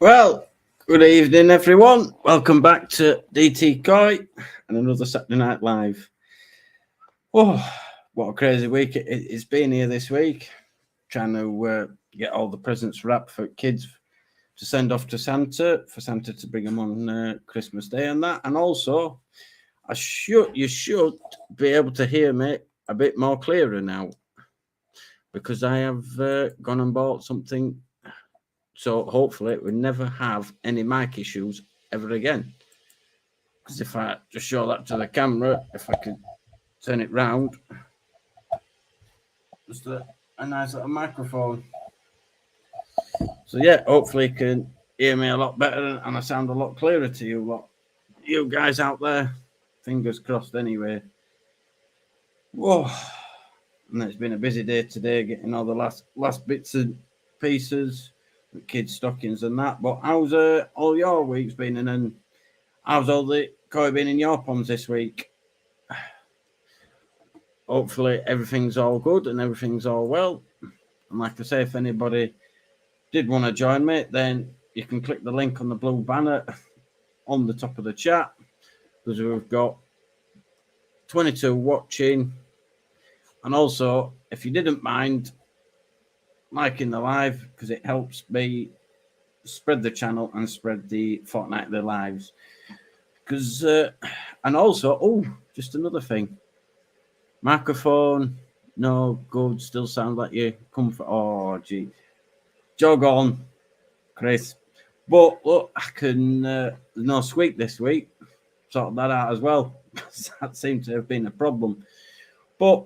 Well, good evening, everyone. Welcome back to DT Koi and another Saturday Night Live. Oh, what a crazy week it's been here this week. Trying to get all the presents wrapped for kids to send off to Santa, for Santa to bring them on Christmas Day and that. And also, you should be able to hear me a bit more clearer now because I have gone and bought something. So hopefully we never have any mic issues ever again. Because if I just show that to the camera, if I could turn it round, just a nice little microphone. So yeah, hopefully you can hear me a lot better and I sound a lot clearer to you guys out there. Fingers crossed anyway. Whoa. And it's been a busy day today getting all the last bits and pieces, the kids' stockings and that. But how's all your weeks been, and then how's all the koi been in your ponds this week? Hopefully everything's all good and everything's all well. And like I say, if anybody did want to join me, then you can click the link on the blue banner on the top of the chat, because we've got 22 watching. And also, if you didn't mind liking the live, because it helps me spread the channel and spread the fortnightly lives. Because, and also, just another thing. Microphone, no good, still sound like you comfort. Oh, gee. Jog on, Chris. But look, I can, there's no squeak this week. Sort that out as well. That seemed to have been a problem. But,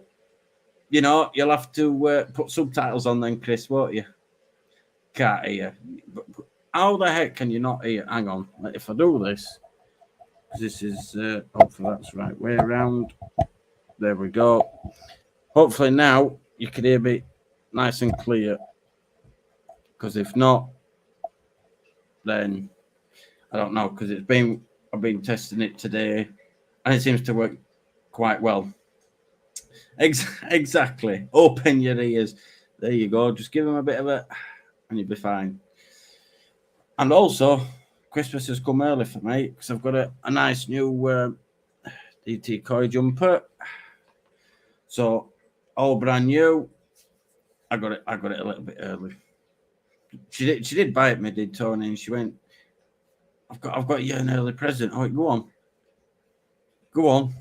you know, you'll have to put subtitles on then, Chris, won't you? Can't hear. But how the heck can you not hear? Hang on. If I do this, this is, hopefully that's the right way around. There we go. Hopefully now you can hear me nice and clear. Because if not, then I don't know. Because I've been testing it today, and it seems to work quite well. Exactly. Open your ears. There you go. Just give them a bit of a, and you'll be fine. And also, Christmas has come early for me because I've got a nice new DT koi jumper. So all brand new. I got it a little bit early. She did buy it, me, did Tony, and she went, I've got you an early present. Oh, go on.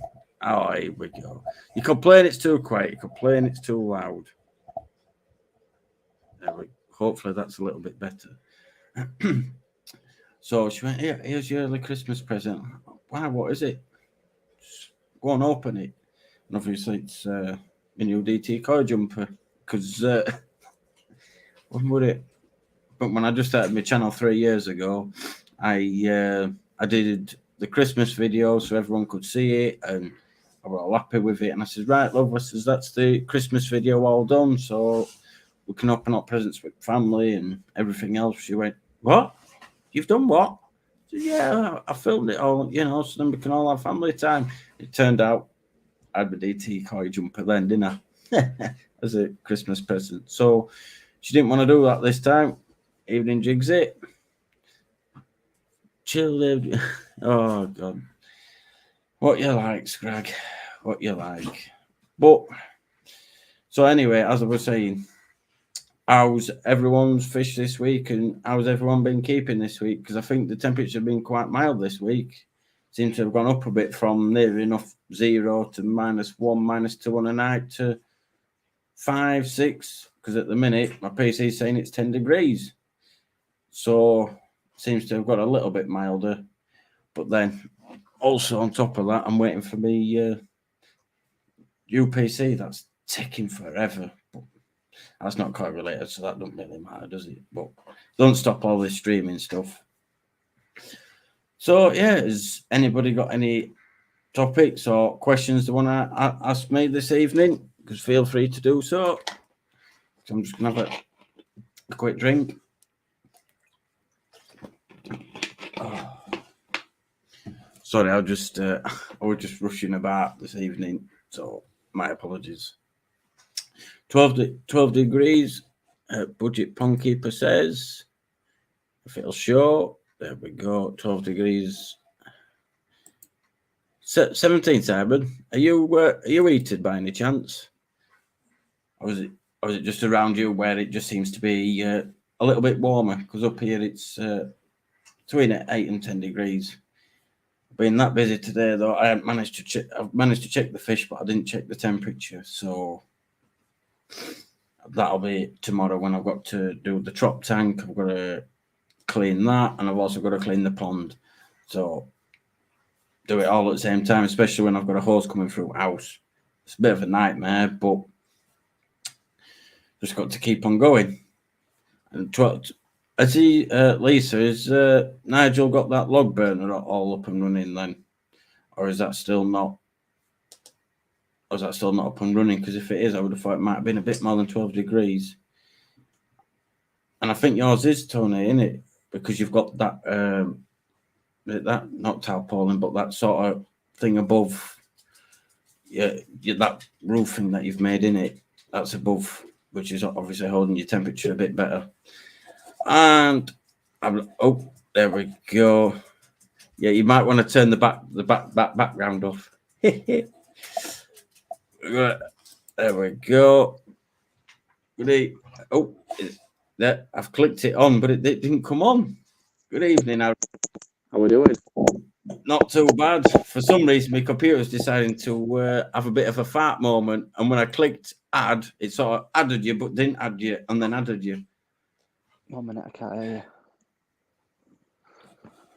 Oh, here we go. You complain it's too quiet. You complain it's too loud. Hopefully that's a little bit better. So she went, here's your early Christmas present. Wow, what is it? Just go on, open it. And obviously it's a new DT koi jumper. Because when would it? But when I just started my channel 3 years ago, I did the Christmas video so everyone could see it, and I was all happy with it. And I said, right, love, I says, that's the Christmas video all done, so we can open up presents with family and everything else. She went, what? You've done what? I said, yeah, I filmed it all, you know, so then we can all have family time. It turned out I had my DT koi jumper then, didn't I? As a Christmas present. So she didn't want to do that this time. Evening jigs it. Chill. Oh, God. What you like, Scrag. What you like. But, so anyway, as I was saying, how's everyone's fish this week, and how's everyone been keeping this week? Because I think the temperature has been quite mild this week. Seems to have gone up a bit from near enough 0 to -1, -2 on a night to 5, 6. Because at the minute, my PC is saying it's 10 degrees. So, seems to have got a little bit milder. But then, also on top of that, I'm waiting for me UPC. That's taking forever. But that's not quite related, so that doesn't really matter, does it? But don't stop all this streaming stuff. So, yeah, has anybody got any topics or questions they want to ask me this evening? Because feel free to do so. So I'm just going to have a quick drink. Oh. Sorry, I was just rushing about this evening, so my apologies. 12 degrees, Budget Pongkeeper says. if it'll show. There we go. 12 degrees. 17, Simon. Are you heated by any chance? Or is it just around you where it just seems to be a little bit warmer? Because up here it's between 8 and 10 degrees. Been that busy today though. I haven't managed to check. I've managed to check the fish, but I didn't check the temperature. So that'll be tomorrow when I've got to do the trop tank. I've got to clean that, and I've also got to clean the pond. So do it all at the same time, especially when I've got a hose coming through the house. It's a bit of a nightmare, but just got to keep on going. And has Lisa, is Nigel got that log burner all up and running then? Or is that still not? Or is that still not up and running? Because if it is, I would have thought it might have been a bit more than 12 degrees. And I think yours is, Tony, isn't it? Because you've got that, that not tarpaulin, but that sort of thing above, that roofing that you've made in it. That's above, which is obviously holding your temperature a bit better. And there we go. Yeah, you might want to turn the background off. There we go. There, I've clicked it on, but it didn't come on. Good evening, Aaron. How are we doing? Not too bad. For some reason, my computer was deciding to have a bit of a fart moment, and when I clicked add, it sort of added you, but didn't add you, and then added you. 1 minute, I can't hear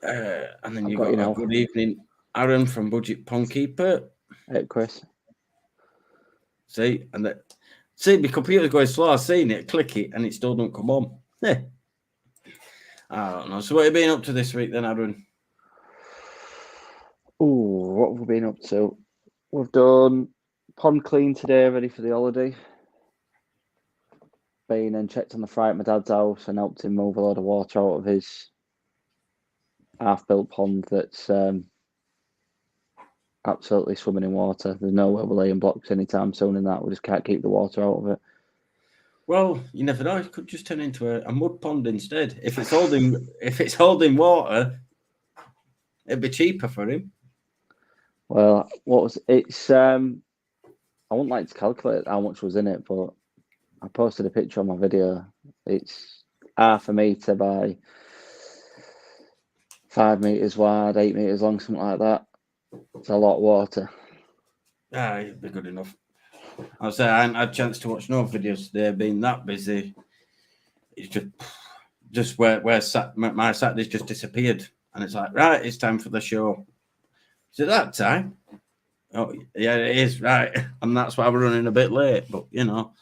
you. And then you got a good evening, Aaron from Budget Pond Keeper. Hey, Chris. See, and see, my computer's going slow. I've seen it, click it, and it still don't come on. I don't know. So what have you been up to this week then, Aaron? Oh, what have we been up to? We've done pond clean today, ready for the holiday. Been and checked on the fry at my dad's house and helped him move a lot of water out of his half-built pond that's absolutely swimming in water. There's no way we're laying blocks anytime soon in that. We just can't keep the water out of it. Well, you never know. It could just turn into a mud pond instead. If it's holding water, it'd be cheaper for him. Well, it's I wouldn't like to calculate how much was in it, but I posted a picture on my video. It's 1/2 metre by 5 metres wide, 8 metres long, something like that. It's a lot of water. It'd be good enough. I'll say I hadn't had a chance to watch no videos today, being that busy. It's just where my Saturday's just disappeared. And it's like, right, it's time for the show. Is it that time? Oh, yeah, it is, right. And that's why we're running a bit late. But, you know,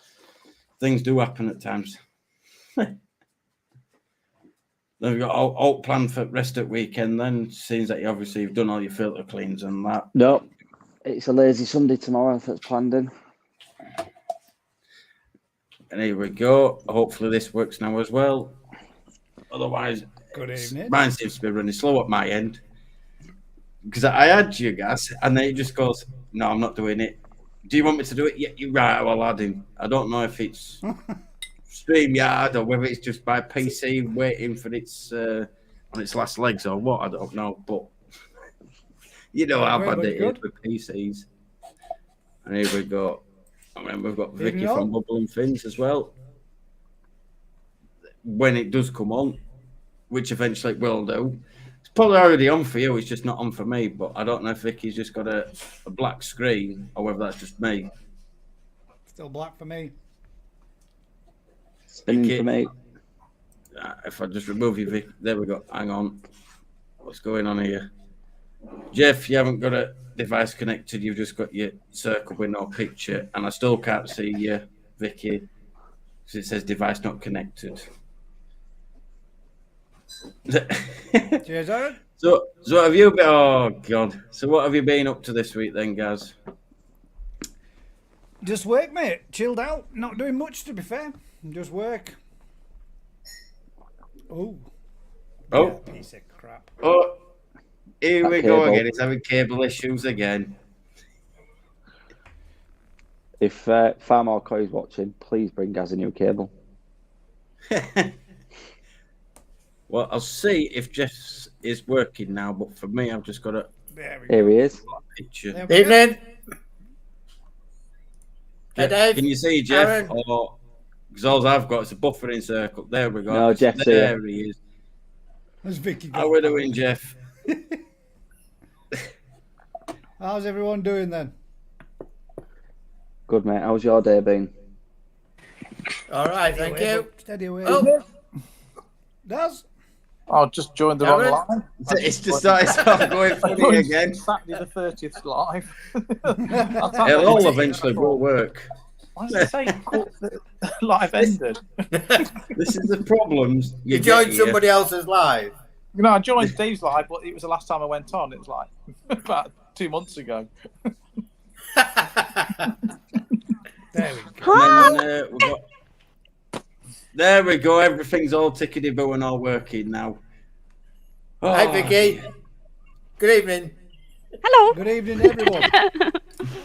things do happen at times. Then we've got all planned for rest at weekend then. Seems that you've done all your filter cleans and that. No, it's a lazy Sunday tomorrow that's planned in. And here we go. Hopefully this works now as well. Otherwise, good evening. Mine seems to be running slow at my end. Because I had you guys, and then it just goes, no, I'm not doing it. Do you want me to do it? Yeah, you're right, I'll add him. I don't know if it's StreamYard or whether it's just by PC waiting for its on its last legs or what, I don't know. But you know how bad it is with PCs. And here we go. And then we've got Vicky from Bubble and Fins as well. When it does come on, which eventually it will do. It's probably already on for you, it's just not on for me, but I don't know if Vicky's just got a black screen or whether that's just me. Still black for me. Spinning Vicky, for me. If I just remove you, Vic, there we go. Hang on. What's going on here? Jeff, you haven't got a device connected, you've just got your circle with no picture, and I still can't see you, Vicky, because it says device not connected. Cheers, Aaron. So what have you been? Oh God! So what have you been up to this week, then, guys? Just work, mate. Chilled out. Not doing much, to be fair. Just work. Oh, piece of crap. Oh, here we go cable. again. It's having cable issues again. If Farm Alcoy is watching, please bring Gaz a new cable. Well, I'll see if Jeff is working now, but for me, I've just got a There we Here go. he is. picture. There we go. Evening. Jeff, Hey, Dave. can you see Jeff? Aaron. Or because all I've got is a buffering circle. There we go. No, Jeff's there here. he is. There's Vicky. How we doing, Jeff? How's everyone doing then? Good, mate. How's your day been? All right, thank you. Steady away. Oh, Does? I'll just join the wrong Aaron? line. It's just started going funny again. Saturday the 30th live. It'll all eventually go work. Why does it say live ended? This is the problems. you get joined here. somebody else's live. You know, I joined Dave's live, but it was the last time I went on. It was like about 2 months ago. There we go. And then, we've got... There we go. Everything's all tickety-boo and all working now. Oh, Hi, Vicky. Good evening. Hello. Good evening, everyone.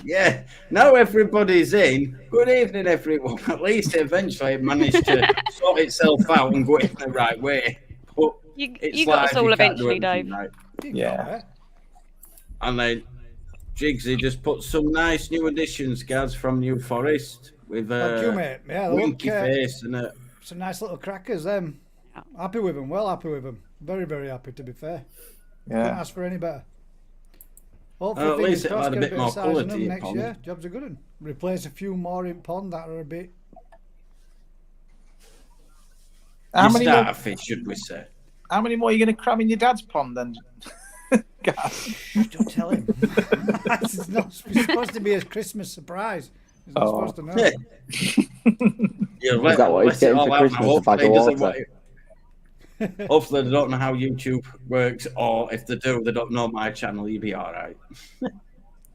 Yeah. Now everybody's in. Good evening, everyone. At least eventually it managed to sort itself out and go in the right way. But You it's got us live, all you can't do eventually, everything Dave. right. Yeah. And then Jigsy just put some nice new additions, guys, from New Forest with Thank you, a mate. Yeah, they winky look, face and a. some nice little crackers. Happy with them. Well happy with them. Very, very happy, to be fair. Can't Yeah. ask for any better. At Hopefully, least fingers it'll crossed, add a get bit more of size colour in to them your next pond. year. Jobs are good. And replace a few more in pond that are a bit. How Your many starter more? fish, should we say? How many more are you going to cram in your dad's pond then? Guys? Don't tell him. It's not supposed to be a Christmas surprise. He's not Oh. supposed to know. Yeah, Is that what he's getting for Christmas? A bag of water? Hopefully they don't know how YouTube works, or if they do, they don't know my channel. You'll be all right.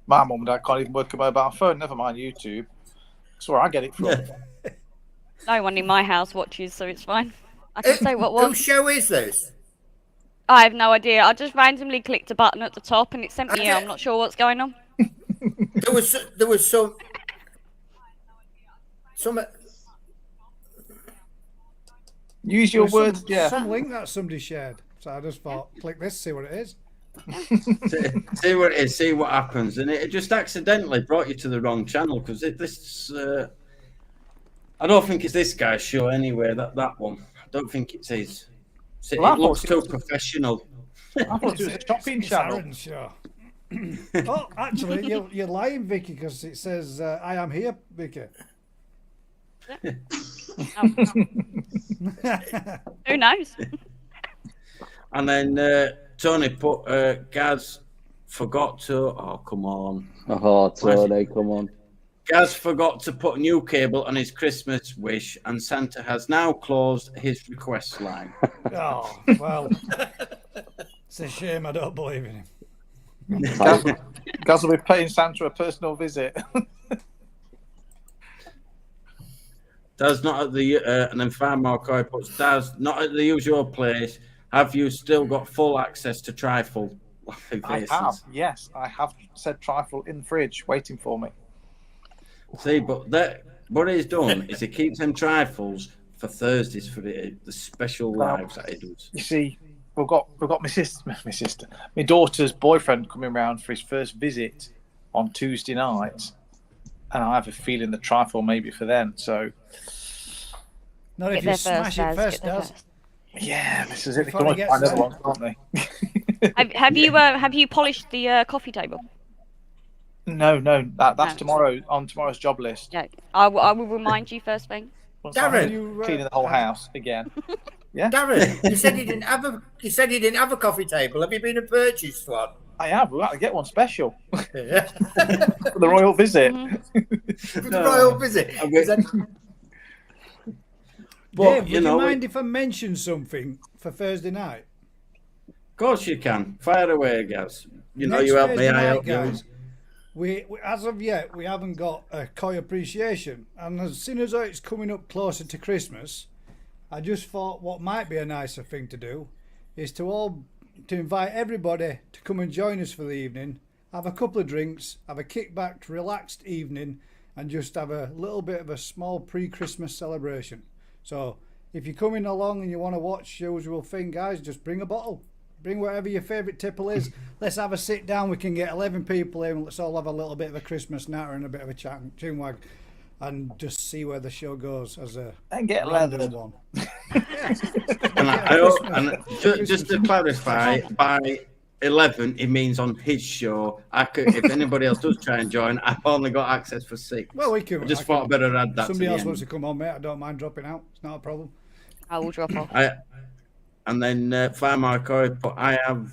My mum and dad can't even work a mobile phone, never mind YouTube. That's where I get it from. Yeah. No one in my house watches, so it's fine. I can say what Whose was. show is this? I have no idea. I just randomly clicked a button at the top and it sent me here. I'm not sure what's going on. There was some. Use your There's words, some, yeah. some link that somebody shared. So I just thought, click this, see what it is. See what it is, see what happens, and it just accidentally brought you to the wrong channel because this. I don't think it's this guy's show anyway. That one. I don't think it's his. It Well, I looks thought too it was- professional. I thought it was a shopping It's channel. Aaron's show. Oh, actually, you're lying, Vicky, because it says, I am here, Vicky. Who knows? And then Tony put Gaz forgot to. Oh come on. Oh, Tony, come on. Gaz forgot to put a new cable on his Christmas wish, and Santa has now closed his request line. Oh, well. It's a shame I don't believe in him. Guys will be paying Santa a personal visit. Daz not at the and then Farmer Coy puts Daz not at the usual place. Have you still got full access to Trifle? Laughing I faces. have, yes. I have said Trifle in the fridge waiting for me. See, but that what he's done is he keeps them trifles for Thursdays for the special lives that he does. You see, we've got my daughter's boyfriend coming round for his first visit on Tuesday night, and I have a feeling the Trifle may be for them. So, Not if Get you there smash first, it Daz, first, get there Daz. first. yeah, this is it. They Before can he always gets find another one, can't they? Have you polished the coffee table? No, that's No. tomorrow on tomorrow's job list. Yeah, I will remind you first thing. Once Darren, I'm you, cleaning the whole house again. Darren, you said you didn't have a. You said you didn't have a coffee table. Have you been and purchased one? I have. We've got to get one special Yeah. for the royal visit. For the royal visit. I mean- Is that- But Dave, you would know, you mind if I mention something for Thursday night? of course you can fire away, Gaz. You know Next you help me, Thursday I night, help you. guys, we as of yet we haven't got a koi appreciation, and as soon as it's coming up closer to Christmas, I just thought what might be a nicer thing to do is to invite everybody to come and join us for the evening, have a couple of drinks, have a kickback, relaxed evening, and just have a little bit of a small pre-Christmas celebration. So if you're coming along and you want to watch the usual thing, guys, just bring a bottle. Bring whatever your favourite tipple is. Let's have a sit down. We can get 11 people in. Let's all have a little bit of a Christmas natter and a bit of a chinwag, and just see where the show goes as a And get random leathered. one. Just to clarify, by 11 it means on his show. If anybody else does try and join, I've only got access for 6. Well, we can. I just thought I'd better add that. Somebody to else the wants end. to come on, mate. I don't mind dropping out. It's not a problem. I will drop off. And then Fire Marco, but I have.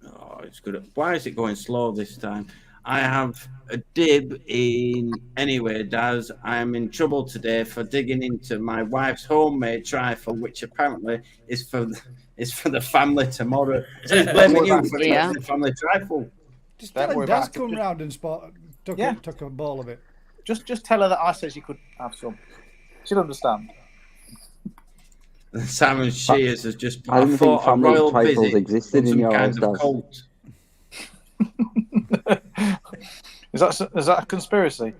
Oh, it's good. Why is it going slow this time? I have a dib in. Anyway, Daz, I am in trouble today for digging into my wife's homemade trifle, which apparently is for the family tomorrow. So he's blaming you for the family trifle. Just Don't tell worry Daz about it. come round and took a ball of it. Just tell her that I said you could have some. She'll understand. Simon Shears has just put I didn't think a family royal trifles visit existed from in some your kind house, of Daz. cult. Is that a conspiracy?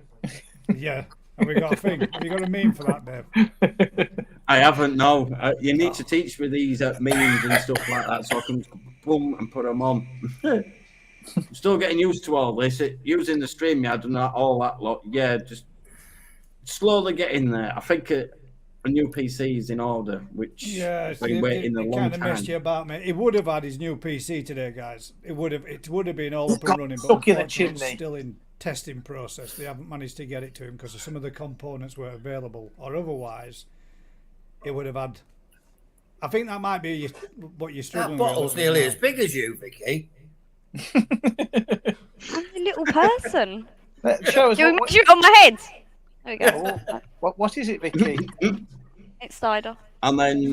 Yeah. Have we got a thing? Have you got a meme for that, Dave? I haven't, no. You need to teach me these memes and stuff like that so I can boom and put them on. I'm still getting used to all this. Using the StreamYard and all that lot. Yeah, just slowly getting there. I think a new PC is in order, which I've been waiting a long kind of time. messed you about, mate. He would have had his new PC today, guys. It would have been all up and running, but Stuck in the unfortunately it's chimney. still in testing process. They haven't managed to get it to him because some of the components weren't available, or otherwise it would have had. I think that might be what you're That struggling bottle's with. nearly as big as you, Vicky. I'm a little person. Show us Do you measure it on my head? There we go. what is it, Vicky? It's cider. And then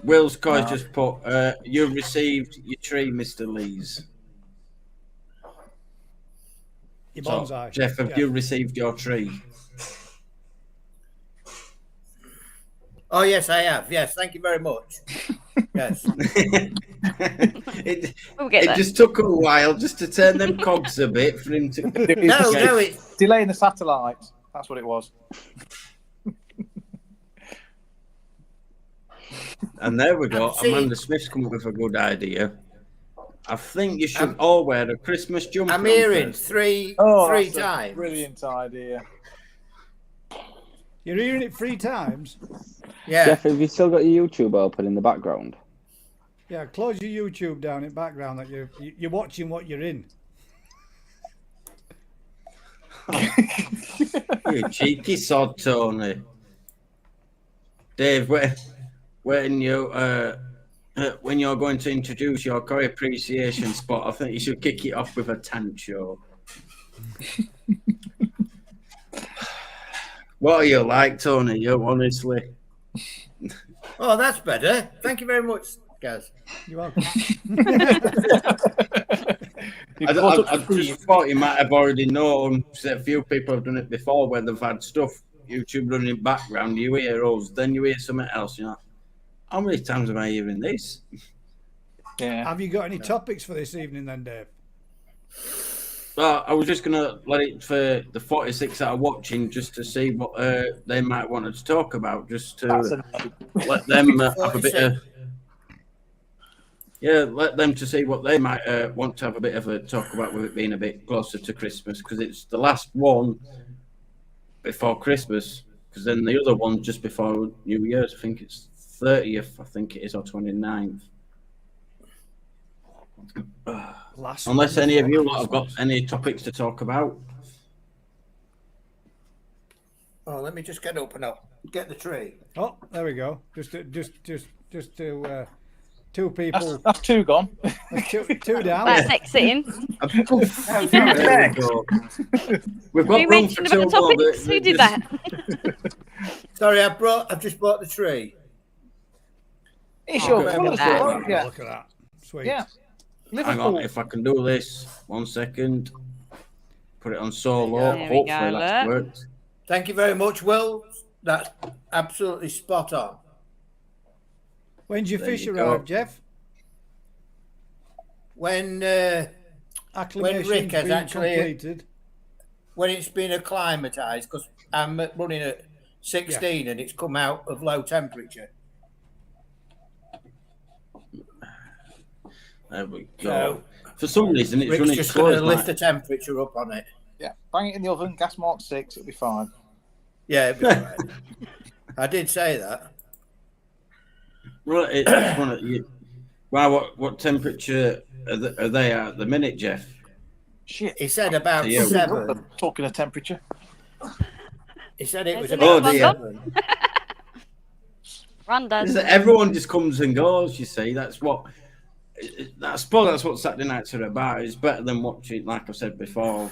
Will's Coy's just put, you've received your tree, Mr. Lees. Your So, bonsai. Jeff, have you received your tree? Oh, yes, I have. Yes, thank you very much. Yes. We'll get It there. just took a while just to turn them cogs a bit for him to. No, it's Delaying the satellite. That's what it was. And there we go. See- Amanda Smith's come up with a good idea. I think you should all wear a Christmas jumper. I'm on hearing Thursday. three That's a times. Brilliant idea. You're hearing it 3 times? Yeah. Jeff, have you still got your YouTube open in the background? Yeah, close your YouTube down in background that you're watching what you're in. You cheeky sod, Tony. Dave, when you're going to introduce your Koi appreciation spot, I think you should kick it off with a tent show. What are you like, Tony? You honestly. Oh, that's better. Thank you very much, guys. You're welcome. I just thought you might have already known. A few people have done it before where they've had stuff YouTube running in background. You hear us, then you hear something else. You know, how many times am I hearing this? Yeah. Have you got any topics for this evening then, Dave? Well, I was just gonna let it for the 46 that are watching, just to see what they might want us to talk about, just to let them have a bit of. Yeah, let them to see what they might want to have a bit of a talk about with it being a bit closer to Christmas, because it's the last one before Christmas, because then the other one's just before New Year's. I think it's 30th, I think it is, or 29th. Unless any of you lot have got any topics to talk about. Oh, let me just get up and I'll get the tree. Oh, there we go. Just to two people. That's 2 gone. Two down. That's exiting. There we go. We've got You room for mentioned 2 about the more. topics. Who did that? Sorry, I've just bought the tree. It's your Okay, colours, that. though, yeah. Look at that. Sweet. Yeah. Hang Liverpool. on, if I can do this, 1 second. Put it on solo. There we Hopefully go, that's look. worked. Thank you very much, Will. That's absolutely spot on. When's your There fish you go. arrive, Jeff? When Acclimation Rick has being actually- completed. when it's been acclimatized, because I'm running at 16 and it's come out of low temperature. There we go. So, For some reason, it's Rick's running just slow. going It's to lift like, the temperature up on it. Yeah, bang it in the oven, gas mark 6, it'll be fine. Yeah, it'll be all right. I did say that. well, it's one of you. Wow, what temperature are they at the minute, Jeff? Shit. He said about So, yeah, 7. Talking of temperature. He said it was There's about the next one 7. Run, Dad. Everyone just comes and goes. You see, that's what. I suppose that's what Saturday nights are about. It's better than watching, like I said before,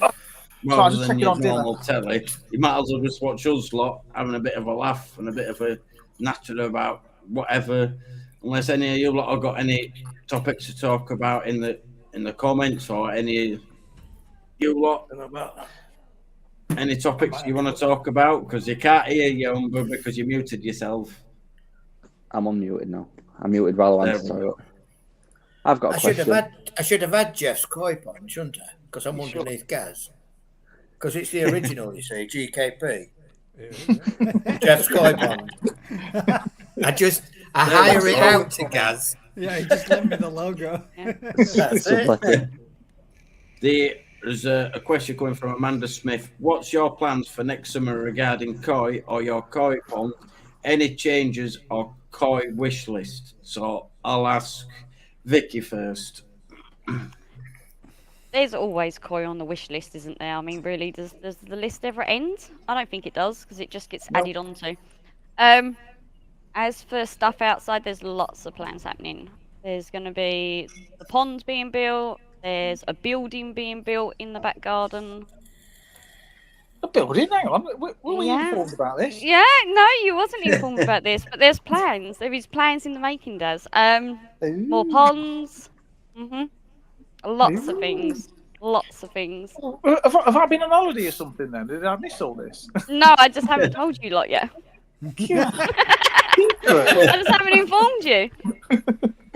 rather just than checking your on dinner. normal telly. You might as well just watch us lot having a bit of a laugh and a bit of a natter about whatever. Unless any of you lot have got any topics to talk about in the comments, or any of you lot any topics you want to talk about, because you can't hear you, Umber, because you muted yourself. I'm unmuted now. I'm muted while I There answer. we Sorry. go. I've got a I should question. have had Jeff's koi pond, shouldn't I? Because I'm underneath Gaz. Because it's the original, you see, GKP. Jeff's koi pond. I hire it out to Gaz. Yeah, he just lent me the logo. That's it. There's a question coming from Amanda Smith. What's your plans for next summer regarding koi or your koi pond? Any changes or koi wish list? So I'll ask Vicky first. There's always koi on the wish list, isn't there? I mean, really, does the list ever end? I don't think it does, because it just gets added onto. As for stuff outside, there's lots of plans happening. There's going to be the pond being built. There's a building being built in the back garden. A building? Hang on. Were we Yeah. informed about this? Yeah, no, you wasn't informed about this, but there's plans. There is plans in the making, Daz. More ponds. Lots of things. Lots of things. Have I been on holiday or something then? Did I miss all this? No, I just haven't told you lot yet. I just haven't informed you.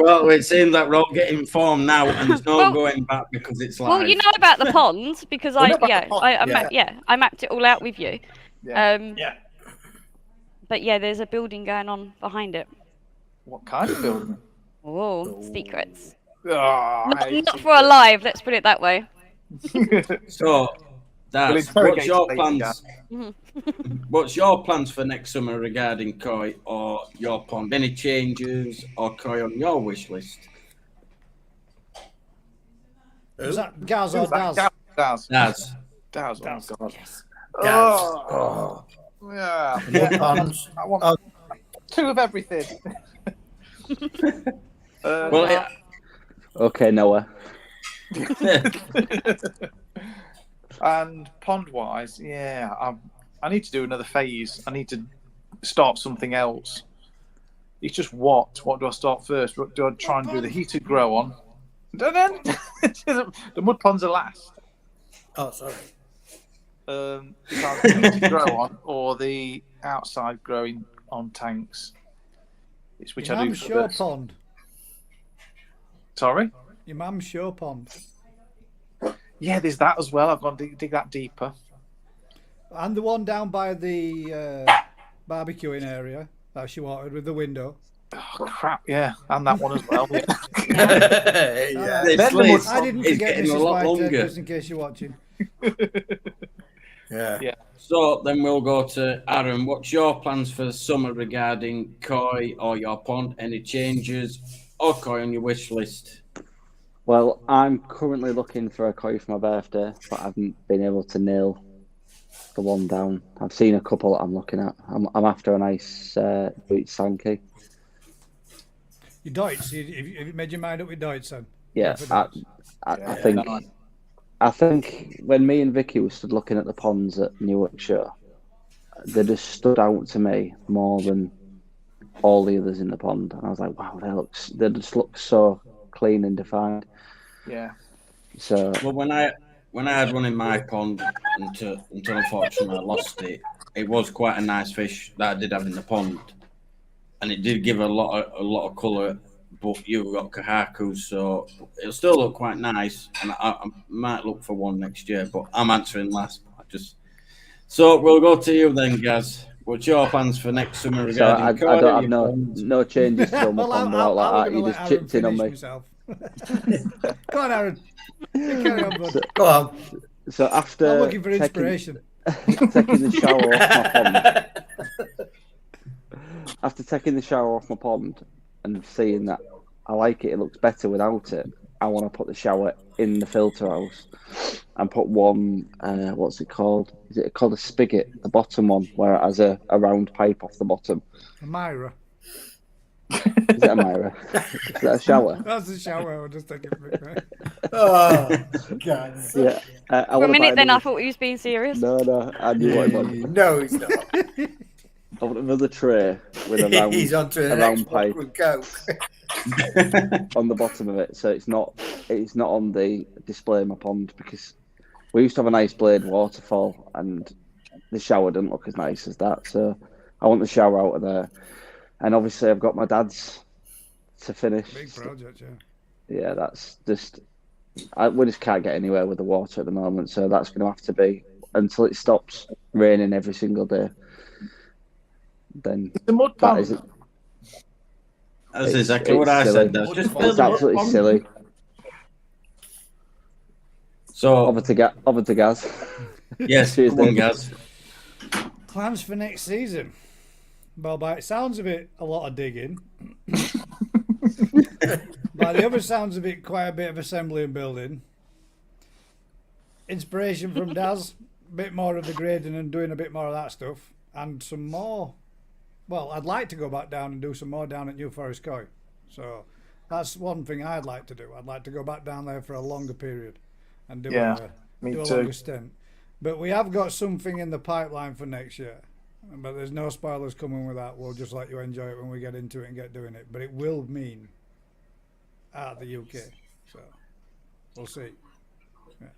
Well, it seems that we're all getting informed now, and there's no Well- going back because it's like. Well, you know about the pond because We know about the pond, I mapped it all out with you. Yeah. Yeah. But yeah, there's a building going on behind it. What kind of building? Oh, secrets. Oh, Not for a live. Let's put it that way. So, Dad, We'll interrogate what's your later, plans? What's your plans for next summer regarding koi or your pond? Any changes or koi on your wish list? Is that Gaz or Daz? Daz. Daz. Daz. Oh, God. Gaz. Oh. Yeah. More ponds. I want 2 of everything. Well, Okay, Noah. And pond-wise, I need to do another phase. I need to start something else. It's just what? What do I start first? Do I try and do the heated grow on? The mud ponds are last. Oh, sorry. It's either the heated grow on or the outside growing on tanks. It's which Your I do mum's show first. pond. Sorry? Your mum's show pond. Yeah, there's that as well. I've got to dig that deeper. And the one down by the barbecuing area that she wanted with the window. Oh, crap, yeah. And that one as well. Yeah. Yeah. I didn't it's forget getting a Mrs. lot White, longer. just in case you're watching. Yeah. So then we'll go to Aaron. What's your plans for the summer regarding koi or your pond? Any changes or koi on your wish list? Well, I'm currently looking for a koi for my birthday, but I haven't been able to nail the one down. I've seen a couple that I'm looking at. I'm after a nice beach Sankey. You Deutsch, have you made your mind up with Deutsch, son? Yeah, For I Deutsch. think. I think when me and Vicky were stood looking at the ponds at Newarkshire, they just stood out to me more than all the others in the pond, and I was like, wow, they just look so clean and defined. Yeah. So Well, when I had one in my pond until unfortunately I lost it, it was quite a nice fish that I did have in the pond, and it did give a lot of colour. But you've got kahakus, so it'll still look quite nice, and I might look for one next year. But I'm answering last. So we'll go to you then, Gaz. What's your plans for next summer I regarding don't have koi? no changes to my Well, pond I'm like that. gonna You let just Aaron chipped in on finish me. myself. Come on, Aaron. You carry on, bud. Go on. So after I'm looking for inspiration. taking the shower off my pond, after taking the shower off my pond and seeing that I like it, it looks better without it, I want to put the shower in the filter house and put one, what's it called? Is it called a spigot, the bottom one, where it has a round pipe off the bottom? A Myra. Is that a Myra? Is that a shower? That's the shower. I'll just take it. Oh, God. Yeah. For a minute then I thought he was being serious. No, I knew what it was. No, he's not. I want another tray with a round, He's onto the a next round pipe with Coke. on the bottom of it, so it's not on the display in my pond, because we used to have a nice blade waterfall and the shower didn't look as nice as that. So I want the shower out of there, and obviously I've got my dad's to finish. Big project, yeah. Yeah, that's just we just can't get anywhere with the water at the moment, so that's going to have to be until it stops raining every single day. Then The mud that pond. isn't. That's exactly what I silly. said. That's just It's build a absolutely pond. silly. So, Over to Gaz. yes, Cheers, come on, Dave. guys. Plans for next season. Well, by it sounds of it, a lot of digging. By the other sounds of it, quite a bit of assembly and building. Inspiration from Daz, a bit more of the grading and doing a bit more of that stuff. And some more. Well, I'd like to go back down and do some more down at New Forest Coy. So that's one thing I'd like to do. I'd like to go back down there for a longer period and do me a too. longer stint. But we have got something in the pipeline for next year. But there's no spoilers coming with that. We'll just let you enjoy it when we get into it and get doing it. But it will mean out of the UK. So we'll see. Yeah.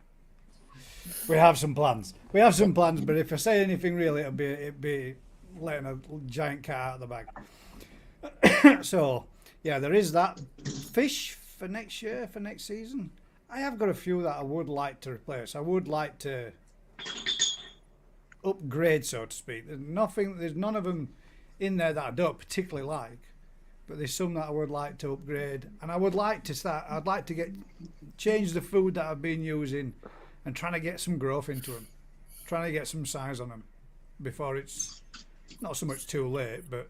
We have some plans. But if I say anything really, it'd be letting a giant cat out of the bag. So yeah, there is that. Fish for next year, for next season. I have got a few that I would like to replace. I would like to upgrade, so to speak. There's none of them in there that I don't particularly like, but there's some that I would like to upgrade, and I'd like to change the food that I've been using and trying to get some growth into them, trying to get some size on them before it's not so much too late. But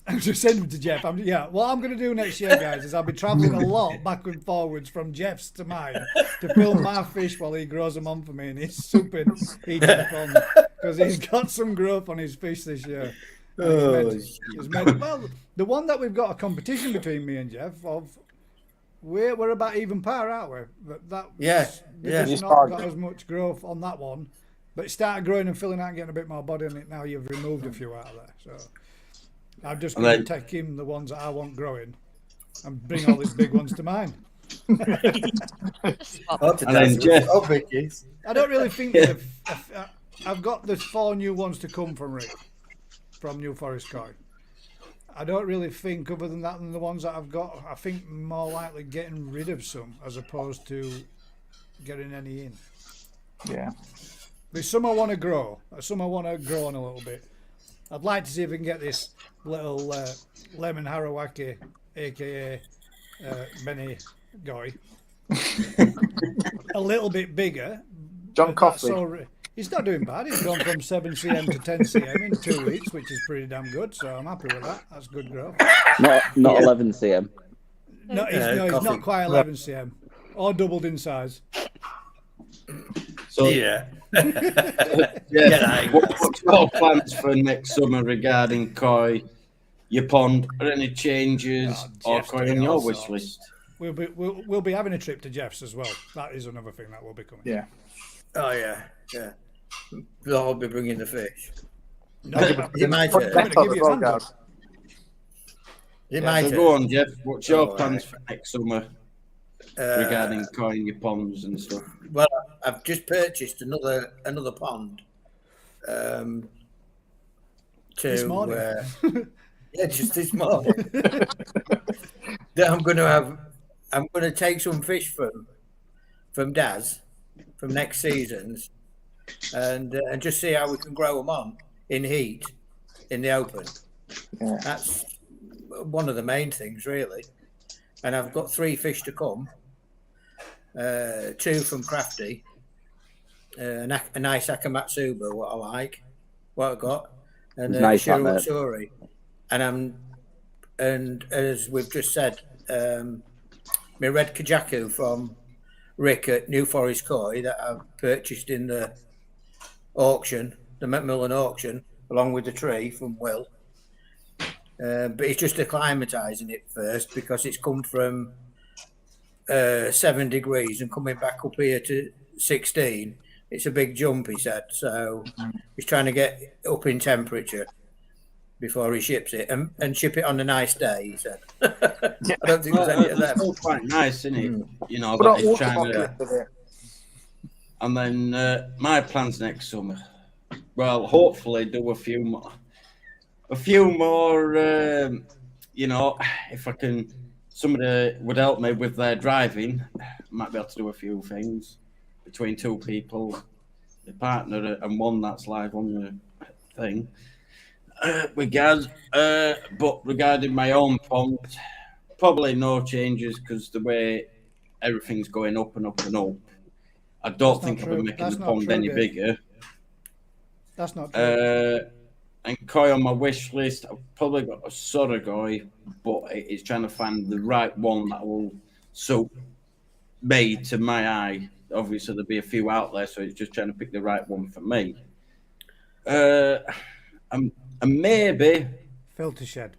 I'm just sending them to Jeff. What I'm going to do next year, guys, is I'll be travelling a lot back and forwards from Jeff's to mine to film my fish while he grows them on for me in his super heated pond, because he's got some growth on his fish this year. Well, the one that we've got a competition between me and Jeff of, we're about even par, aren't we? But it's not got as much growth on that one, but it started growing and filling out and getting a bit more body on it. Now you've removed a few out of there, so I'm just going to take him the ones that I want growing and bring all these big ones to mine. And then Jeff. I don't really think I've got the 4 new ones to come from Rick, from New Forest Coy. I don't really think, other than that, than the ones that I've got, I think more likely getting rid of some as opposed to getting any in. Yeah. There's some I want to grow. Some I want to grow on a little bit. I'd like to see if we can get this little lemon harawaki, aka Benny Goy, a little bit bigger. John Coffey. He's not doing bad. He's gone from 7 cm to 10 cm in 2 weeks, which is pretty damn good. So I'm happy with that. That's good growth. Not 11 cm. No, he's not quite 11 cm, or doubled in size. So what's your plans for next summer regarding koi, your pond? Are any changes or koi in your wish list? We'll be having a trip to Jeff's as well. That is another thing that will be coming. Yeah. Oh yeah. We'll all be bringing the fish. No, You might. I'm going to give you a hand. You might. So go on, Jeff. What's your plans for next summer regarding koi in your ponds and stuff? Well, I've just purchased another pond. This morning. Just this morning. That I'm going to take some fish from Daz from next season's, and just see how we can grow them on in heat in the open. Yeah. That's one of the main things, really. and I've got 3 fish to come. 2 from Crafty, a nice Akamatsuba, what I like, what I got, and It's nice, that, mate. Shirawasuri. And as we've just said, my red Kajaku from Rick at New Forest Koi that I purchased in the auction, the Macmillan auction, along with the tree from Will. But it's just acclimatising it first because it's come from 7 degrees and coming back up here to 16. It's a big jump, he said. So he's trying to get up in temperature before he ships it and ship it on a nice day, he said. I don't think there's any of them. It's all quite nice, isn't it? You know, But but not it's water trying to... bottle with it. And then my plans next summer. Well, hopefully do a few more. You know, if I can, somebody would help me with their driving. Might be able to do a few things between 2 people, the partner and one that's live on the thing. With Gaz, but regarding my own pond, probably no changes because the way everything's going up and up and up, I don't think I'll be making the pond any bigger. That's not true. And koi on my wish list, I've probably got a Soragoi, but it's trying to find the right one that will suit me to my eye. Obviously, there'll be a few out there, so it's just trying to pick the right one for me. And maybe Filter shed.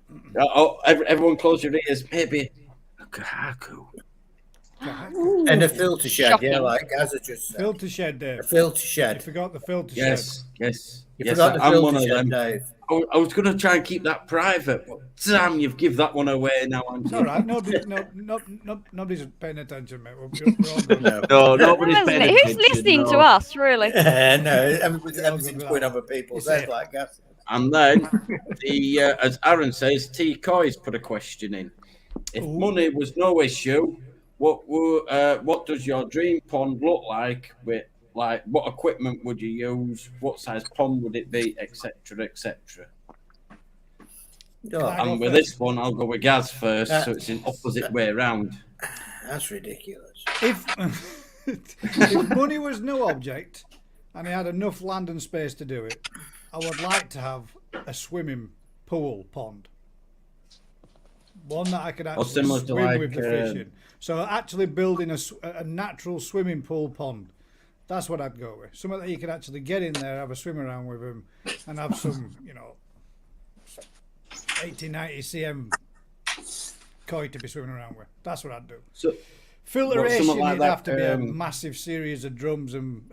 Everyone close your ears. Maybe a Kahaku. And a filter shed, Shocking. yeah, like Gaz had just said. Filter shed, Dave. A filter You shed. forgot the filter shed. Yes. You forgot the I'm one filter of shed, them. Dave. I was going to try and keep that private, but damn, you've give that one away now. It's all right. Nobody's paying attention, mate. We're all good. No, nobody's Hasn't paying it? attention. Who's listening no. to us, really? No, everything's going over people's heads like Gaz. And then, as Aaron says, T. Coy's put a question in. If money was no issue, what does your dream pond look like? With what equipment would you use? What size pond would it be, etc., etc. Oh, And with this one, I'll go with Gaz first, so it's in opposite way around. that's ridiculous. If money was no object and he had enough land and space to do it, I would like to have a swimming pool pond. One that I could actually similar to swim with the fish in. So actually building a natural swimming pool pond. That's what I'd go with. Something that you could actually get in there, have a swim around with them, and have some, 80, 90 cm koi to be swimming around with. That's what I'd do. So, Filtration, like it'd that, have to be a massive series of drums and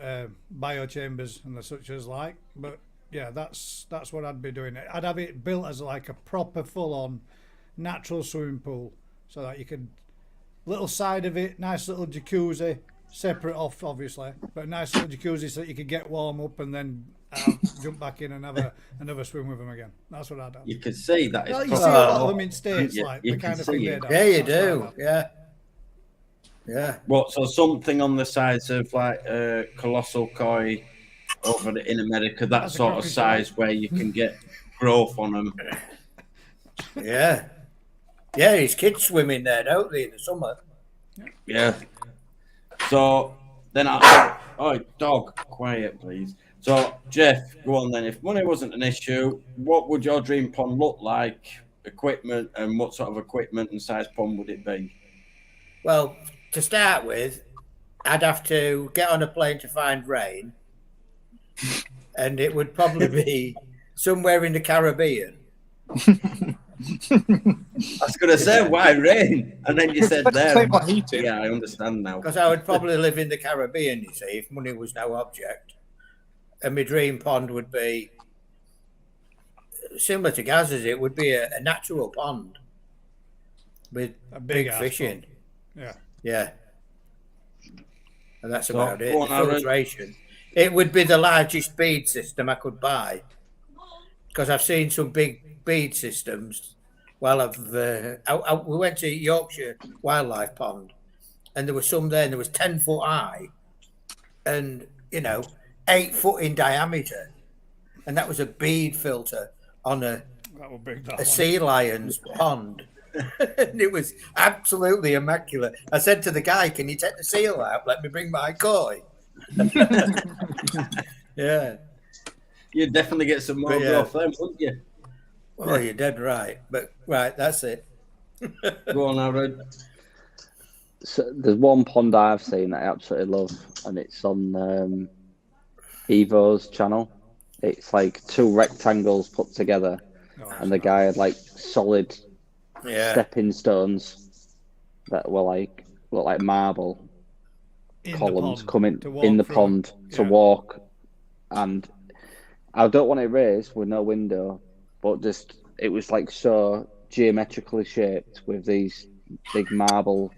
biochambers and the such as like. But yeah, that's what I'd be doing. I'd have it built as like a proper full-on natural swimming pool, so that you could little side of it, nice little jacuzzi, separate off obviously, but a nice little jacuzzi so that you could get warm up and then jump back in and have another swim with them again. That's what I'd have. you could see that. Well, It's you see a lot of them in states, Yeah, like you the kind can of thing see they it. do. Yeah, you That's what I'd do. have. Yeah. so something on the size of like colossal koi over in America, that That's a sort of coffee size where you can get growth on them. Yeah. Yeah, his kids swim in there, don't they, in the summer? Yeah. So then dog, quiet, please. So Jeff, go on then. If money wasn't an issue, what would your dream pond look like? Equipment, and what sort of equipment and size pond would it be? Well, to start with, I'd have to get on a plane to find rain, and it would probably be somewhere in the Caribbean. I was going to say, why rain? And then you said there. Claim on heating. Yeah, I understand now. Because I would probably live in the Caribbean, you see, if money was no object. And my dream pond would be similar to Gaz's. It would be a natural pond with A big ass fish in. pond. Yeah. Yeah. And that's about it. go on, The Aaron. filtration. It would be the largest bead system I could buy. Because I've seen some big bead systems. Well, we went to Yorkshire Wildlife Pond, and there was some there, and there was 10 foot high, and 8 foot in diameter, and that was a bead filter on That would bring that a one. sea lion's pond. And it was absolutely immaculate. I said to the guy, "Can you take the seal out? Let me bring my koi." Yeah. You'd definitely get some more But, yeah. growth then, wouldn't you? Oh, you're dead right. But right, that's it. Go on, Aaron. So there's one pond I've seen that I absolutely love, and it's on Evo's channel. It's like two rectangles put together, and the guy had like solid stepping stones that were like look like marble columns coming in the pond to walk. And I don't want it raised with no window, but just it was like so geometrically shaped with these big marble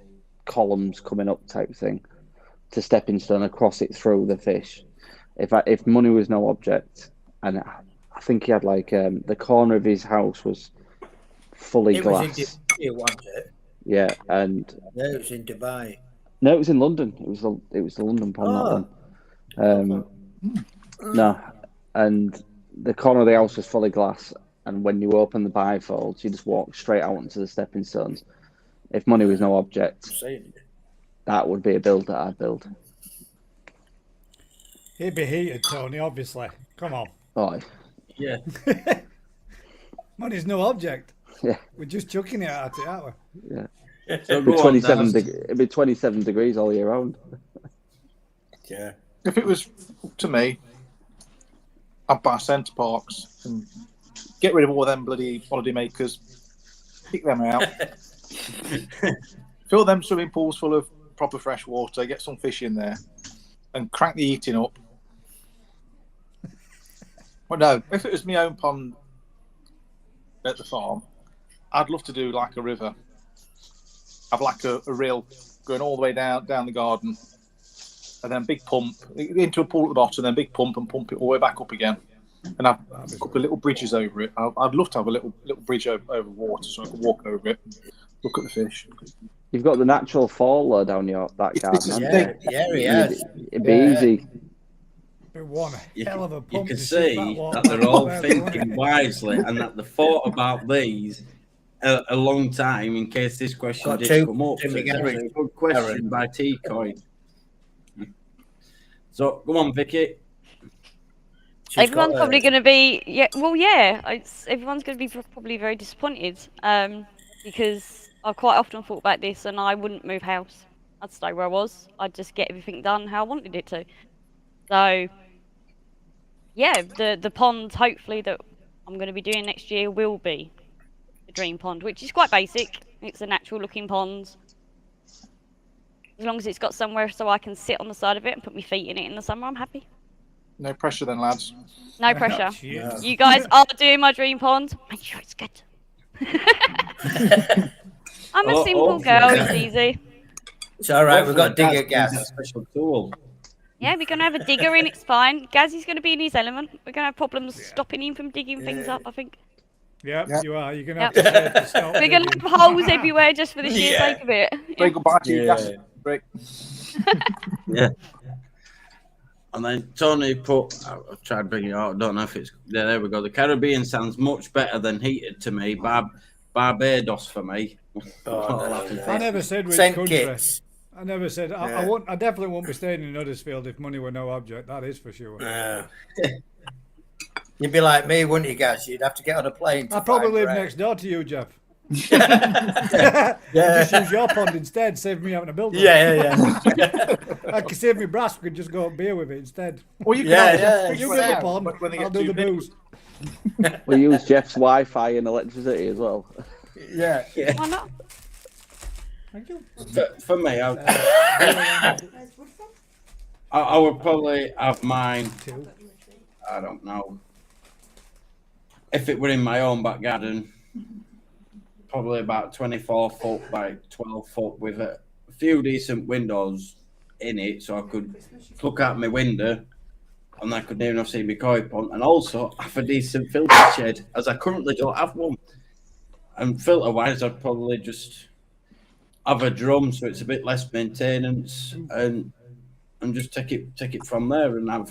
columns coming up type thing to stepping stone across it through the fish. If money was no object, and I think he had like the corner of his house was fully glass. Was in Dubai, wasn't it? Yeah, and it was in Dubai. No, it was in London. It was the London pond. That one. No, and the corner of the house was fully glass. And when you open the bifolds, you just walk straight out into the stepping stones. If money was no object, that would be a build that I'd build. He'd be heated, Tony, obviously. Come on. Oh, yeah. Money's no object. Yeah. We're just chucking it at it, aren't we? Yeah. So it'd be 27 degrees all year round. Yeah. If it was up to me, I'd buy centre parks and get rid of all them bloody holiday makers, kick them out, fill them swimming pools full of proper fresh water, get some fish in there, and crank the eating up. Well, no, if it was my own pond at the farm, I'd love to do like a river. Have like a reel going all the way down the garden, and then big pump into a pool at the bottom, then big pump and pump it all the way back up again, and have a couple of little bridges over it. I'd love to have a little bridge over water so I could walk over it, look at the fish. You've got the natural fall though down that garden. Yeah, he has. It'd be easy. One hell of a pump. You can see that they're all thinking wisely and that they thought about these a long time in case this question did come up. So it's a good question by T-Coin. So, go on, Vicky. Everyone's probably going to be, everyone's going to be probably very disappointed because I quite often thought about this and I wouldn't move house. I'd stay where I was. I'd just get everything done how I wanted it to. So, yeah, the pond, hopefully, that I'm going to be doing next year will be the dream pond, which is quite basic. It's a natural-looking pond. As long as it's got somewhere so I can sit on the side of it and put my feet in it in the summer, I'm happy. No pressure then, lads. No pressure. You guys are doing my dream pond. Make sure it's good. I'm a simple girl. It's easy. It's all right. We've got digger gas. Special tool. Yeah, we're going to have a digger in, it's fine. Gazzy's going to be in his element. We're going to have problems stopping him from digging things up, I think. Yeah, you are. You're going to have to stop. We're going to have holes everywhere just for the sheer sake of it. Say goodbye to your gas break. Yeah. And then Tony put, I've tried to bring it out, I don't know if it's, there we go. The Caribbean sounds much better than heated to me. Barbados for me. I never said which country. I never said, I definitely won't be staying in Huddersfield if money were no object, that is for sure. You'd be like me, wouldn't you, guys? You'd have to get on a plane. I probably live next door to you, Jeff. Just use your pond instead, save me having to build one. I can save me brass, we could just go and beer with it instead. Well, you you build the pond, I'll do the booze. We use Jeff's Wi-Fi and electricity as well. Yeah. Why not? Thank you. For me, I would probably have mine, I don't know, if it were in my own back garden, probably about 24 foot by 12 foot with a few decent windows in it so I could look out my window and I could near enough see my koi pond, and also have a decent filter shed as I currently don't have one. And filter wise, I'd probably just have a drum so it's a bit less maintenance and just take it from there and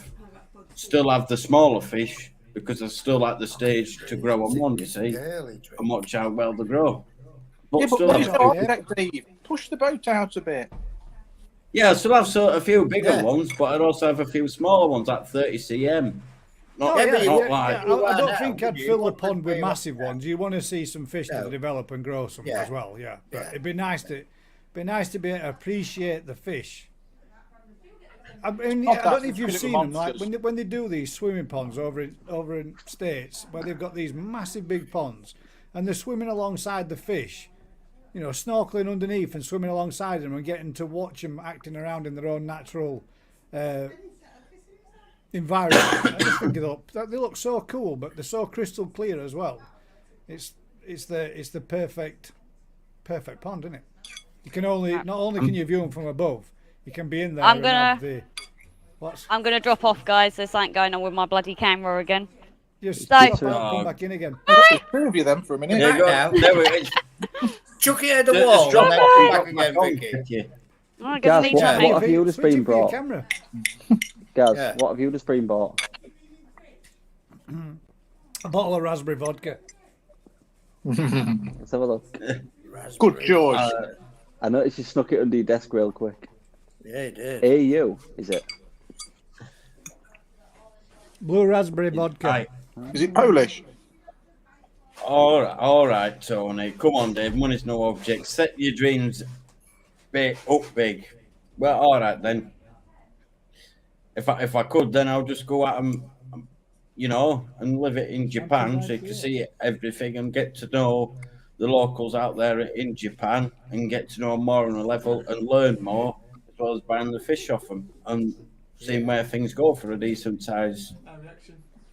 still have the smaller fish because I still like the stage to grow on one, you see, and watch how well they grow. But Yeah, but still when have it's a no few- object, Dave, push the boat out a bit. Yeah, I still have a few bigger Yeah. ones, but I'd also have a few smaller ones, like 30 cm. Not, Oh, yeah, but you- not yeah, like. yeah. I don't now, think I'd you fill the want them pond with way massive up there. ones. You want to see some fish No. to develop and grow some Yeah. as well, yeah. But Yeah. it'd be nice to be able to appreciate the fish. I mean, Not I that, don't know if it's you've been seen at them, like monsters. when they do these swimming ponds over in States, where they've got these massive big ponds, and they're swimming alongside the fish, you know, snorkeling underneath and swimming alongside them and getting to watch them acting around in their own natural environment. I just think they look so cool, but they're so crystal clear as well. It's the perfect pond, isn't it? You can not only can you view them from above, you can be in there. I'm and gonna- have the what's I'm gonna drop off, guys. There's something going on with my bloody camera again. just So- pop out and come back in again. There's two of you then for a minute. There you go. Now. There we go. Chuck it at the Just wall drop and then off, come drop back back again, on, Vicky. Vicky. Oh, I Guys, need what- something. what have you just been Switch it for your brought? camera. Gaz, Yeah. what have you just been bought? A bottle of raspberry vodka. Let's have a look. Good choice. I noticed you snuck it under your desk real quick. Yeah, he did. AU, is it? Blue raspberry vodka. Right. Is it Polish? All right, Tony. Come on, Dave. Money's no object. Set your dreams big. Well, all right then. If I could, then I'll just go out and and live it in Japan, so you can see everything and get to know the locals out there in Japan and get to know more on a level and learn more, as well as buying the fish off them and seeing where things go for a decent size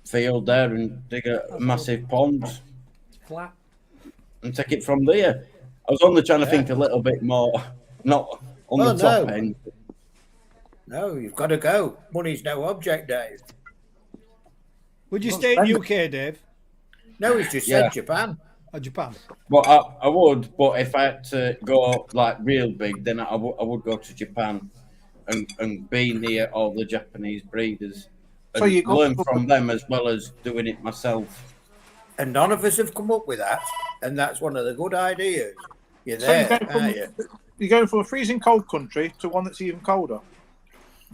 field there and dig a massive pond Flat. and take it from there. I was only trying to think a little bit more, not on Oh, the top no. end. No, you've got to go. Money's no object, Dave. Would you stay in UK, Dave? No, he's just Yeah. said Japan. Or Japan? But I would, but if I had to go like real big, then I would go to Japan and be near all the Japanese breeders and So you go- learn from them as well as doing it myself. And none of us have come up with that. And that's one of the good ideas. You're So there, you're going aren't you? You're going from a freezing cold country to one that's even colder.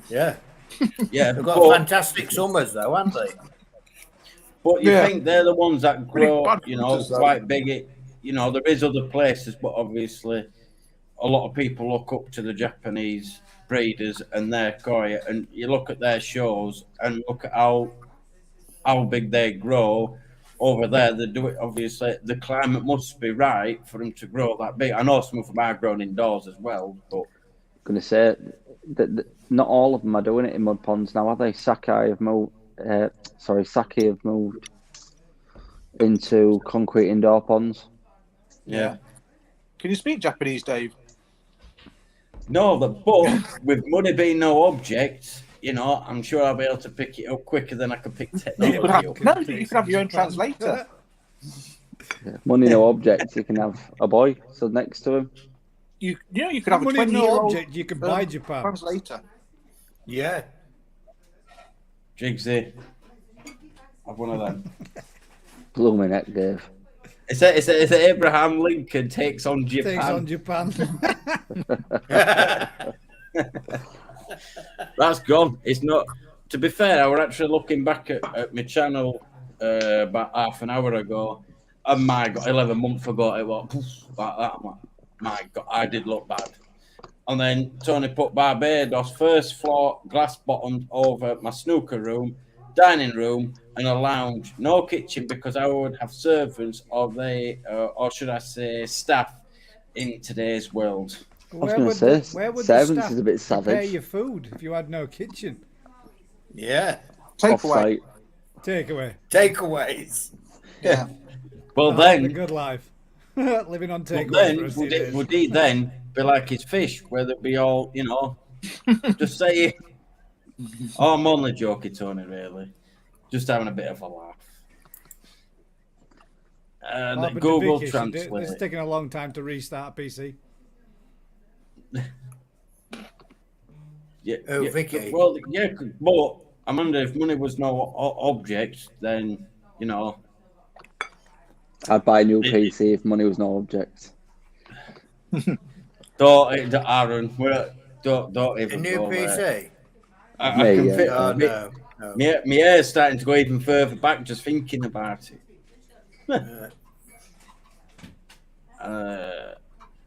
Yeah. Yeah, They've got but fantastic summers, though, haven't they? you Yeah. think they're the ones that grow, bad you know, winters, though. quite big. There is other places, but obviously a lot of people look up to the Japanese breeders and their koi, and you look at their shows and look at how big they grow. Over there, they do it. Obviously, the climate must be right for them to grow that big. I know some of them are grown indoors as well, but Going to say that not all of them are doing it in mud ponds now, are they? Sake have moved into concrete indoor ponds. yeah. Can you speak Japanese, Dave? No, but with money being no object, I'm sure I'll be able to pick it up quicker than I can pick technology up. No, you can have your own translator. Money no object, you can have a boy stood next to him. You could have a Money, no 20-year-old object, you can buy Japan. translator. Yeah. Jigsy, have one of them. Blooming heck, Dave. It's a Abraham Lincoln takes on Japan. Takes on Japan. That's gone. It's not. To be fair, I were actually looking back at my channel about half an hour ago. And my God, 11 months ago, it was like that. I'm like, my God, I did look bad. And then Tony put Barbados first floor, glass bottomed over my snooker room, dining room, and a lounge. No kitchen because I would have servants or should I say staff in today's world. I was going to say, where would servants the staff is a bit prepare savage. your food if you had no kitchen? Yeah. Take Off away. site. Takeaway. Takeaways. Yeah. Well, The then, good life. Living on well, takeaway. then for us these days. would he then be like his fish, where they'd be all, just saying, oh, I'm only joking, Tony, really. Just having a bit of a laugh. What happened to Google Vicky? Translate. It's taken a long time to restart a PC. Yeah, Oh, yeah. Vicky. Well, yeah, but Amanda, if money was no object, then, I'd buy a new PC if money was no object. Don't, Aaron. Don't A even new go there. PC. I Me, can yeah. fit. Oh, Me, no. No. my hair's starting to go even further back just thinking about it.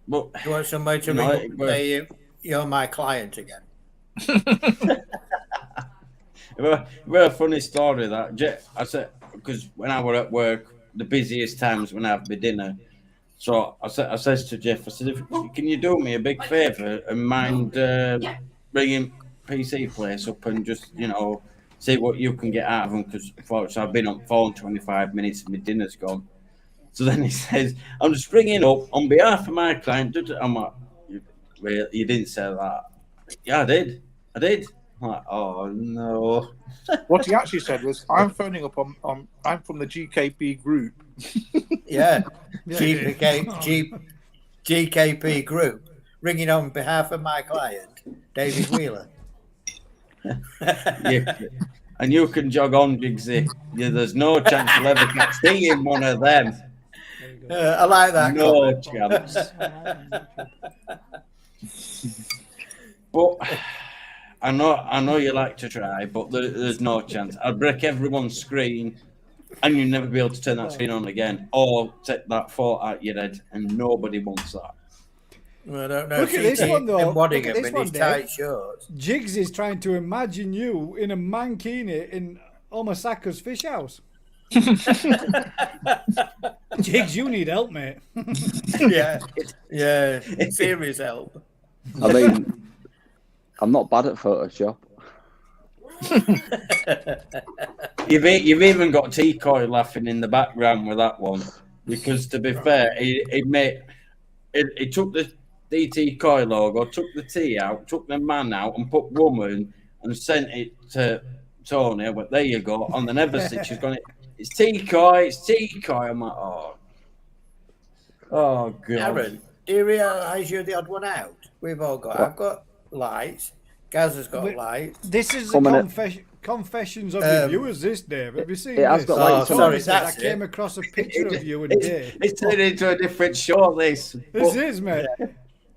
But You want somebody to You know, ring up it and were- say you're my client again? Well, a funny story that I said, because when I were at work, the busiest times when I have my dinner. So I says to Jeff, I said, can you do me a big favour and mind bringing PC place up and just see what you can get out of them, because unfortunately I've been on phone 25 minutes and my dinner's gone. So then he says, I'm just ringing up on behalf of my client. I'm like, you didn't say that. Yeah, I did. I'm like, oh no. What he actually said was, "I'm phoning up on I'm from the GKP group." Yeah. Yeah, GKP Group, ringing on behalf of my client, David Wheeler. And you can jog on, Jigsy. Yeah, there's no chance you'll ever catch me in one of them. I like that No comment. chance. But I know you like to try, but there's no chance. I'll break everyone's screen, and you'll never be able to turn that screen on again, or take that thought out your head, and nobody wants that. Well, I don't know. Look at this one, though. Look at this in one, his Dave. tight shorts. Jigs is trying to imagine you in a mankini in Omasaka's fish house. Jigs, you need help, mate. Yeah. Serious help. I mean, I'm not bad at Photoshop. You've even got T-Coy laughing in the background with that one, because to be fair, he took the DT Coy logo, took the T out, took the man out, and put woman, and sent it to Tony. I went, there you go. On the never sit, she's gone, it's T-Coy, it's T-Coy. I'm like, oh God. Aaron, do you realise you're the odd one out? We've all got. I've got lights. Gaz has got lights. This is One the minute. Confessions of the viewers, this, Dave. Have you seen It has this? got lights on sorry, it. that's I came it. across a picture of you and Dave. It's turned into a different show, this. This is, mate.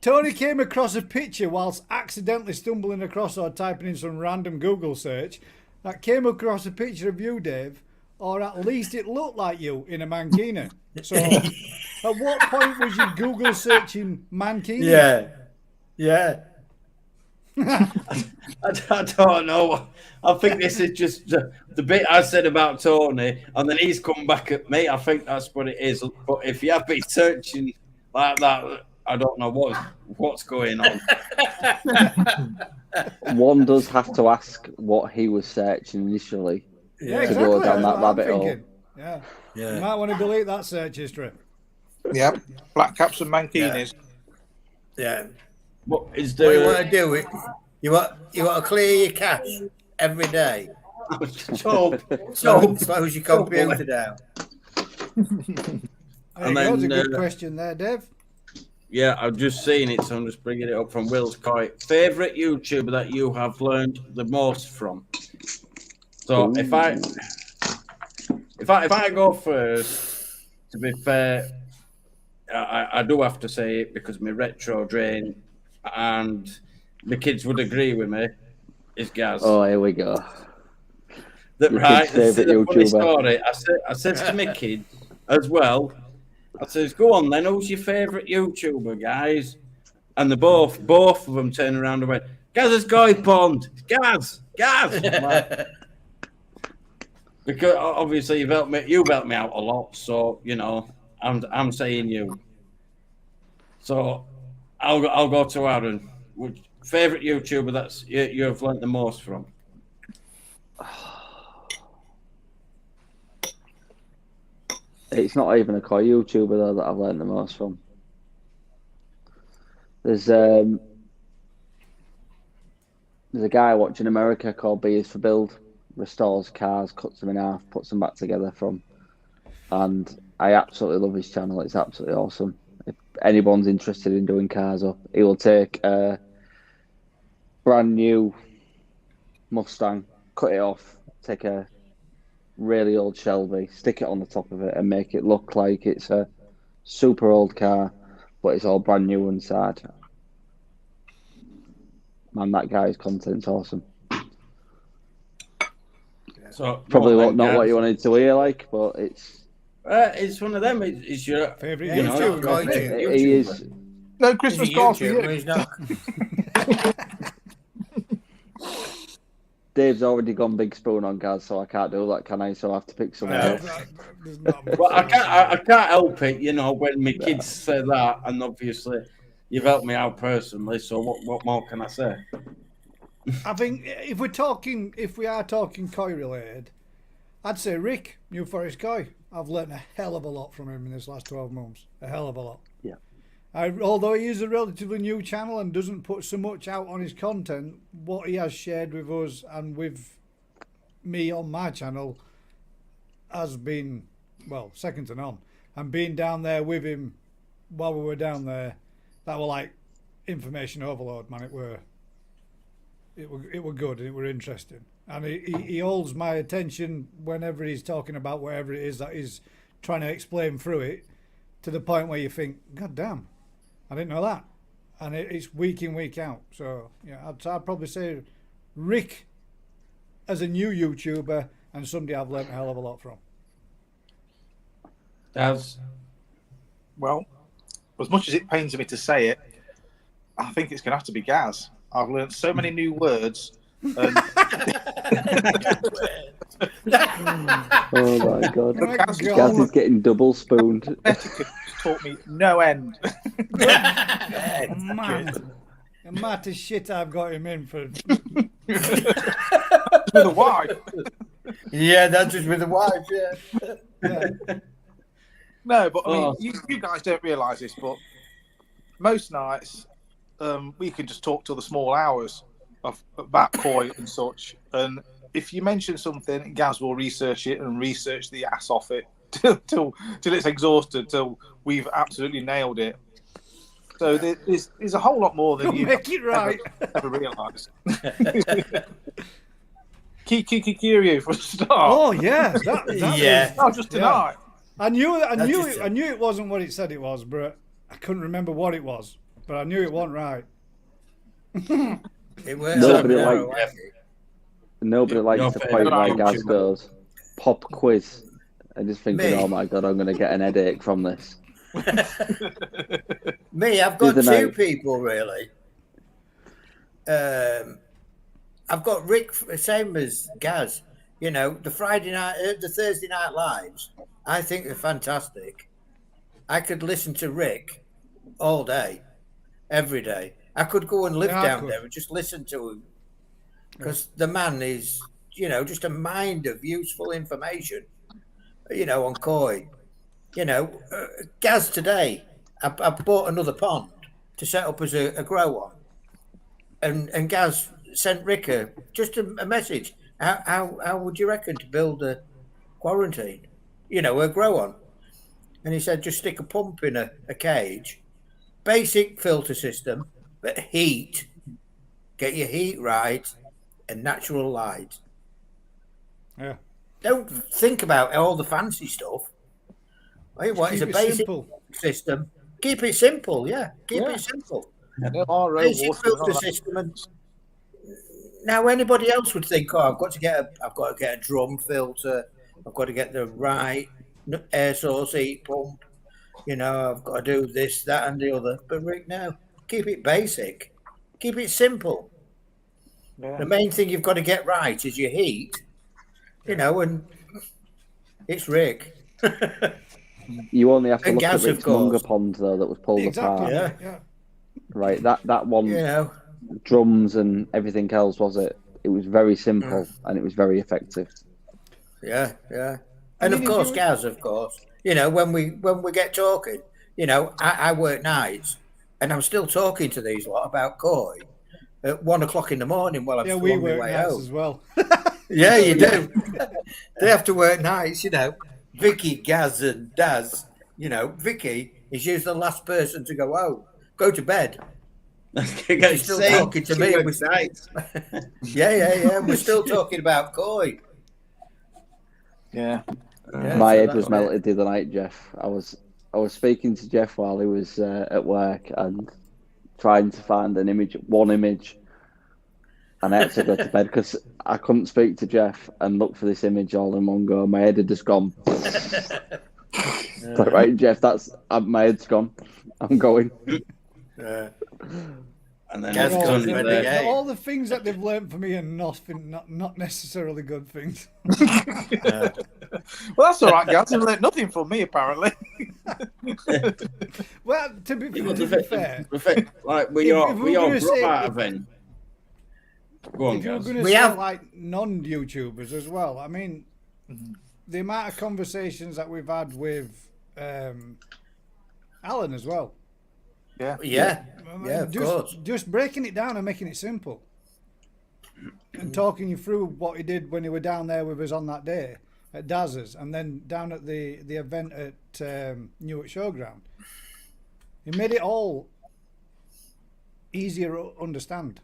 Tony came across a picture whilst accidentally stumbling across or typing in some random Google search. That came across a picture of you, Dave, or at least it looked like you in a mankini. So, at what point was you Google searching mankini? Yeah. I don't know. I think this is just the bit I said about Tony, and then he's come back at me. I think that's what it is. But if you have been searching like that, I don't know what's going on. One does have to ask what he was searching initially Yeah, to exactly. go down That's that what I'm rabbit hole. thinking. Yeah. You might want to delete that search history. Yep, black caps and mankinis. Yeah. What is What you want the? to do? You want to clear your cache every day. So Close your computer down. And That was a then, good question there, Dave. yeah, I've just seen it, so I'm just bringing it up from Will's Coy. Favorite YouTuber that you have learned the most from? So if I go first, to be fair, I do have to say it because my retro drain, and the kids would agree with me, is Gaz. Oh, here we go. Your Right, kid's this is favourite a funny YouTuber. story. I said to my kid as well, I says, go on then, who's your favourite YouTuber, guys? And both of them turned around and went, Gaz's Guy Pond, Gaz. I'm like, because obviously you've helped me out a lot, so I'm saying you. So I'll go to Aaron. Favorite YouTuber that's you have learnt the most from? It's not even a Koi YouTuber though that I've learned the most from. There's a guy I watch in America called B is for Build. Restores cars, cuts them in half, puts them back together from. And I absolutely love his channel. It's absolutely awesome. If anyone's interested in doing cars up, he will take a brand new Mustang, cut it off, take a really old Shelby, stick it on the top of it and make it look like it's a super old car, but it's all brand new inside. Man, that guy's content's awesome. So Probably well, then, not what guys, you wanted to hear, like, but it's one of them. It's your Favourite you know, YouTuber. your Going to favourite he YouTuber. is. No Christmas He's a cards for YouTuber, you. he's not. Dave's already gone big spoon on Gaz, so I can't do that, can I? So I have to pick someone else. There's not much Well, I else. can't help it, you know, when my kids say that, and obviously you've helped me out personally. So what more can I say? I think if we are talking koi related, I'd say Rick, New Forest Koi. I've learnt a hell of a lot from him in this last 12 months. A hell of a lot. Yeah. Although he is a relatively new channel and doesn't put so much out on his content, what he has shared with us and with me on my channel has been, well, second to none. And being down there with him while we were down there, that were like information overload, man. It were good and it were interesting. And he holds my attention whenever he's talking about whatever it is that he's trying to explain through it, to the point where you think, God damn, I didn't know that. And it's week in, week out. So yeah, I'd probably say Rick as a new YouTuber and somebody I've learnt a hell of a lot from. Daz, Well, as much as it pains me to say it, I think it's going to have to be Gaz. I've learned so many new words. And Oh my god. My Gaz is Gaz is getting double spooned. etiquette has taught me no end. Man, the amount of shit I've got him in for. With a Y. Yeah, that's just with the wife, yeah. Yeah. No, but I mean, Oh. you guys don't realise this, but most nights we can just talk till the small hours about koi and such. And if you mention something, Gaz will research it and research the ass off it till it's exhausted, till we've absolutely nailed it. So there's a whole lot more than Don't you make it right. ever realise. Kikiryu for a start. Oh yeah, that Yeah. Not just tonight. I knew just- I knew it wasn't what it said it was, but I couldn't remember what it was. But I knew it wasn't right. It works. Nobody out, liked- right? Nobody likes Your to favourite point like Gaz YouTuber. goes, pop quiz. And just thinking, Me? oh my god, I'm going to get an headache from this. Me, I've got Didn't two I? people really. I've got Rick, same as Gaz. You know, the Thursday night lives. I think they're fantastic. I could listen to Rick all day, every day. I could go and live Yeah, I down could. there and just listen to him, because the man is, you know, just a mind of useful information. You know, on koi. You know, Gaz today, I bought another pond to set up as a grow on, and Gaz sent Rick just a message. How would you reckon to build a quarantine? You know, a grow on, and he said just stick a pump in a cage, basic filter system, but heat, get your heat right, and natural light. Yeah. Don't think about all the fancy stuff. What is Keep a it basic simple. system? Keep it simple, yeah. Keep Yeah. it simple. MRO, Basic water, filter all that. system. And now anybody else would think, oh, I've got to get a drum filter. I've got to get the right air source heat pump. You know, I've got to do this, that, and the other. But Rick, no, keep it basic. Keep it simple. Yeah. The main thing you've got to get right is your heat. You know, and it's Rick. You only have to And look at Gaz, of Rick's Munger course. pond, though, that was pulled Exactly. apart. Yeah. Yeah. Right, that one, You know, drums and everything else, was it? It was very simple and it was very effective. yeah. And mean, of if course, you- Gaz, of course. You know, when we get talking, you know, I work nights, and I'm still talking to these lot about koi at 1 o'clock in the morning while I'm Yeah, still we on my work way nights home. as well. Yeah, you do. They have to work nights, you know. Vicky, Gaz, and Daz. You know, Vicky is usually the last person to go home, go to bed. She's still talking to me. And yeah. We're still talking about koi. Yeah. Yeah, My so head that's was it. melted the other night, Jeff. I was I was speaking to Jeff while he was at work and trying to find one image, and I had to go to bed because I couldn't speak to Jeff and look for this image all in one go. My head had just gone. Like, right, Jeff, my head's gone. I'm going. And then Gaz goes it's ready, eh? all the things that they've learned from me are not necessarily good things. Well, that's all right, guys. They've learned nothing from me, apparently. Well, to be fair, like we all gonna grew say- up out of it. Go on, if you're guys. going to say like non-YouTubers as well, I mean, the amount of conversations that we've had with Alan as well. Yeah. I mean, Of course. just breaking it down and making it simple, and talking you through what he did when he were down there with us on that day at Daz's, and then down at the event at Newark Showground. He made it all easier to understand,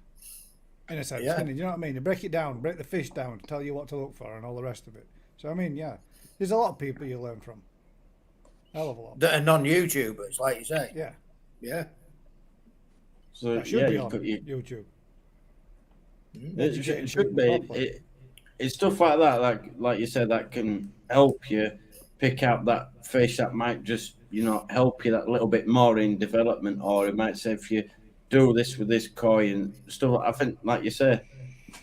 in a sense. Yeah. Didn't he? Do you know what I mean? You break it down, break the fish down, tell you what to look for, and all the rest of it. So I mean, yeah, there's a lot of people you learn from. Hell of a lot. That are non-YouTubers, like you say. Yeah, Yeah. So that should yeah, be you on could, YouTube. it should be. It's stuff like that, like you said, that can help you pick out that fish that might just help you that little bit more in development, or it might say if you do this with this koi and stuff. I think, like you say,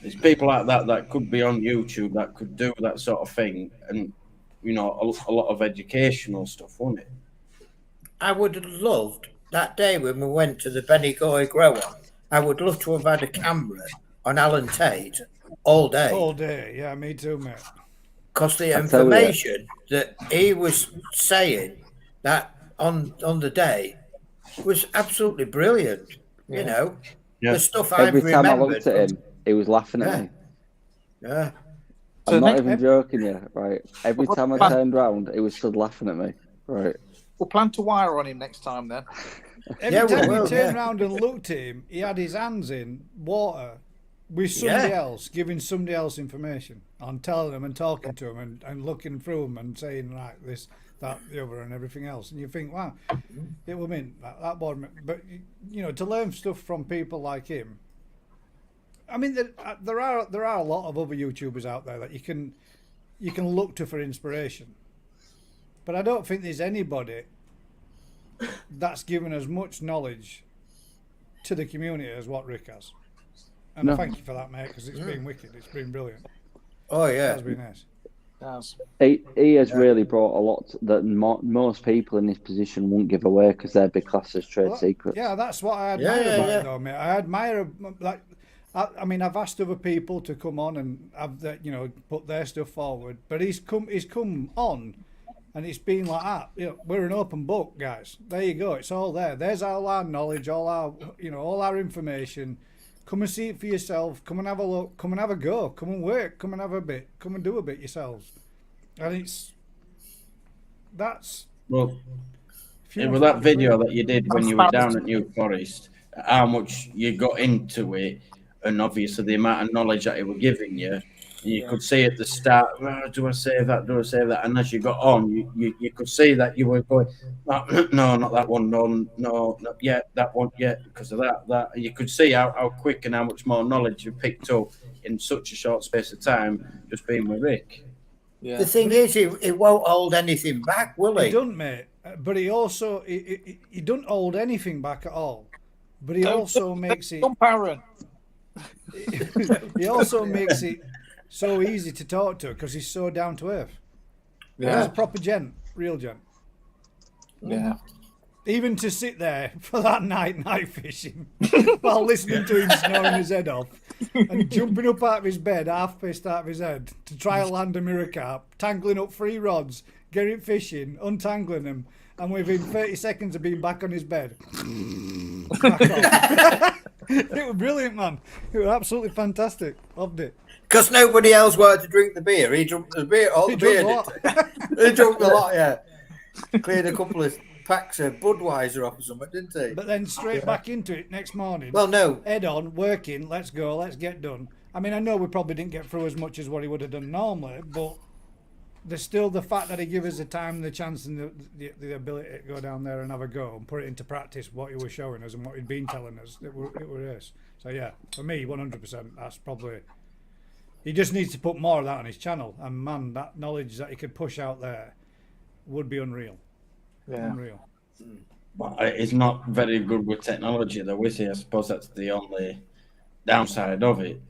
there's people like that could be on YouTube that could do that sort of thing, and a lot of educational stuff, wouldn't it? I would have loved that day when we went to the Benny Goy grower. I would love to have had a camera on Alan Tate all day. All day, yeah, me too, mate. Because the information that he was saying that on the day was absolutely brilliant. Yeah. The stuff I've Every time I remembered. looked at him, he was laughing at me. Yeah. I'm not even joking you, right? Every time I turned round, he was still laughing at me, right? We'll plan to wire on him next time then. Every time you turned around and looked at him, he had his hands in water with somebody else, giving somebody else information, on telling them and talking to them and looking through them and saying, right, this, that, the other, and everything else. And you think, wow, it will mean that bored me. But, to learn stuff from people like him, I mean, there are a lot of other YouTubers out there that you can look to for inspiration. But I don't think there's anybody that's given as much knowledge to the community as what Rick has. And thank you for that, mate, because it's been wicked. It's been brilliant. Oh, yeah. It's been nice. He has really brought a lot that most people in this position won't give away because they'd be classed as trade secrets. Yeah, that's what I admire about it, though, mate. I admire, like, I mean, I've asked other people to come on and have that, put their stuff forward, but he's come on, and it's been like that. We're an open book, guys. There you go. It's all there. There's all our knowledge, all our information. Come and see it for yourself. Come and have a look. Come and have a go. Come and work. Come and have a bit. Come and do a bit yourselves. And that's. Well, with that video that you did when you were down at New Forest, how much you got into it, and obviously the amount of knowledge that it was giving you. You could see at the start, do I save that? Do I save that? And as you got on, you could see that you were going, no, not that one, no, yeah, that one, yeah, because of that. And you could see how quick and how much more knowledge you picked up in such a short space of time just being with Rick. Yeah. The thing is, he won't hold anything back, will he? He doesn't, mate. But he also, he doesn't hold anything back at all. But he also makes it... He also makes it so easy to talk to because he's so down to earth. Yeah. He's a proper gent, real gent. Yeah. Even to sit there for that night fishing while listening to him snoring his head off and jumping up out of his bed, half pissed out of his head, to try and land a mirror carp, tangling up 3 rods, getting fishing, untangling them, and within 30 seconds of being back on his bed. It was brilliant, man. It was absolutely fantastic. Loved it. Because nobody else wanted to drink the beer. He drank the beer, all the beer. He drank a lot, yeah. Cleared a couple of packs of Budweiser off or something, didn't he? But then straight back into it next morning. Well, no. Head on, working, let's go, let's get done. I mean, I know we probably didn't get through as much as what he would have done normally, but there's still the fact that he gave us the time and the chance and the ability to go down there and have a go and put it into practice what he was showing us and what he'd been telling us. It were us. So yeah, for me, 100%. That's probably. He just needs to put more of that on his channel, and man, that knowledge that he could push out there would be unreal. Yeah. Unreal. But he's not very good with technology, though, is he? I suppose that's the only downside of it.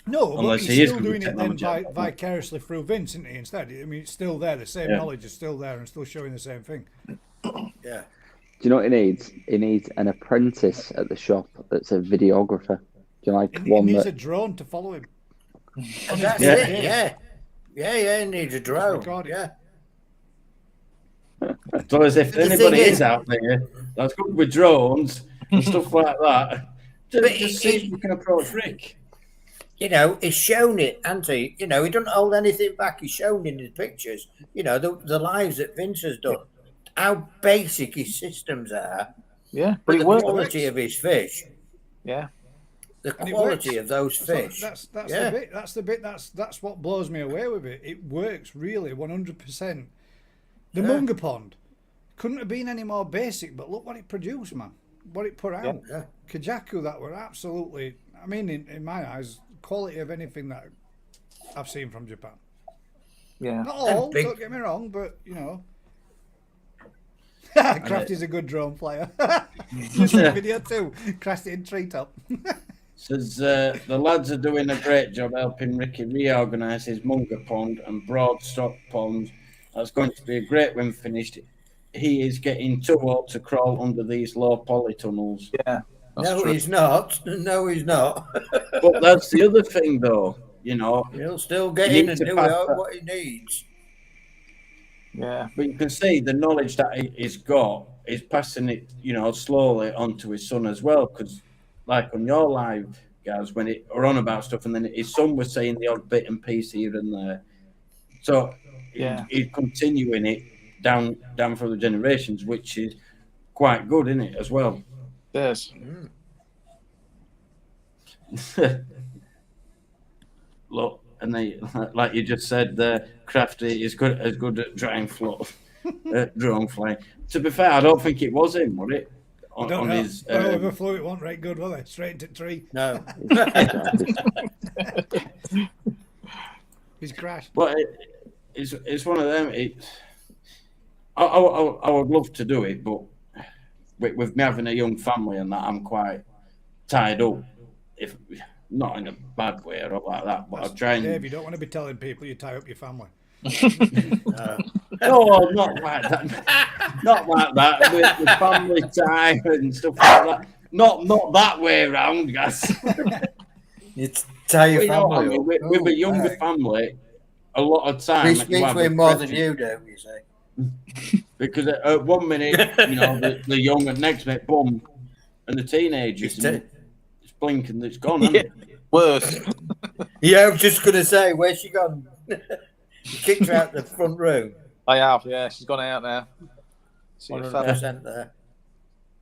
No, Unless but he he's is still good with doing it then technology. vicariously through Vince, isn't he? Instead, I mean, it's still there. The same knowledge is still there and still showing the same thing. Yeah. Do you know what he needs? He needs an apprentice at the shop that's a videographer. Do you like He one needs that? a drone to follow him. That's Yeah. it. Yeah. Yeah. He needs a drone. Record it. Yeah. So as if The anybody thing is is- out there that's good with drones and stuff like that, But just see if you can approach Rick. You know, he's shown it, hasn't he? You know, he doesn't hold anything back. He's shown in his pictures. You know, the lives that Vince has done, how basic his systems are, Yeah, but but it the works. quality of his fish, Yeah, the And it quality works. of those So fish. that's Yeah. the bit. That's the bit. That's what blows me away with it. It works really 100%. The Yeah. Munger Pond couldn't have been any more basic, but look what it produced, man. What it put out. Yeah. Kajaku that were absolutely. I mean, in my eyes, quality of anything that I've seen from Japan. yeah. Not all. big- Don't get me wrong, but you know. Crafty's a good drone player. Just a video too. Crafty in treetop. Says the lads are doing a great job helping Ricky reorganise his Munger Pond and Broadstock Pond. That's going to be a great when finished. He is getting too old to crawl under these low polytunnels. Yeah, that's No, true. he's not. No, he's not. But that's the other thing, though. You know, He'll still get You in need and to do pass that. what he needs. Yeah, but you can see the knowledge that he's got is passing it, you know, slowly onto his son as well. Because, like on your live, guys, when it are on about stuff, and then his son was saying the odd bit and piece here and there. So Yeah. he's continuing it down through the generations, which is quite good, isn't it, as well? there's. Look, and they, like you just said, Crafty is as good at drone flying. To be fair, I don't think it was him, was it? On, Don't on know. his, Whoever flew it wasn't right good, was they? Straight into tree. No. He's crashed. but it's one of them. I would love to do it, but with me having a young family and that, I'm quite tied up. If not in a bad way or like that, but I'll try and. Dave, you don't want to be telling people you tie up your family. No, not like that. Not like that. With family time and stuff like that. Not that way around, guys. It's tie your You know what I family mean? up. With a younger right. family, a lot of time. We you speak have to a him more than pressure. you do, you say. Because at 1 minute, you know, the young, and next minute, boom, and the teenagers, It's and it's blinking, it's gone, hasn't it? Worse. Yeah, I was just going to say, where's she gone? You kicked her out the front room. I have, yeah. She's gone out now. See a fella. 100% there.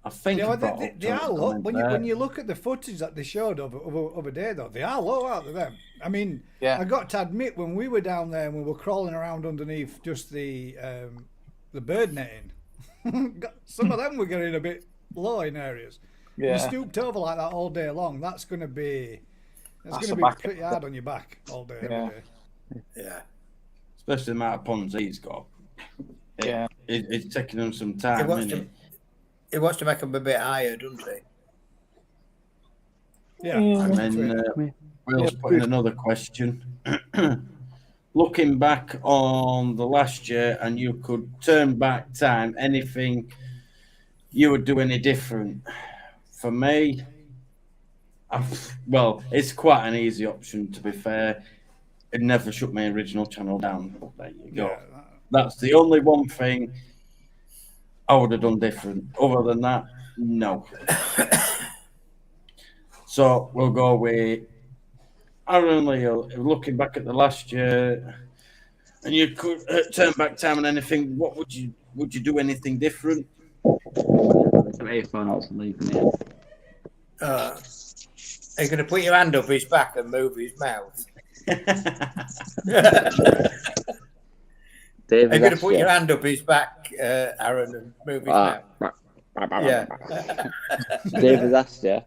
I think Yeah, I well, brought they up are something low. like When that. you look at the footage that they showed of a day, though, they are low out of them. I mean, Yeah. I got to admit, when we were down there and we were crawling around underneath just the bird netting, some of them were getting a bit low in areas. You Yeah. stooped over like that all day long. That's going to be That's going to a be back- pretty hard on your back all day. Yeah. Every day. Yeah. Especially the amount of ponds he's got. Yeah. It's taking him some He time, wants isn't to, it? he wants to make them a bit higher, doesn't he? Yeah. And then Will's put in another question. Looking back on the last year and you could turn back time, anything you would do any different? For me, well, it's quite an easy option, to be fair. It never shut my original channel down. But there you go. Yeah, That's the only one thing I would have done different. Other than that, no. So we'll go with Aaron Leo. Looking back at the last year, and you could turn back time and anything. What would you do? Anything different? Earphone out and leave me. Are you going to put your hand up his back and move his mouth? David Are you going to asked put you. your hand up his back, Aaron, and move his mouth? Yeah. David asked you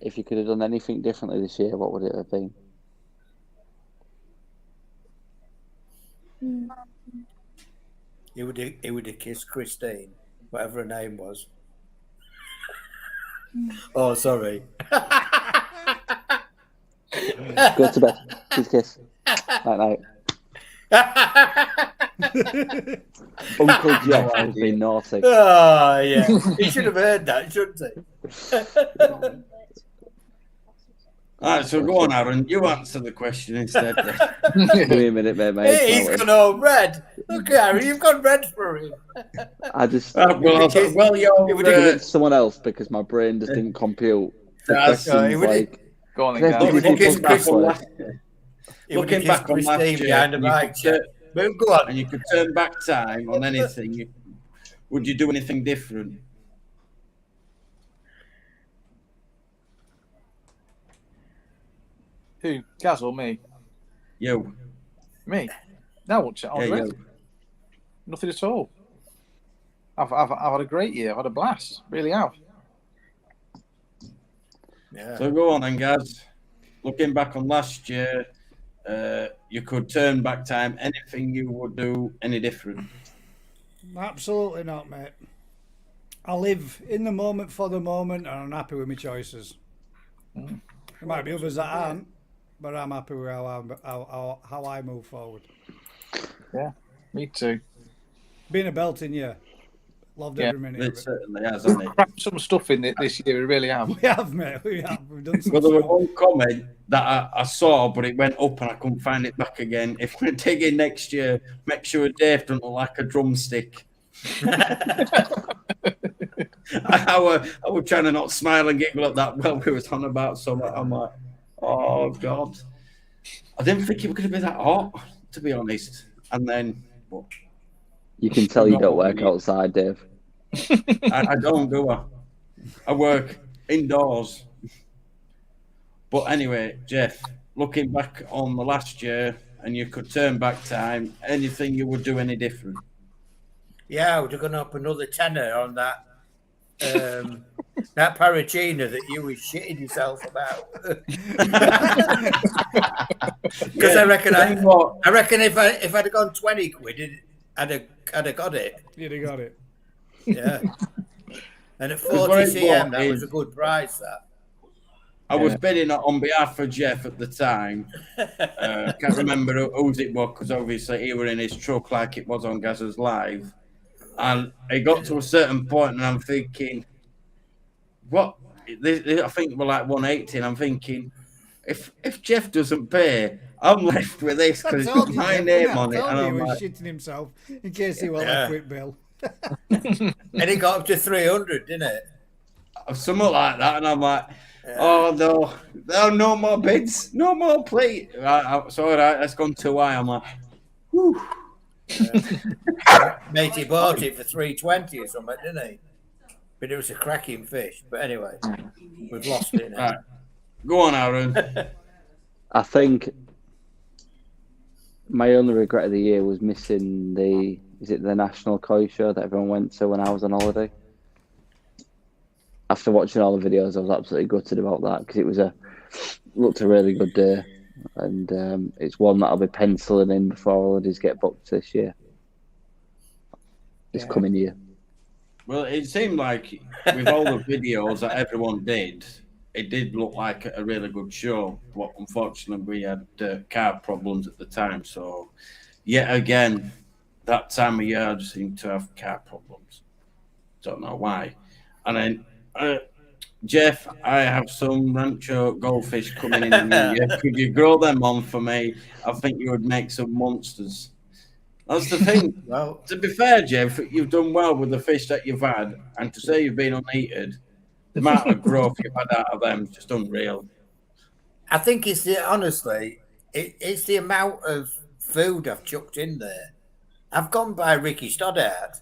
if you could have done anything differently this year. What would it have been? He would have kissed Christine, whatever her name was. Oh, sorry. Go to bed. Kiss. Night. Uncle Jeff has been naughty. Oh, yeah. He should have heard that, shouldn't he? All right, so go on, Aaron. You answer the question instead. Give me a minute, mate. My head's He's melting. gone all red. Look, Aaron, you've gone red for him. I just Well, give you're it to someone else because my brain just didn't compute. The That's- questions like. Go on, Can I then, have Looking Disney kiss Plus back on password? last year, He would looking have kissed back on last Christine year, behind the and you mic. could Move, go on. and you could turn back time on anything, would you do anything different? Who? Gaz or me? You. Me? No, what's it? Yeah, you. Nothing at all. I've had a great year. I've had a blast. Really have. Yeah. So go on then, guys. Looking back on last year, you could turn back time. Anything you would do any different? Absolutely not, mate. I live in the moment for the moment, and I'm happy with my choices. There might be others that aren't, but I'm happy with how I move forward. Yeah, me too. Been a belting year. Loved Yeah, every minute of It it. certainly has, hasn't it? Crammed some stuff in it this year. We really have. We have, mate. We have. We've done some Well, there was stuff. one comment that I saw, but it went up and I couldn't find it back again. If we're digging next year, make sure Dave doesn't look like a drumstick. I was trying to not smile and giggle at that while we was on about something. I'm like, oh God. I didn't think it was going to be that hot, to be honest. And then, well, You can tell you don't work outside, Dave. I don't do I? I work indoors. But anyway, Jeff, looking back on the last year and you could turn back time, anything you would do any different? Yeah, I would have gone up another tenner on that that Paragina that you was shitting yourself about. Because I reckon if I'd have gone 20 quid, I'd have got it. You'd have got it. Yeah. And at 'Cause 40 what it cm, that was was a good price. That. I was bidding on behalf of Jeff at the time. Can't remember whose it was because obviously he were in his truck like it was on Gazza's Live. And it got to a certain point and I'm thinking, what? I think we're like 180 and I'm thinking, if Jeff doesn't pay, I'm left with this because it's got my name on it. And he I'm was like, shitting himself in case he were left with Bill. And it got up to 300, didn't it? something like that. And I'm like, oh no more bids, no more please. It's all right, let's go too high. I'm like, whew. Matey bought it for 320 or something, didn't he? But it was a cracking fish. But anyway, we've lost it now. Right. Go on, Aaron. I think my only regret of the year was missing the National Koi Show that everyone went to when I was on holiday. After watching all the videos, I was absolutely gutted about that because it was looked a really good day, and it's one that I'll be penciling in before holidays get booked this year. This coming year. Well, it seemed like with all the videos that everyone did, it did look like a really good show. But unfortunately, we had car problems at the time. So, yet again, that time of year, I just seem to have car problems. Don't know why. And then, Jeff, I have some Rancho goldfish coming in the new year. Could you grow them on for me? I think you would make some monsters. That's the thing. Well, To be fair, Jeff, you've done well with the fish that you've had, and to say you've been unheated, the amount of growth you've had out of them is just unreal. I think it's it's the amount of food I've chucked in there. I've gone by Ricky Stoddard.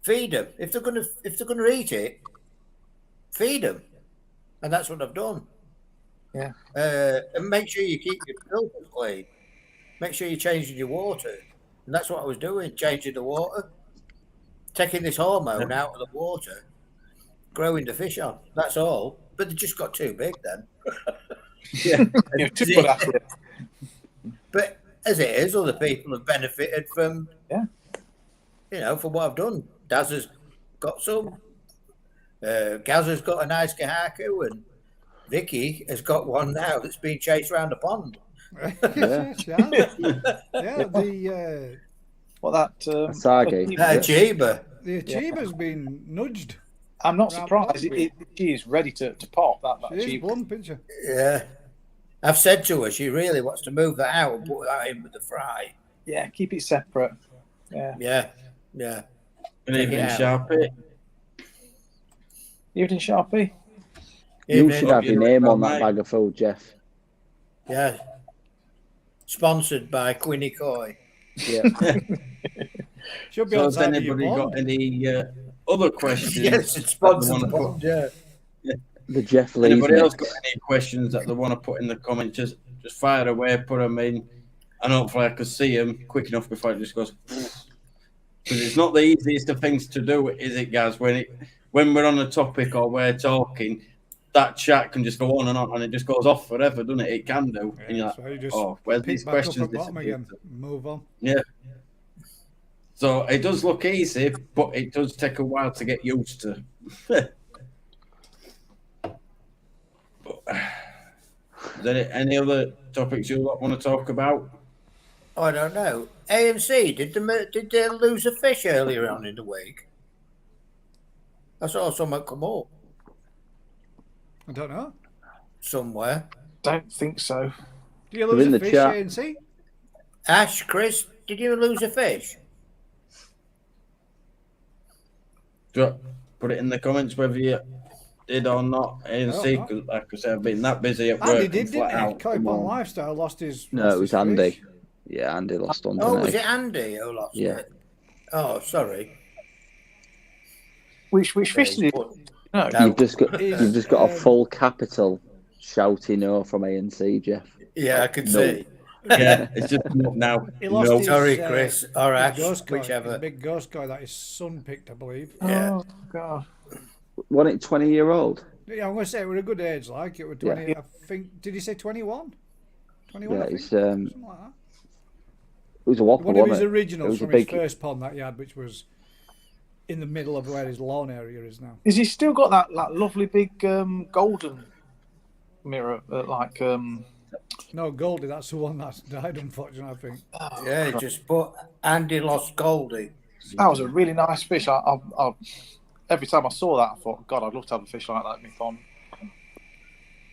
Feed them if they're gonna eat it. Feed them, and that's what I've done. Yeah. And make sure you keep your filters clean. Make sure you're changing your water. And that's what I was doing, changing the water, taking this hormone out of the water, growing the fish on. That's all. But they just got too big then. Yeah. You're too good at it. But as it is, other people have benefited from, Yeah. you know, from what I've done. Daz has got some. Gaz has got a nice kahaku, and Vicky has got one now that's being chased around the pond. Yeah, the What that? Asagi. Chiba. the achiever's been nudged. I'm not Round surprised. plump. She is ready to pop that She is cheap. plump, isn't she? Yeah. I've said to her, she really wants to move that out and put that in with the fry. Yeah, keep it separate. Yeah. Yeah. Yeah. Good Take it evening, out. Sharpie. Evening, Sharpie. You Evening. should have your Evening, name on that mate. bag of food, Jeff. Yeah. Sponsored by Quinny Coy. Yeah. Should be So on has side of your anybody got pond. any other questions? Yes, it's that they sponsored wanna the put- pond, yeah. The Jeff Lee's Anybody else mix. got any questions that they want to put in the comments? Just fire away, put them in, and hopefully I can see them quick enough before it just goes. Because it's not the easiest of things to do, is it, guys? When we're on a topic or we're talking, that chat can just go on and it just goes off forever, doesn't it? It can do. And you're like, So you just oh, where's pick these back up questions at bottom disappeared? again. Move on. Yeah. So it does look easy, but it does take a while to get used to. Is there any other topics you want to talk about? I don't know. ANC, did they lose a fish earlier on in the week? I saw someone come up I don't know. somewhere. Don't think so. Do you They're lose in a the fish, chat. ANC? Ash, Chris, did you lose a fish? Do you put it in the comments whether you did or not, ANC? not. Because like I said, I've been that busy at work. Andy and did, flat didn't he? out. Koi come Pond on. Lifestyle lost his. No, lost it was his Andy. fish. Yeah, Andy lost on Oh, was tonight. it Andy who lost Yeah. it? Oh, sorry. Which fish did it? No. No. You've just got Is, you've just got a um, full capital shouting no from ANC, Jeff. Yeah, I could No. see. Yeah, it's just now. He lost No. his, Sorry, Chris. Or his Ash, ghost koi, whichever. his big ghost koi that his son picked, I believe. Yeah. Oh God. Wasn't it 20-year-old? Yeah, I'm going to say it was a good age, like it was 20. Yeah. I think. Did he say 21? 21. Yeah, I think. it's Something like that. it was a whopper, One of his wasn't it? It originals was a from big. his first pond that he had, which was in the middle of where his lawn area is now. Is he still got that lovely big golden mirror? No, Goldie, that's the one that's died, unfortunately, I think. Yeah, he just put Andy lost Goldie. That was a really nice fish. I every time I saw that, I thought, God, I'd love to have a fish like that in my pond.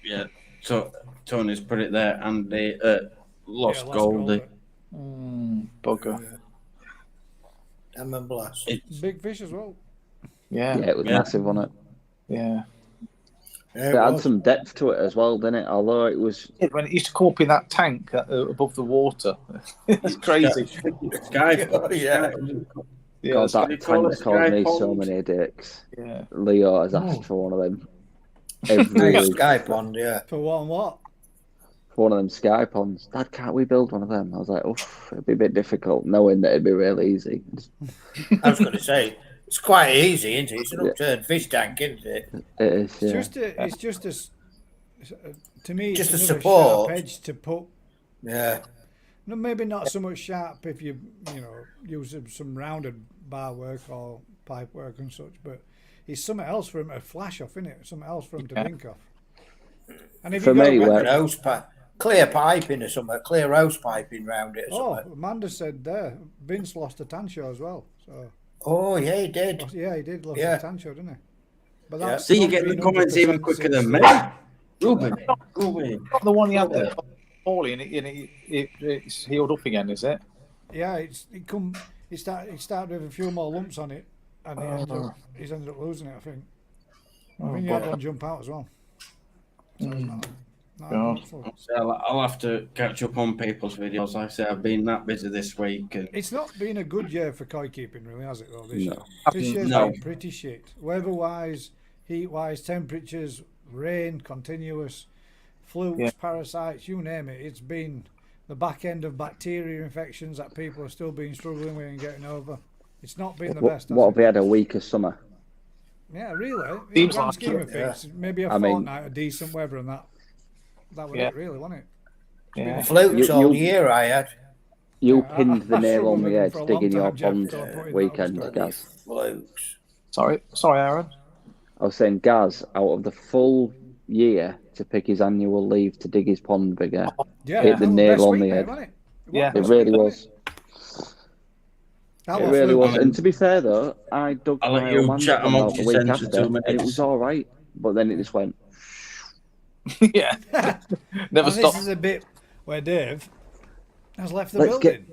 Yeah. So Tony's put it there, and they lost Yeah, Goldie. Bugger. Damn and blast. Big fish as well. Yeah. Yeah, it was Yeah. massive, wasn't it? Yeah. Yeah, It had some depth to it as well, didn't it? Although it was. When it used to come up in that tank above the water. It's crazy. Sky. Yeah. Yeah, God, it's that they call tank's it caused me Sky so Pond? many dicks. yeah. Leo has asked for one of them every week. Sky Pond, yeah. For what and what? For one of them sky ponds. Dad, can't we build one of them? I was like, oof, it'd be a bit difficult, knowing that it'd be really easy. I was going to say, it's quite easy, isn't it? It's an upturned fish tank, isn't it? It is, It's yeah. just to me, Just it's a another support. sharp edge to put. Yeah. No, maybe not so much sharp if you use some rounded bar work or pipe work and such, but it's something else for him to flash off, isn't it? Something else for him to blink off. And if For you go, me, Like well- an hose pipe, clear piping or something, clear hose piping round it or oh, something. Amanda said there, Vince lost a tan show as well. So Oh, yeah, he did. yeah, he did lost Yeah. a tan show, didn't he? But Yeah. that's See, you not get the been comments even 100% quicker since, than me. Ruben. Not the one he had there, poorly, and it's healed up again, is it? Yeah, He started with a few more lumps on it, and he's ended up losing it. I think. I think he had one jump out as well. So it's not God. helpful. So I'll have to catch up on people's videos. Like I say, I've been that busy this week. And It's not been a good year for koi keeping, really, has it? Though this No. year, this year's No. been pretty shit. Weather-wise, heat-wise, temperatures, rain, continuous, flukes, Yeah. parasites, you name it. It's been the back end of bacteria infections that people are still struggling with and getting over. It's not been the best. What have we had, a week of summer? Yeah, really. In the Seems grand like scheme it, of things, maybe a I mean- fortnight of decent weather and that was Yeah. it, really, wasn't it? Yeah. Flukes You- all you- year I had. You Yeah, pinned the I nail struggled on with the them head for a long digging your time, Jeff, pond so I put it that weekend, way. Gaz. Flukes. Sorry, Aaron. I was saying, Gaz, out of the full year to pick his annual leave to dig his pond bigger, Yeah, hit the that was nail best on week, the mate, head. wasn't it? Yeah. It best really week, was. That It was really fluke. was. And to be fair, though, I dug I'll let my you old man's chat pond out amongst the week yourselves for after, 2 and it minutes. was all right. But then it just went. Yeah. Never And stopped. this is a bit where Dave has left the Let's building.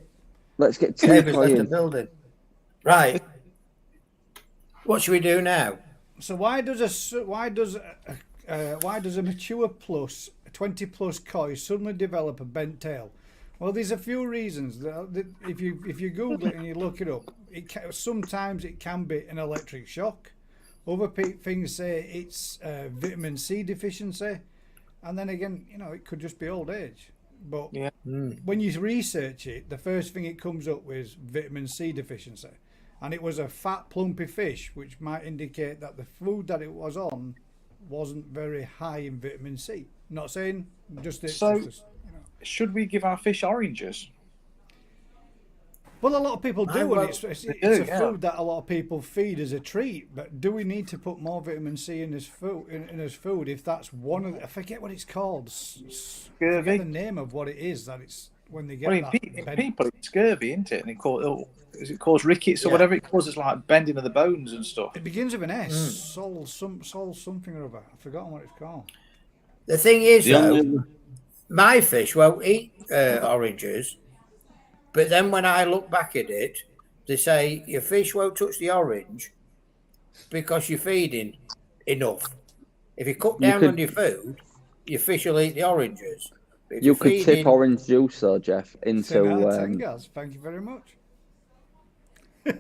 Let's get two David's left the coins. building. Right. What should we do now? So why does a mature plus 20 plus koi suddenly develop a bent tail? Well, there's a few reasons. If you Google it and you look it up, sometimes it can be an electric shock. Other things say it's vitamin C deficiency, and then again, it could just be old age. But Yeah. when you research it, the first thing it comes up with is vitamin C deficiency, and it was a fat, plumpy fish, which might indicate that the food that it was on wasn't very high in vitamin C. Not saying just it. So- Should we give our fish oranges? Well, a lot of people do, well, and it's do, a yeah. food that a lot of people feed as a treat. But do we need to put more vitamin C in his food? In his food, if that's one of, I forget what it's called. I forget the Scurvy. name of what it is. That it's when they get Well, that. in bent- people, it's scurvy, isn't it? And it causes rickets or Yeah. whatever. It causes like bending of the bones and stuff. It begins with an S. Sol something or other. I've forgotten what it's called. The thing is, The though, only- my fish won't eat oranges, but then when I look back at it, they say your fish won't touch the orange because you're feeding enough. If you cut down could- on your food, your fish will eat the oranges. But if You you're could tip feeding- orange juice, though, Jeff, 10 out of 10, into. guys. Thank you very much.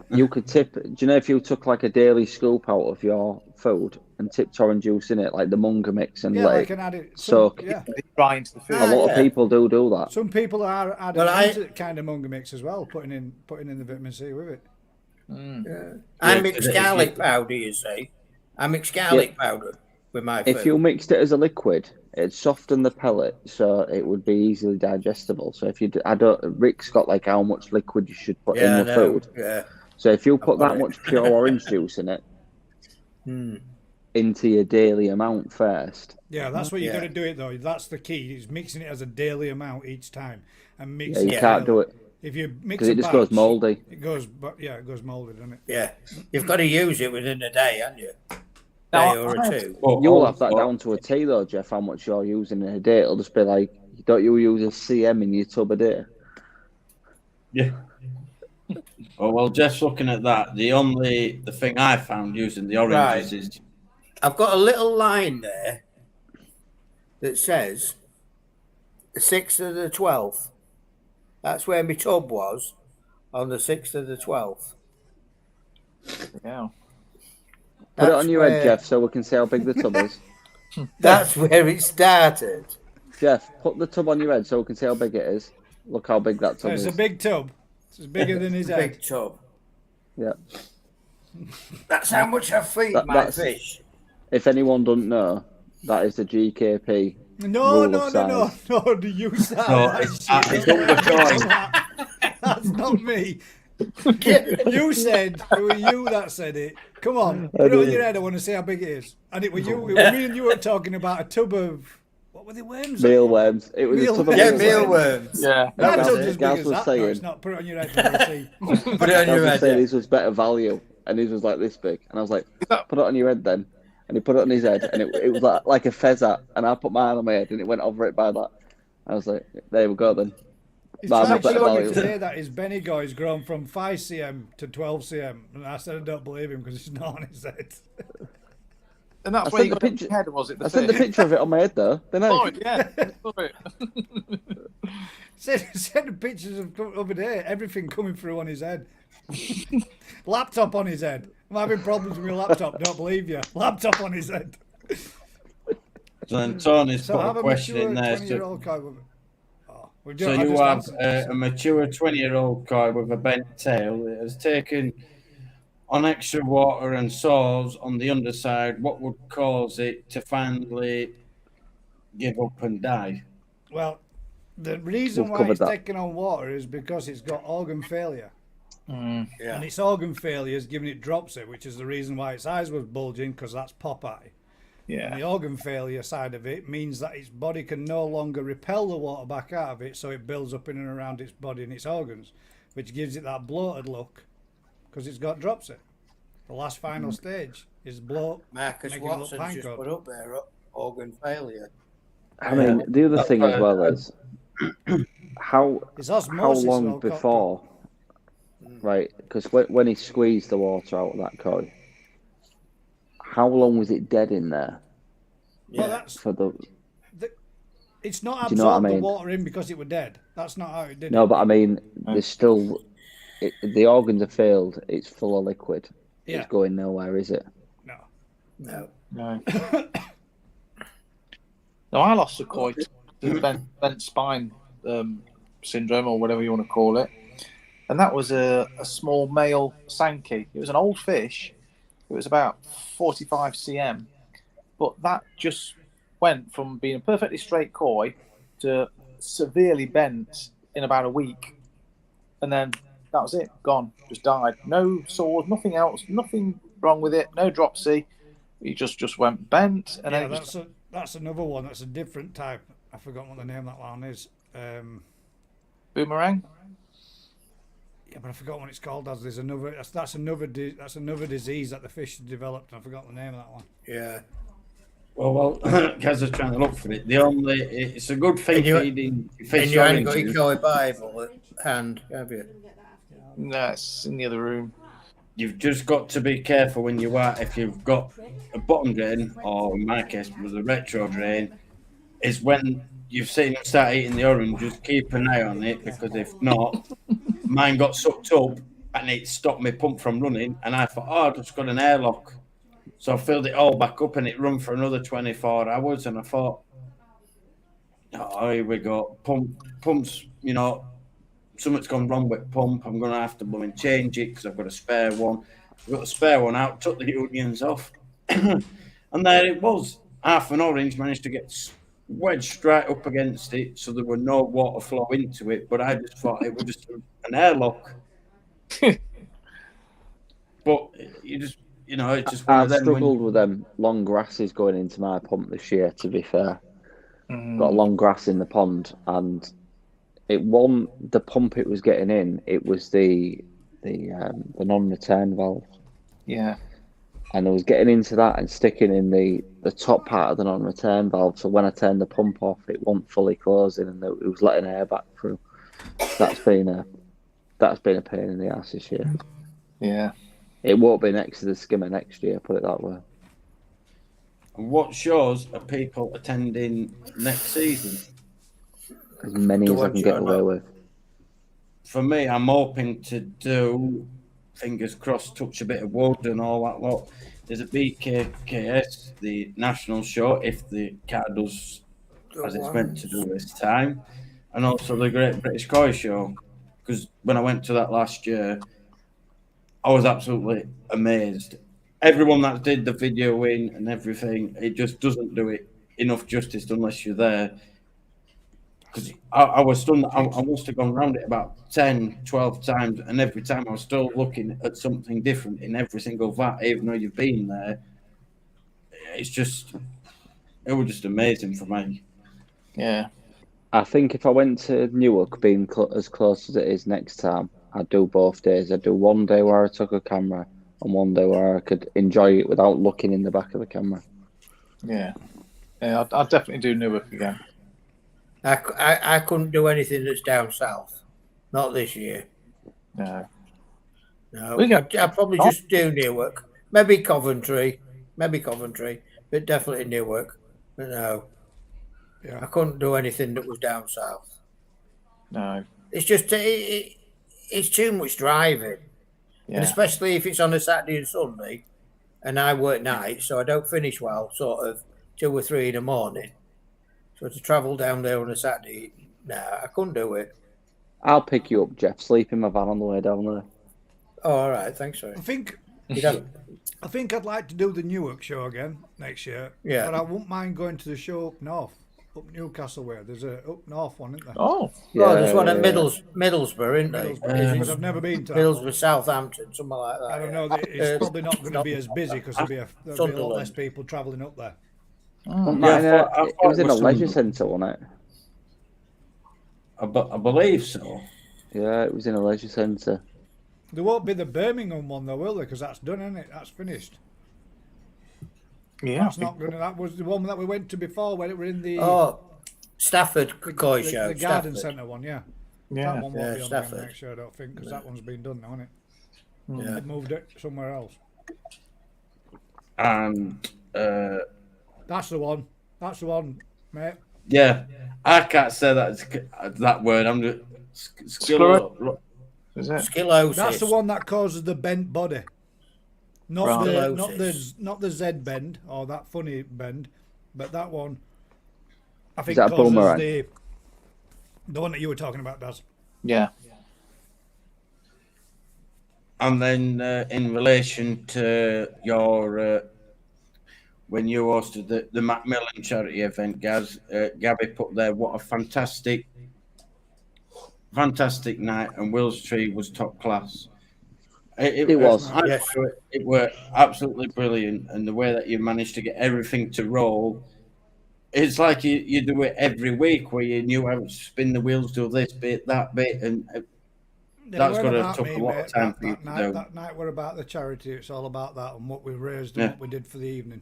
You could tip. Do you know if you took like a daily scoop out of your food and tipped orange juice in it, like the Munger mix, and Yeah, let I it can add it. soak? Yeah. Dry into the food. A lot of Yeah. people do that. Some people are adding Well, I- into kind of Munger mix as well, putting in the vitamin C with it. I mix garlic powder, you see. I mix garlic powder with my food. If you mixed it as a liquid, it'd soften the pellet, so it would be easily digestible. So if you, Rick's got like how much liquid you should put in I the know, food. Yeah. So if you put got that it. much pure orange juice in it, into your daily amount first, Yeah, that's what you Yeah. got to do it though. That's the key. Is mixing it as a daily amount each time, and yeah, mixing you it can't do daily. it If you mix because a it just batch, goes mouldy. It goes, but yeah, it goes mouldy, doesn't it? Yeah. You've got to use it within a day, haven't you? Now, Day or two. You'll have that down to a T though, Jeff. How much you're using in a day? It'll just be like, don't you use a CM in your tub a day? Yeah. Oh well, Jeff's looking at that. The thing I found using the oranges is I've got a little line there that says the 6th of the 12th. That's where my tub was on the 6th of the 12th. Yeah. Put it That's on your where- head, Jeff, so we can see how big the tub is. That's where it started. Jeff, put the tub on your head so we can see how big it is. Look how big that So tub it's is. a big tub. It's bigger than his head. Big tub. Yeah. That's how much I feed my that's- fish. If anyone doesn't know, that is the GKP. No, rule no, of no, no, size. no. Do you say No, that it's- shit? it's not the coin. That's not me. You said it was you that said it. Come on, put it on your head. I want to see how big it is. And it was you. It was me and you were talking about a tub of what were the worms? Mealworms. It was a tub of Yeah, Mealworms. mealworms. Yeah. That Gaz- tub's as big Gaz as was that. saying- No, it's not. Put it on your head. I want to see. Put it on I your was head. saying yeah. his was better value, and his was like this big. And I was like, put it on your head then. And he put it on his head, and it was like a fez hat. And I put mine on my head, and it went over it by that. I was like, there we go then. He's Mine's trying a to better show me value. today that his Benigo has grown from 5 cm to 12 cm, and I said I don't believe him because it's not on his head. And that's I where you sent got the the head, was it? I sent the fish? picture of it on my head though, didn't I? Oh, yeah. Sorry. Send the pictures of over there, everything coming through on his head. Laptop on his head. I'm having problems with my laptop. Don't believe you. Laptop on his head. so then Tony's So put have a a question mature in there. 20-year-old guy with it. Oh, we So I you just have answered. a mature 20-year-old koi with a bent tail. It has taken on extra water and soils on the underside. What would cause it to finally give up and die? Well, the reason We've why covered it's that. taking on water is because it's got organ failure. Mm. Yeah. And its organ failure is giving it dropsy, which is the reason why its eyes was bulging, because that's Popeye. And the Yeah. organ failure side of it means that its body can no longer repel the water back out of it, so it builds up in and around its body and its organs, which gives it that bloated look because it's got dropsy. The last final stage is bloat, Marcus making it look Watson's pine just coat. put up there organ failure. I mean, the other That's thing as why- well is how It's how osmosis long all cocked up. before, right? Because when he squeezed the water out of that koi, how long was it dead in there Well, Yeah. that's for the? it's not Do you know what I absorbed the mean? water in because it were dead. That's not how it did No, it. but I mean, there's still the organs are failed. It's full of liquid. Yeah. It's going nowhere, is it? No. No. No. No, I lost a koi to the bent spine syndrome, or whatever you want to call it. And that was a small male Sankey. It was an old fish. It was about 45 cm. But that just went from being a perfectly straight koi to severely bent in about a week. And then that was it. Gone. Just died. No sores, nothing else, nothing wrong with it. No dropsy. He just went bent. And Yeah, then it just, that's another one. That's a different type. I forgot what the name of that one is. boomerang. Yeah, but I forgot what it's called. There's another. That's another disease that the fish developed. And I forgot the name of that one. Yeah. Well, Kaz is trying to look for it. It's a good thing And you- feeding And fish you ain't got your oranges. koi Bible at hand, have you? No, it's in the other room. You've just got to be careful when you are. If you've got a bottom drain, or in my case, was a retro drain, is when you've seen them start eating the orange. Just keep an eye on it, because if not, mine got sucked up and it stopped my pump from running. And I thought, oh, I've just got an airlock. So I filled it all back up and it run for another 24 hours. And I thought, oh, here we go. Pumps, something's gone wrong with pump. I'm going to have to blow and change it because I've got a spare one. I got the spare one out, took the unions off. And there it was. Half an orange managed to get wedged straight up against it. So there were no water flow into it. But I just thought it was just an airlock. But you just... it's just one I've of them. struggled with them long grasses going into my pump this year, to be fair. Mm. Got long grass in the pond, and it wasn't the pump it was getting in, it was the non-return valve. Yeah. And I was getting into that and sticking in the top part of the non-return valve, so when I turned the pump off, it wasn't fully closing and it was letting air back through. That's been a pain in the ass this year. Yeah. It won't be next to the skimmer next year, put it that way. And what shows are people attending next season? As many as I can get away with. For me, I'm hoping to do, fingers crossed, touch a bit of wood and all that lot. There's a BKKS, the national show, if the car does as it's meant to do this time. And also the Great British Koi Show. Because when I went to that last year, I was absolutely amazed. Everyone that did the video in and everything, it just doesn't do it enough justice unless you're there. Because I was stunned. I must have gone around it about 10, 12 times, and every time I was still looking at something different in every single vat, even though you've been there. It was just amazing for me. Yeah. I think if I went to Newark, being as close as it is next time, I'd do both days. I'd do one day where I took a camera and one day where I could enjoy it without looking in the back of the camera. Yeah. Yeah, I'd definitely do Newark again. I couldn't do anything that's down south. Not this year. No. No. We got- I'd probably just do Newark. Maybe Coventry, but definitely Newark. But no. Yeah. I couldn't do anything that was down south. No. It's just it's too much driving, Yeah. and especially if it's on a Saturday and Sunday, and I work nights, so I don't finish well, sort of 2 or 3 in the morning. So to travel down there on a Saturday Nah, I couldn't do it. I'll pick you up, Jeff. Sleep in my van on the way down there. Oh, all right. Thanks, sorry. I think You don't. I think I'd like to do the Newark show again next year. Yeah. But I wouldn't mind going to the show up north, up Newcastle way. There's a up north one, isn't there? Oh, Well, there's one at Middlesbrough, isn't there? But I've never been to that. Middlesbrough, Southampton, something like that. I don't yeah. know. It's probably not going to be as busy because there'll be a lot Sunderland. less people travelling up there. It was in a leisure centre, wasn't it? I believe so. Yeah, it was in a leisure centre. There won't be the Birmingham one though, will there? Because that's done, isn't it? That's finished. yeah. That's not going to. That was the one that we went to before when it were in the Oh, Stafford Koi Show. the garden Stafford. centre one. Yeah. Yeah. That one won't Yeah, be on there Stafford. next year, I don't think, because that one's been done now, isn't it? Yeah. They moved it somewhere else. And That's the one. That's the one, mate. yeah, I can't say that word. I'm just Is it? Scoliosis. That's the one that causes the bent body. Not Right. not the Z bend or that funny bend, but that one. I think that causes boomerang? the one that you were talking about does. Yeah. And then in relation to your when you hosted the Macmillan charity event, Gabby put there what a fantastic night, and Will's tree was top class. It was. Yes. It were absolutely brilliant, and the way that you managed to get everything to roll. It's like you do it every week, where you knew how to spin the wheels, do this bit, that bit, and that's got to took a lot of time for you to do. That night were about the charity. It's all about that and what we raised and what we did for the evening.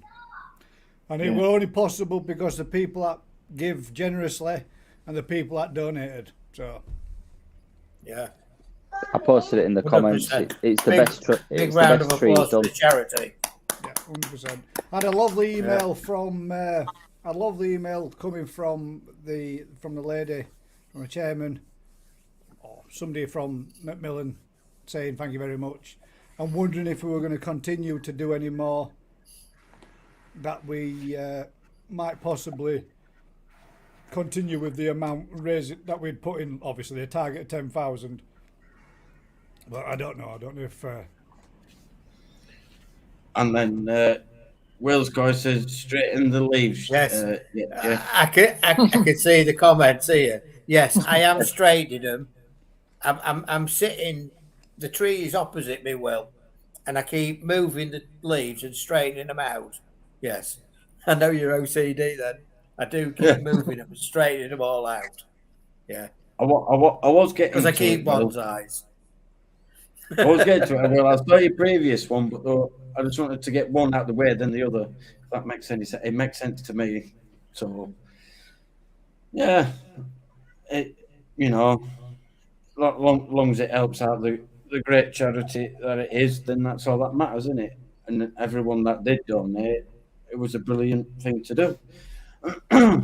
And it were only possible because the people that give generously and the people that donated. So Yeah. I posted it in the comments. 100%. It's the Big- best. It's Big the round of best tree applause for done. the charity. yeah, 100%. I had a lovely email from. A lovely email coming from the lady, from the chairman, or somebody from Macmillan, saying thank you very much. I'm wondering if we were going to continue to do any more. That we might possibly continue with the amount raising that we'd put in. Obviously, a target of 10,000. But I don't know. I don't know if. And then Will's guy says straighten the leaves. Yes. Yeah. I can see the comments here. Yes, I am straightening them. I'm sitting. The tree is opposite me, Will, and I keep moving the leaves and straightening them out. Yes, I know you're OCD. Then I do keep moving them and straightening them all out. Yeah, I was getting because I to keep it, Will. one's eyes. I was getting to it. Well, I saw your previous one, but I just wanted to get one out of the way, then the other. If that makes sense. It makes sense to me. So, yeah, long as it helps out the great charity that it is, then that's all that matters, isn't it? And everyone that did donate, it was a brilliant thing to do. God,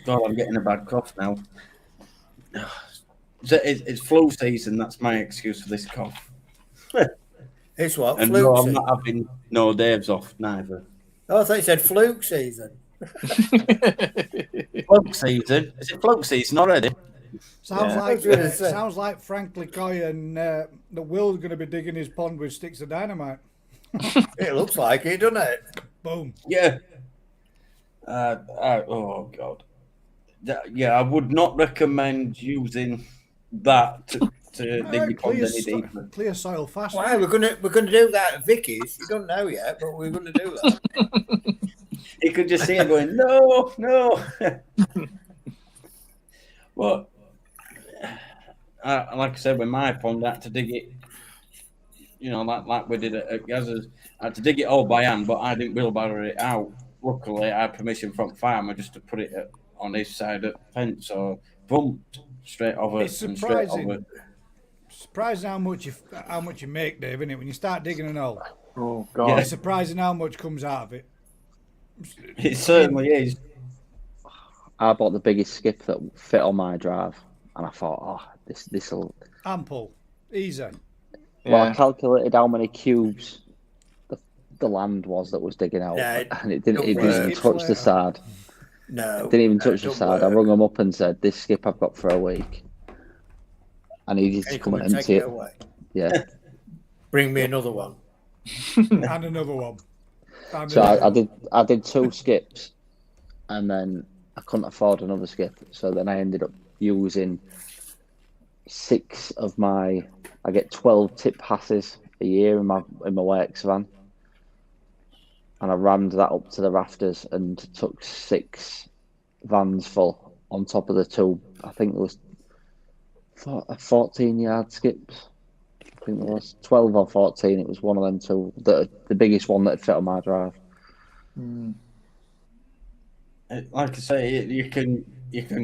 I'm getting a bad cough now. It's flu season. That's my excuse for this cough. It's what? And Fluke no, I'm season? not having no days off neither. Oh, I thought you said fluke season. Fluke season? Is it fluke season already? Sounds Yeah. like I was gonna say. sounds like Frank LeCoy and the Will's going to be digging his pond with sticks of dynamite. It looks like it, doesn't it? Boom. Yeah. Oh God. Yeah, I would not recommend using that to dig your pond any deeper. Clear soil fast. Why we're gonna do that at Vicky's? You don't know yet, but we're gonna do that. You could just see her going, no. Well, like I said, with my pond, I had to dig it. Like we did at Gazza's, I had to dig it all by hand, but I didn't wheelbarrow it out. Luckily, I had permission from farmer just to put it on his side of the fence, so boom, straight over. It's and straight surprising. over. Surprising how much you make, Dave, isn't it? When you start digging an hole, Oh God. Yeah. it's surprising how much comes out of it. It certainly is. I bought the biggest skip that fit on my drive, and I thought, oh, this'll. Ample, easy. Well, I Yeah. calculated how many cubes the land was that was digging out, Yeah, and it didn't don't even worry. touch the side. No. Didn't even touch the don't side. I work. rung him up and said, "This skip I've got for a week. I need you Can to you come come and and take empty it it." away? Yeah. Bring me another one. And another one. And So another I did 2 skips, and then I couldn't afford another skip. So then I ended up using 6 of my. I get 12 tip passes a year in my works van, and I rammed that up to the rafters and took 6 vans full on top of the 2. I think there was 14-yard skips. I think there was 12 or 14. It was one of them 2. The biggest one that fit on my drive. Like I say, you can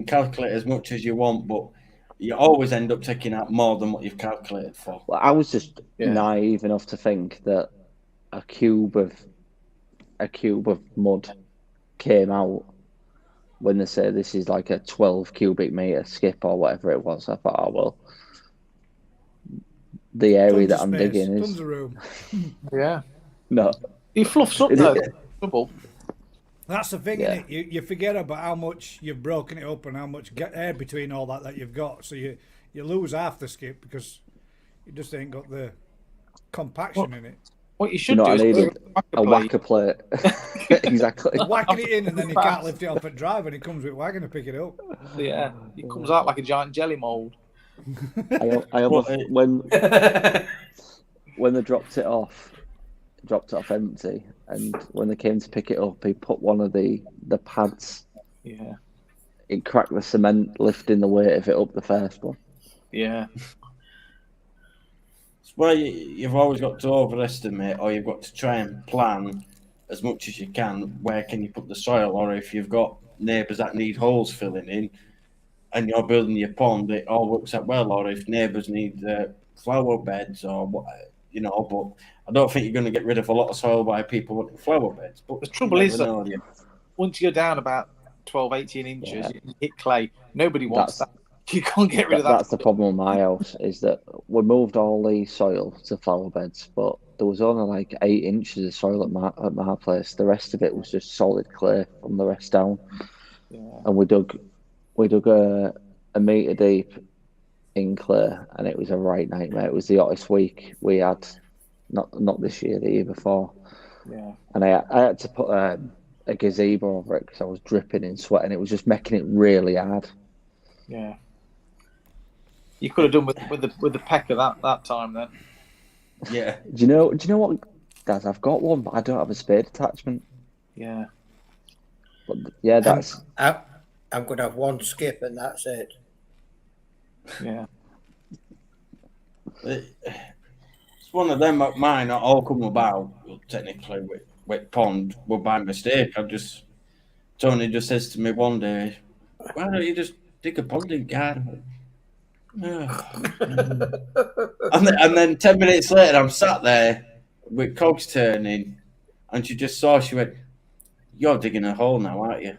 calculate as much as you want, but you always end up taking out more than what you've calculated for. Well, I was just naive enough to think that a cube of mud came out when they say this is like a 12 cubic meter skip or whatever it was. I thought, oh well, the area tons that of I'm space, digging tons is of room. Yeah. no. He fluffs up though. Trouble. That's the thing, Yeah. innit? You forget about how much you've broken it up and how much air between all that you've got. So you lose half the skip because you just ain't got the compaction in it. What you You should know do what I is needed? put A whacker plate. Exactly. Whacking it in and then you can't lift it off at drive and it comes with wagon to pick it up. Yeah, it comes out like a giant jelly mold. I almost when they dropped it off empty, and when they came to pick it up, he put one of the pads. Yeah. It cracked the cement, lifting the weight of it up the first one. Yeah. It's where you've always got to overestimate, or you've got to try and plan as much as you can. Where can you put the soil, or if you've got neighbours that need holes filling in, and you're building your pond, it all works out well. Or if neighbours need flower beds, or what, But I don't think you're going to get rid of a lot of soil by people wanting flower beds. But The trouble is that know, yeah. once you're down about 12, 18 inches, you hit clay. Nobody wants that. You can't get rid of that. That's the problem with my house, is that we moved all the soil to flower beds, but there was only like 8 inches of soil at my place. The rest of it was just solid clay from the rest down. Yeah. And we dug a metre deep in clay, and it was a right nightmare. It was the hottest week we had, not this year, the year before. Yeah. And I had to put a gazebo over it because I was dripping in sweat, and it was just making it really hard. Yeah. You could have done with the pecker that time then. Yeah. Do you know what, Daz? I've got one, but I don't have a spade attachment. Yeah. But yeah, that's I'm going to have one skip and that's it. Yeah. It's one of them. Mine all come about technically with pond were by mistake. Tony just says to me one day, "Why don't you just dig a pond in garden?" And then 10 minutes later, I'm sat there with cogs turning, and she went, "You're digging a hole now, aren't you?"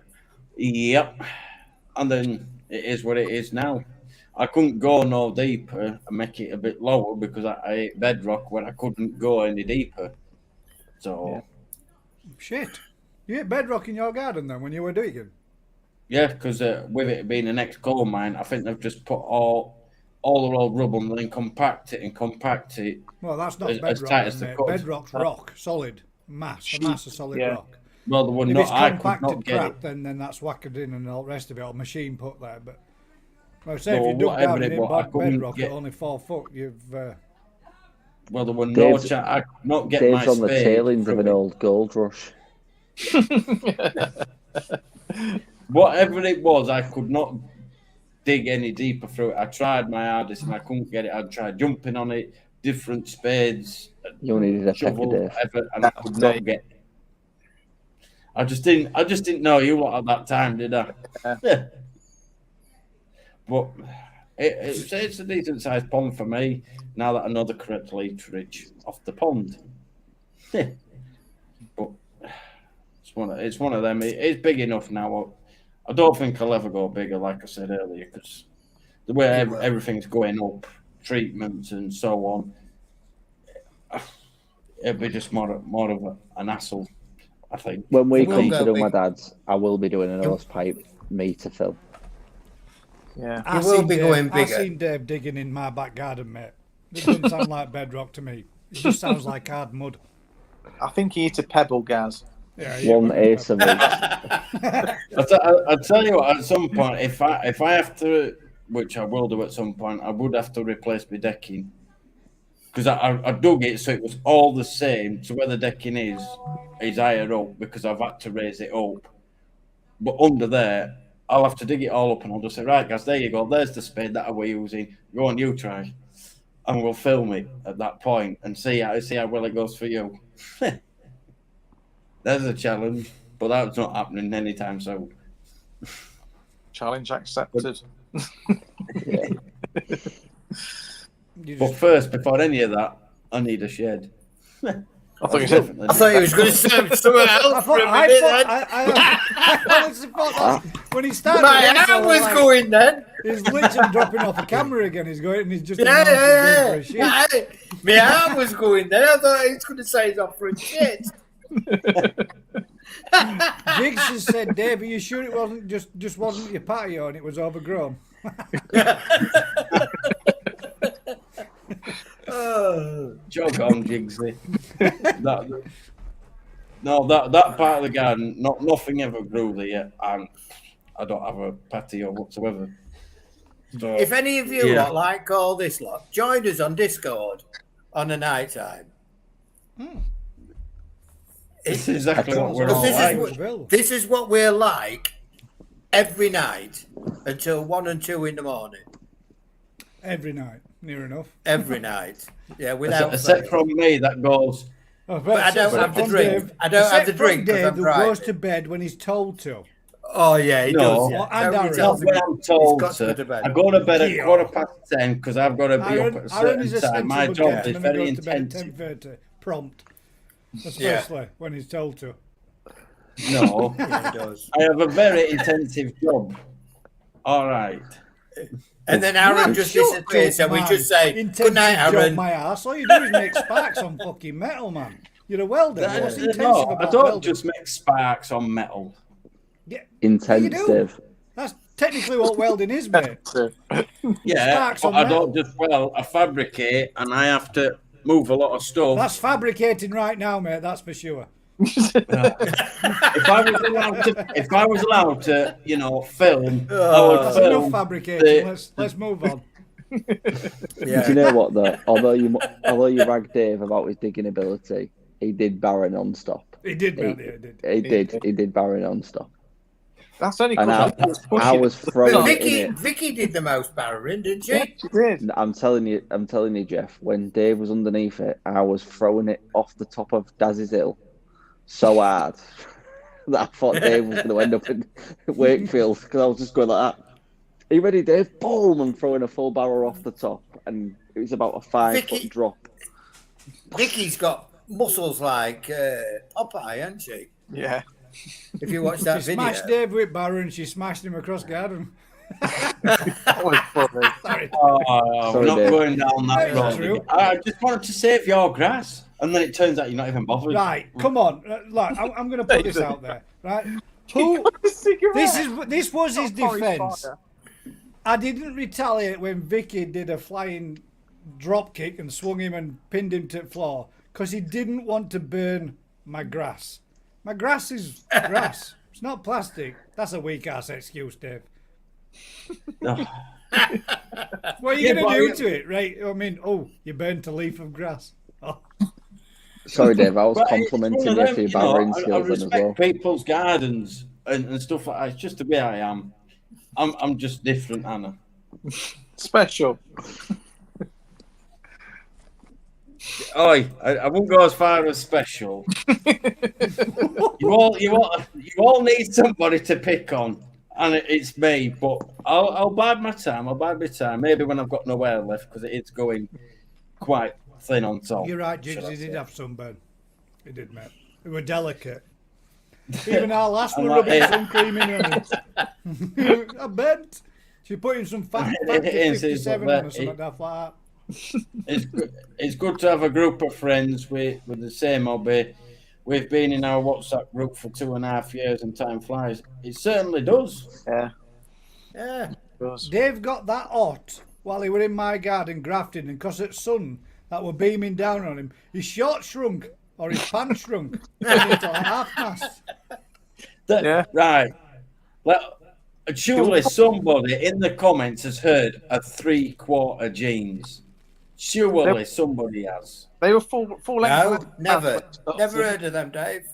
Yep. And then it is what it is now. I couldn't go no deeper and make it a bit lower because I ate bedrock when I couldn't go any deeper. So Shit. You hit bedrock in your garden then when you were digging? yeah, because with it being an ex-coal mine, I think they've just put all the road rubble and then compact it. Well, that's not as bedrock, tight as then, they mate. could. Bedrock's rock, solid mass, a mass of solid Yeah. rock. Well, the one If not it's I could compacted not get crap, it. then that's whacked in and all the rest of it, or machine put there. But like I say, if Well, you dug whatever down it in was, I couldn't bedrock get- at only 4 foot, you've Well, there were no Dave's- chance. I could not get Dave's my on the spade tailings of through an it. old gold rush. Whatever it was, I could not dig any deeper through it. I tried my hardest and I couldn't get it. I tried jumping on it, different spades, You only needed a pecker, shovel, Dave. whatever, and I could not get it. I just didn't know you lot at that time, did I? Yeah. But it's a decent sized pond for me now that I know the correct literage off the pond. Yeah. But it's one of them. It's big enough now. I don't think I'll ever go bigger, like I said earlier, because the way everything's going up, treatments and so on, it'll be just more of an hassle. I think. When we We'll come go to do big. my dad's, I will be doing an hose pipe, me to Phil. Yeah. I You will seen be Dave- going I bigger. seen Dave digging in my back garden, mate. It doesn't sound like bedrock to me. It just sounds like hard mud. I think he hit a pebble, Gaz. Yeah, yeah, One well, ace of each. I'll tell you what. At some point, if I have to, which I will do at some point, I would have to replace my decking because I dug it so it was all the same. So where the decking is higher up because I've had to raise it up. But under there, I'll have to dig it all up and I'll just say, right, guys, there you go. There's the spade that I was using. Go on, you try, and we'll film it at that point and see how well it goes for you. There's a challenge, but that's not happening anytime soon. Challenge accepted. Yeah. you But just, first, before any of that, I need a shed. I thought you said I thought he was going to say something else for a minute. then. I honestly thought that when he started. My this, I hand was like, going then. He's literally dropping off the camera again. He's going and he's just Yeah, going for a yeah, shit. yeah. My arm was going then. I thought he was going to say he's off for a shit. Jiggs has said, Dave, are you sure it wasn't just wasn't your patio and it was overgrown? Jog on, Jigsy. that part of the garden, nothing ever grew there, and I don't have a patio whatsoever. So, If any of you Yeah. lot like all this lot, join us on Discord on a night time. this is exactly what we're Because all this is like. what- This is what we're like every night until 1 and 2 in the morning. Every night, near enough. Every night. Yeah, without Except fail. from me, that goes. Oh, But I don't have the drink. I don't have the drink because Dave, I'm who driving. goes to bed when he's told to. Oh, yeah, he No. does. Yeah. And Tony Aaron. tells Not me when I'm told got to go to to. bed. I go to bed at Yeah. 10:15 because I've got to be Aaron, up at a Aaron is certain a time. My sensible job is gentleman very who goes to bed at intensive. 10:30, prompt. Especially when he's told to. No, Yeah, he does. I have a very intensive job. All right. And then Aaron just disappears and we just say, good night, Aaron. My ass. All you do is make sparks on fucking metal, man. You're a welder. What's intensive No, I about don't welding? just make sparks on metal. Yeah, Intensive. that's technically what welding is, mate. Yeah, Sparks but on I metal. don't just I fabricate and I have to move a lot of stuff. That's fabricating right now, mate. That's for sure. If I was allowed to, film, I would That's film. enough fabricating. Let's move on. Yeah. Do you know what though? Although you rag Dave about his digging ability, he did barrow non-stop. He did, man. He did. He did barrow non-stop. That's only And because I was throwing But it in it. Vicky did the most barrowing, didn't she? Yeah, she did. I'm telling you, Jeff. When Dave was underneath it, I was throwing it off the top of Daz's hill so hard that I thought Dave was going to end up in Wakefield because I was just going like that. Are you ready, Dave? Boom! And throwing a full barrel off the top, and it was about a 5-foot drop. Vicky's got muscles like Popeye, hasn't she? Yeah. If you watch that She video. smashed Dave with barrow and she smashed him across garden. That was funny. Sorry. Oh, Sorry, we're not Dave. going down that That's road. true. I just wanted to save your grass, and then it turns out you're not even bothered. Right, come on. Look, I'm going to put this out there. Right, who? This was his defence. I didn't retaliate when Vicky did a flying drop kick and swung him and pinned him to the floor because he didn't want to burn my grass. My grass is grass. It's not plastic. That's a weak ass excuse, Dave. Oh. What are you Yeah, going but to do to it, right? I mean, you burnt a leaf of grass. Oh. Sorry, Dave. I was But it's complimenting one you of for your them, barrowing I skills then as respect well. people's gardens and stuff like that. It's just the way I am. I'm just different, Anna. Special. Oi, I won't go as far as special. you all need somebody to pick on, and it's me. But I'll bide my time. Maybe when I've got nowhere left because it is going quite thin on top. You're right, should Jigs. I He did say. have sunburn. He did, mate. They were delicate. Even our last I'm were like, rubbing yeah. sun cream in on it. I bent. She put in some fat It is, 57 but on or something like that. It's good to have a group of friends with the same hobby, we've been in our WhatsApp group for 2.5 years and time flies. It certainly does. Yeah. Yeah. It does. Dave got that hot while he were in my garden grafting, and because it's sun that were beaming down on him, his shorts shrunk or his pants shrunk into like half mast. Yeah. Right. Well, surely somebody in the comments has heard of 3/4 jeans. Surely somebody has. They were full No, length. never heard of them, Dave.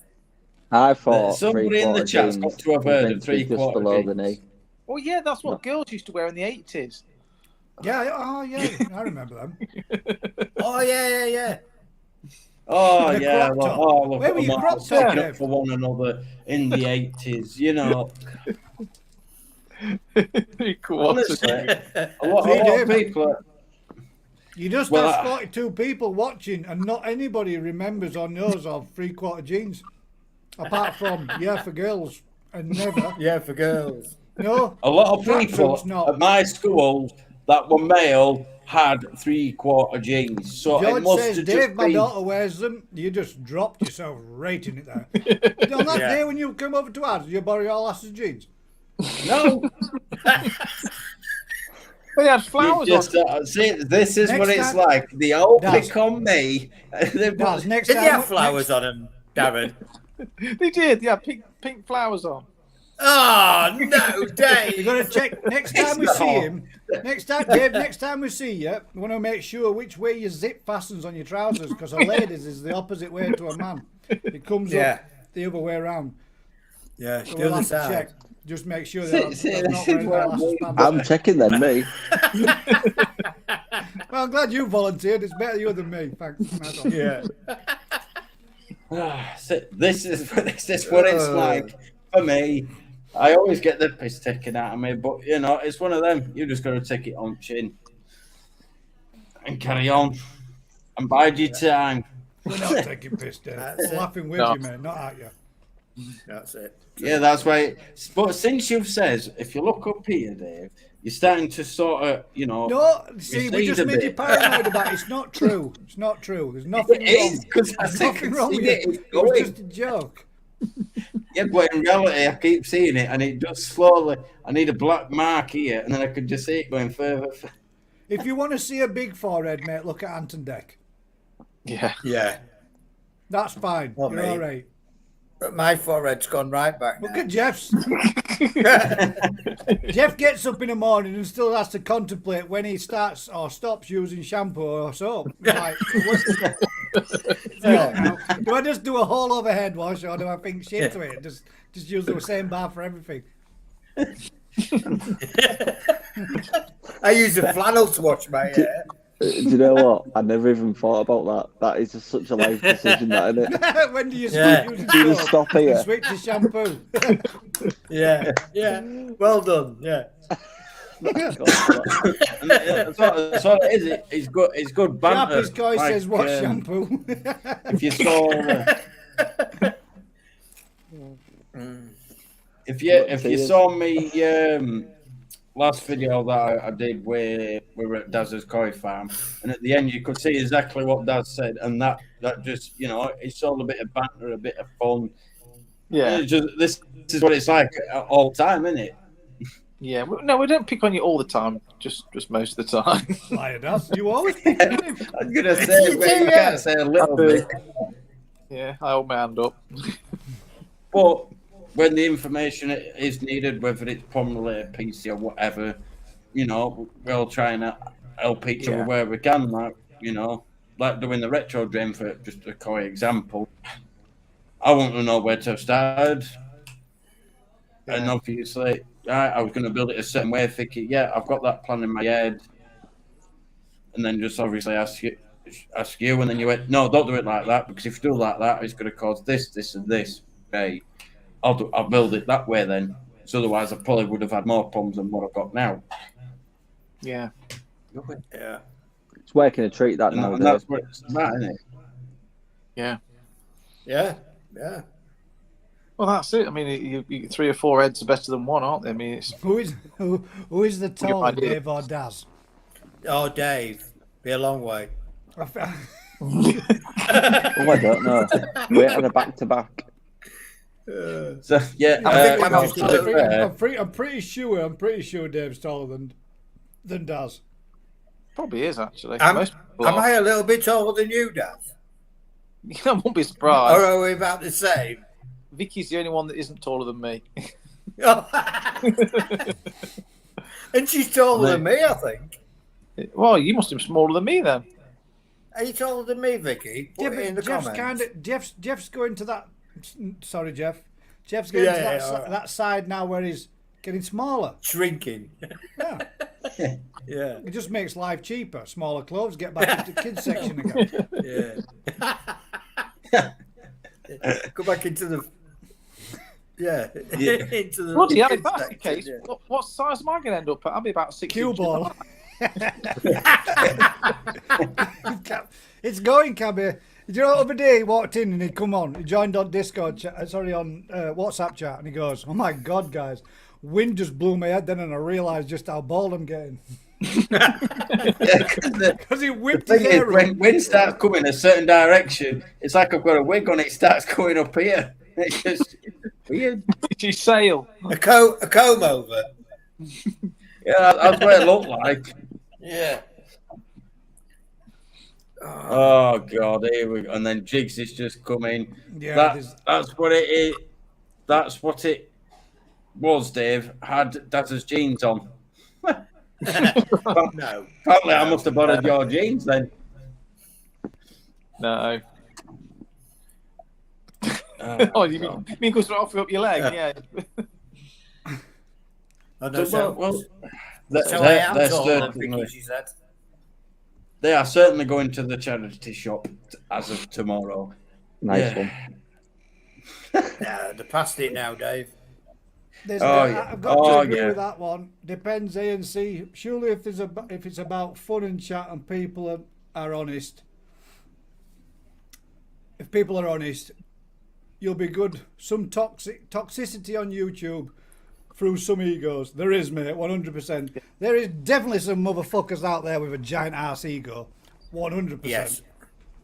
I thought Somebody in the 3/4 chat's jeans got to have heard of meant to be just 3/4 below the jeans. knee. Oh yeah, that's what girls used to wear in the 80s. Yeah, oh yeah, I remember them. Oh yeah. Oh, The yeah. crop Look, top. oh, look Where at were them your all crop sticking top, up Dave? for one another in the 80s, you know. Honestly, a lot of people... You just Well, have 42 people watching, and not anybody remembers or knows of 3/4 jeans, apart from for girls and never. Yeah, for girls. No, A lot of tracksuits people not. at my school that were male had 3/4 jeans. So it George must says, have Dave, just my been... daughter wears them. You just dropped yourself right in it there. On that day when you come over to ours, you borrow your lass's jeans. No. They had flowers You just, on. see, this is Next what it's time- like. They all Daz. pick on me. Daz, next Did time, they have flowers on them, Darren? They did. Yeah, pink flowers on. Oh no, you Dave! got to check next time we It's see not. him. Next time, Dave. Next time we see you, we want to make sure which way your zip fastens on your trousers, because a lady's is the opposite way to a man. It comes up the other way around. Yeah, So the we'll other have to side. check. Just make sure they're See, they're not this is wearing their what I lass's mean. pants. I'm checking then, me. Well, I'm glad you volunteered. It's better you than me. Thanks. Nice one. Yeah. So this is what it's like for me. I always get the piss taken out of me, but you know, it's one of them. You just got to take it on chin and carry on and bide your time. We're not taking piss, Dave. That's We're it. laughing with No. you, mate, not at you. That's it. Yeah, that's right. But since you've said, if you look up here, Dave, you're starting to sort of, you know. No, see, we recede just a made you bit. paranoid about it. It's not true. It's not true. There's nothing It is, wrong. 'cause I There's can nothing wrong see with it. it. It's It was going. just a joke. Yeah, but in reality, I keep seeing it, and it does slowly. I need a black mark here, and then I can just see it going further. If you want to see a big forehead, mate, look at Anton Deck. Yeah. Yeah. That's fine. Well, You're mate. all right. But my forehead's gone right back Look now. at Jeff's. Jeff gets up in the morning and still has to contemplate when he starts or stops using shampoo or soap. Like, do I just do a whole overhead wash, or do I think shit to it? Just use the same bar for everything. I use a flannel to wash my hair. Do you know what? I never even thought about that. That is just such a life decision, that, isn't it? When do you Yeah. stop using Do you soap stop and here? switch to shampoo? Yeah. Yeah. Well done. Yeah. And that's what it is. It's good. It's good banter. Sharpie's guy like, says, what shampoo? If you saw, if you saw me last video that I did where we were at Daz's koi farm, and at the end you could see exactly what Daz said, and that just, you know, it's all a bit of banter, a bit of fun. Yeah. It's just, this is what it's like all the time, isn't it? Yeah. No, we don't pick on you all the time. Just most of the time. Liar does. You always pick on him. I was gonna say, but you can't say a little bit. Yeah. I hold my hand up. But when the information is needed, whether it's Pomelator, PC, or whatever, you know, we're all trying to help each other where we can. Like, you know, like doing the retro drain for just a koi example. I want to know where to have started. And obviously, I was going to build it a certain way, thinking, yeah, I've got that plan in my head. And then just obviously ask you, and then you went, no, don't do it like that, because if you do like that, it's going to cause this, this, and this. Right. I'll build it that way then. So otherwise, I probably would have had more problems than what I've got now. Yeah. Yeah. It's working a treat, that And nowadays. that's what it's about, isn't it? Yeah. Yeah. Yeah. Well, that's it. I mean, you 3 or 4 heads are better than one, aren't they? I mean, it's Who is the taller, idea. Dave or Daz? Oh, Dave. Be a long way. Oh, I don't know. Wait on a back-to-back. So yeah, I think no, I'm to be fair, I'm pretty sure Dave's taller than Daz. Probably is actually. Am Most people I are. a little bit taller than you, Daz? I won't be Or surprised. are we about the same? Vicky's the only one that isn't taller than me. And she's taller than me, I think. Well, you must have been smaller than me then. Are you taller than me, Vicky? Put it in the comments. Jeff's going to that. Sorry, Jeff. Jeff's going to that side now where he's getting smaller. Shrinking. Yeah. Yeah. It just makes life cheaper. Smaller clothes, get back into kids section again. Yeah. Go back into the. Yeah. Into the. Bloody hell, if kids that's the section, case, yeah. what size am I going to end up at? I'll be about 6 Cue inches. ball. It's going, Cabby. Do you know, other day he walked in and he'd come on. He joined on Discord, on WhatsApp chat, and he goes, "Oh my God, guys, wind just blew my head then, and I realised just how bald I'm getting." Because he whipped his hair. When wind starts coming a certain direction, it's like I've got a wig on. It starts going up here. It's just weird. You sail. A comb over. Yeah, that's what it looked like. Yeah. Oh God, here we go. And then Jigs is just coming. Yeah, that's what it is. That's what it was. Dave had Daz's jeans on. No. Apparently, I must have borrowed your jeans then. No. Oh, You mean go straight off up your leg? Yeah. I know. well, So I am they're taller than certainly, Vicky, she said. they are certainly going to the charity shop as of tomorrow. Nice one. Yeah, they're past it now, Dave. I've got to agree with that one. Depends A and C. Surely, if it's about fun and chat and people are honest, if people are honest, you'll be good. Some toxicity on YouTube through some egos. There is, mate, 100%. There is definitely some motherfuckers out there with a giant ass ego. 100%.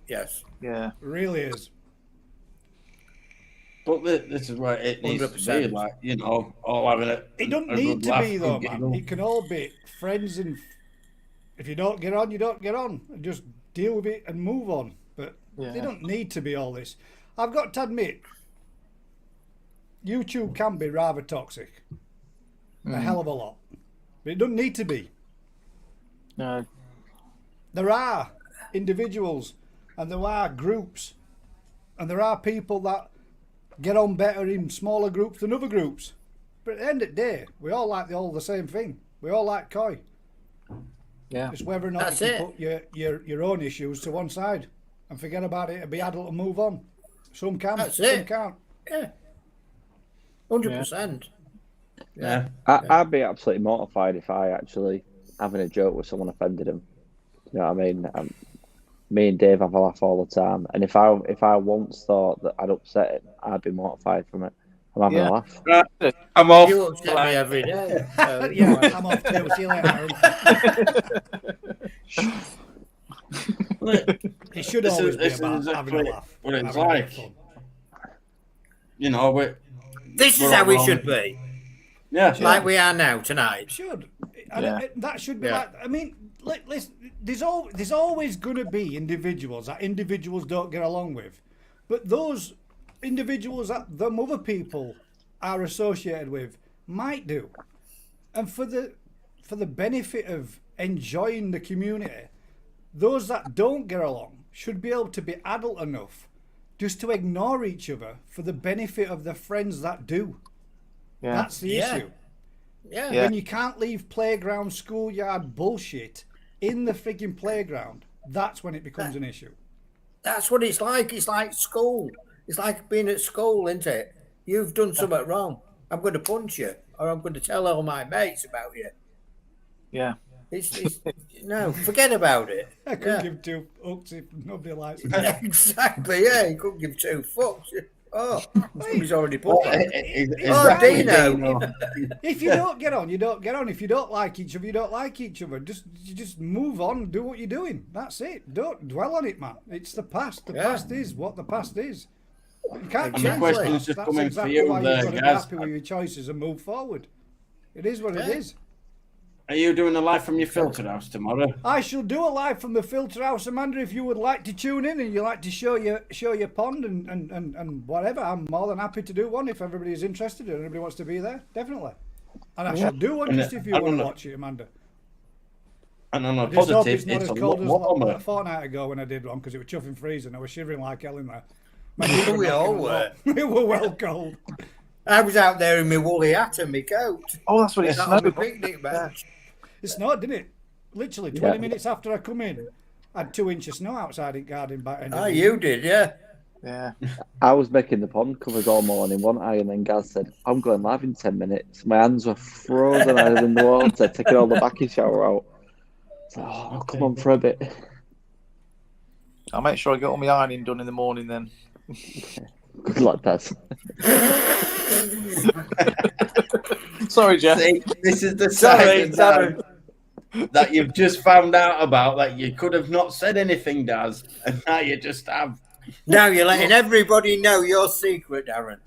Yes. Yeah. Really is. But this is where it needs to be, 100%. like, you know, all having a. It don't a need good to laugh be, and though, giggle. man. It can all be friends, and if you don't get on, you don't get on. Just deal with it and move on. But they don't need to be all this. I've got to admit, YouTube can be rather toxic. A hell of a lot. But it doesn't need to be. No. There are individuals and there are groups and there are people that get on better in smaller groups than other groups. But at the end of the day, we all like all the same thing. We all like koi. Yeah. It's whether or not That's you it. can put your own issues to one side and forget about it and be adult and move on. Some can, That's some it. can't. Yeah. 100%. Yeah. I'd be absolutely mortified if I actually having a joke with someone offended him. You know what I mean? Me and Dave have a laugh all the time, and if I once thought that I'd upset him, I'd be mortified from it. I'm having a laugh. I'm off. You upset me every day. Yeah, I'm off too. See you later, Aaron. It should This always is be about exactly having a laugh. what it's having a bit like. of fun. You know, This is We're how all we wrong. should be. yeah. Like we are now tonight. Should. And Yeah. that should be Yeah. like. I mean, listen, there's always going to be individuals that individuals don't get along with, but those individuals that them other people are associated with might do, and for the benefit of enjoying the community, those that don't get along should be able to be adult enough just to ignore each other for the benefit of the friends that do. Yeah. That's the Yeah. issue. Yeah. Yeah. When you can't leave playground, schoolyard bullshit in the freaking playground, that's when it becomes an issue. That's what it's like. It's like school. It's like being at school, isn't it? You've done something wrong. I'm going to punch you, or I'm going to tell all my mates about you. Yeah. It's no, forget about it. I couldn't Yeah. give two fucks if nobody likes it. Exactly. Yeah, you couldn't give two fucks. Oh, somebody's already Oh, put that. exactly, Dino. If you don't get on, you don't get on. If you don't like each other, you don't like each other. Just move on, do what you're doing. That's it. Don't dwell on it, man. It's the past. The past is what the past is. You can't And the change question's that. just That's coming for exactly you why there, you've got to be Gaz. happy with your choices and move forward. It is what it is. Are you doing a live from your filter house tomorrow? I shall do a live from the filter house, Amanda. If you would like to tune in and you like to show your pond and whatever, I'm more than happy to do one if everybody is interested and everybody wants to be there. Definitely. And I shall do one And just if you I want don't to know. watch it, Amanda. And on a I just hope positive, it's not it's as a cold lot as warmer. a fortnight ago when I did one because it was chuffing freezing. I was shivering like hell in there. We all were. We were well cold. I was out there in my woolly hat and my coat. Oh, that's what it Sat on my snowed. picnic bench. It snowed, didn't it? Literally 20 minutes after I come in, I had 2 inches of snow outside in garden by end of Oh, the you did, yeah. Yeah. I was making the pond covers all morning, wasn't I? And then Gaz said, I'm going live in 10 minutes. My hands were frozen. I was in the water, taking all the backy shower out. So, oh, come on for a bit. I'll make sure I get all my ironing done in the morning then. Good luck, Daz. Sorry, Jeff. See, this is the Sorry, side that you've just found out about that you could have not said anything, Daz, and now you just have. Now you're letting everybody know your secret, Darren.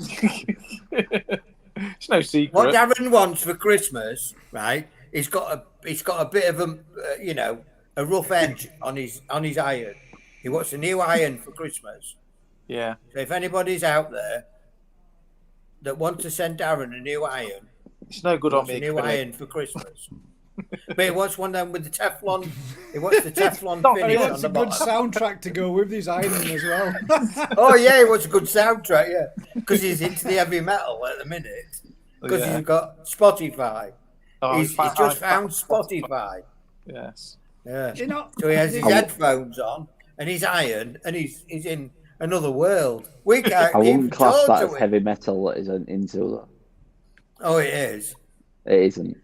It's no secret. What Darren wants for Christmas, right? He's got a bit of a rough edge on his iron. He wants a new iron for Christmas. Yeah. So if anybody's out there that wants to send Darren a new iron, It's no good he on wants me. a new can it? iron for Christmas. But he wants one of them with the Teflon. He wants the Teflon Stop, And he finish on wants the a good bottom. soundtrack to go with his ironing as well. Oh yeah, he wants a good soundtrack. Yeah, because he's into the heavy metal at the minute. Because Yeah. he's got Spotify. Oh, He's just found Spotify. Yes. Yeah. You know, So he has his headphones on and his iron, and he's in another world. We can't I even wouldn't class talk that to as him. heavy metal that isn't into though. Oh, it is. It isn't.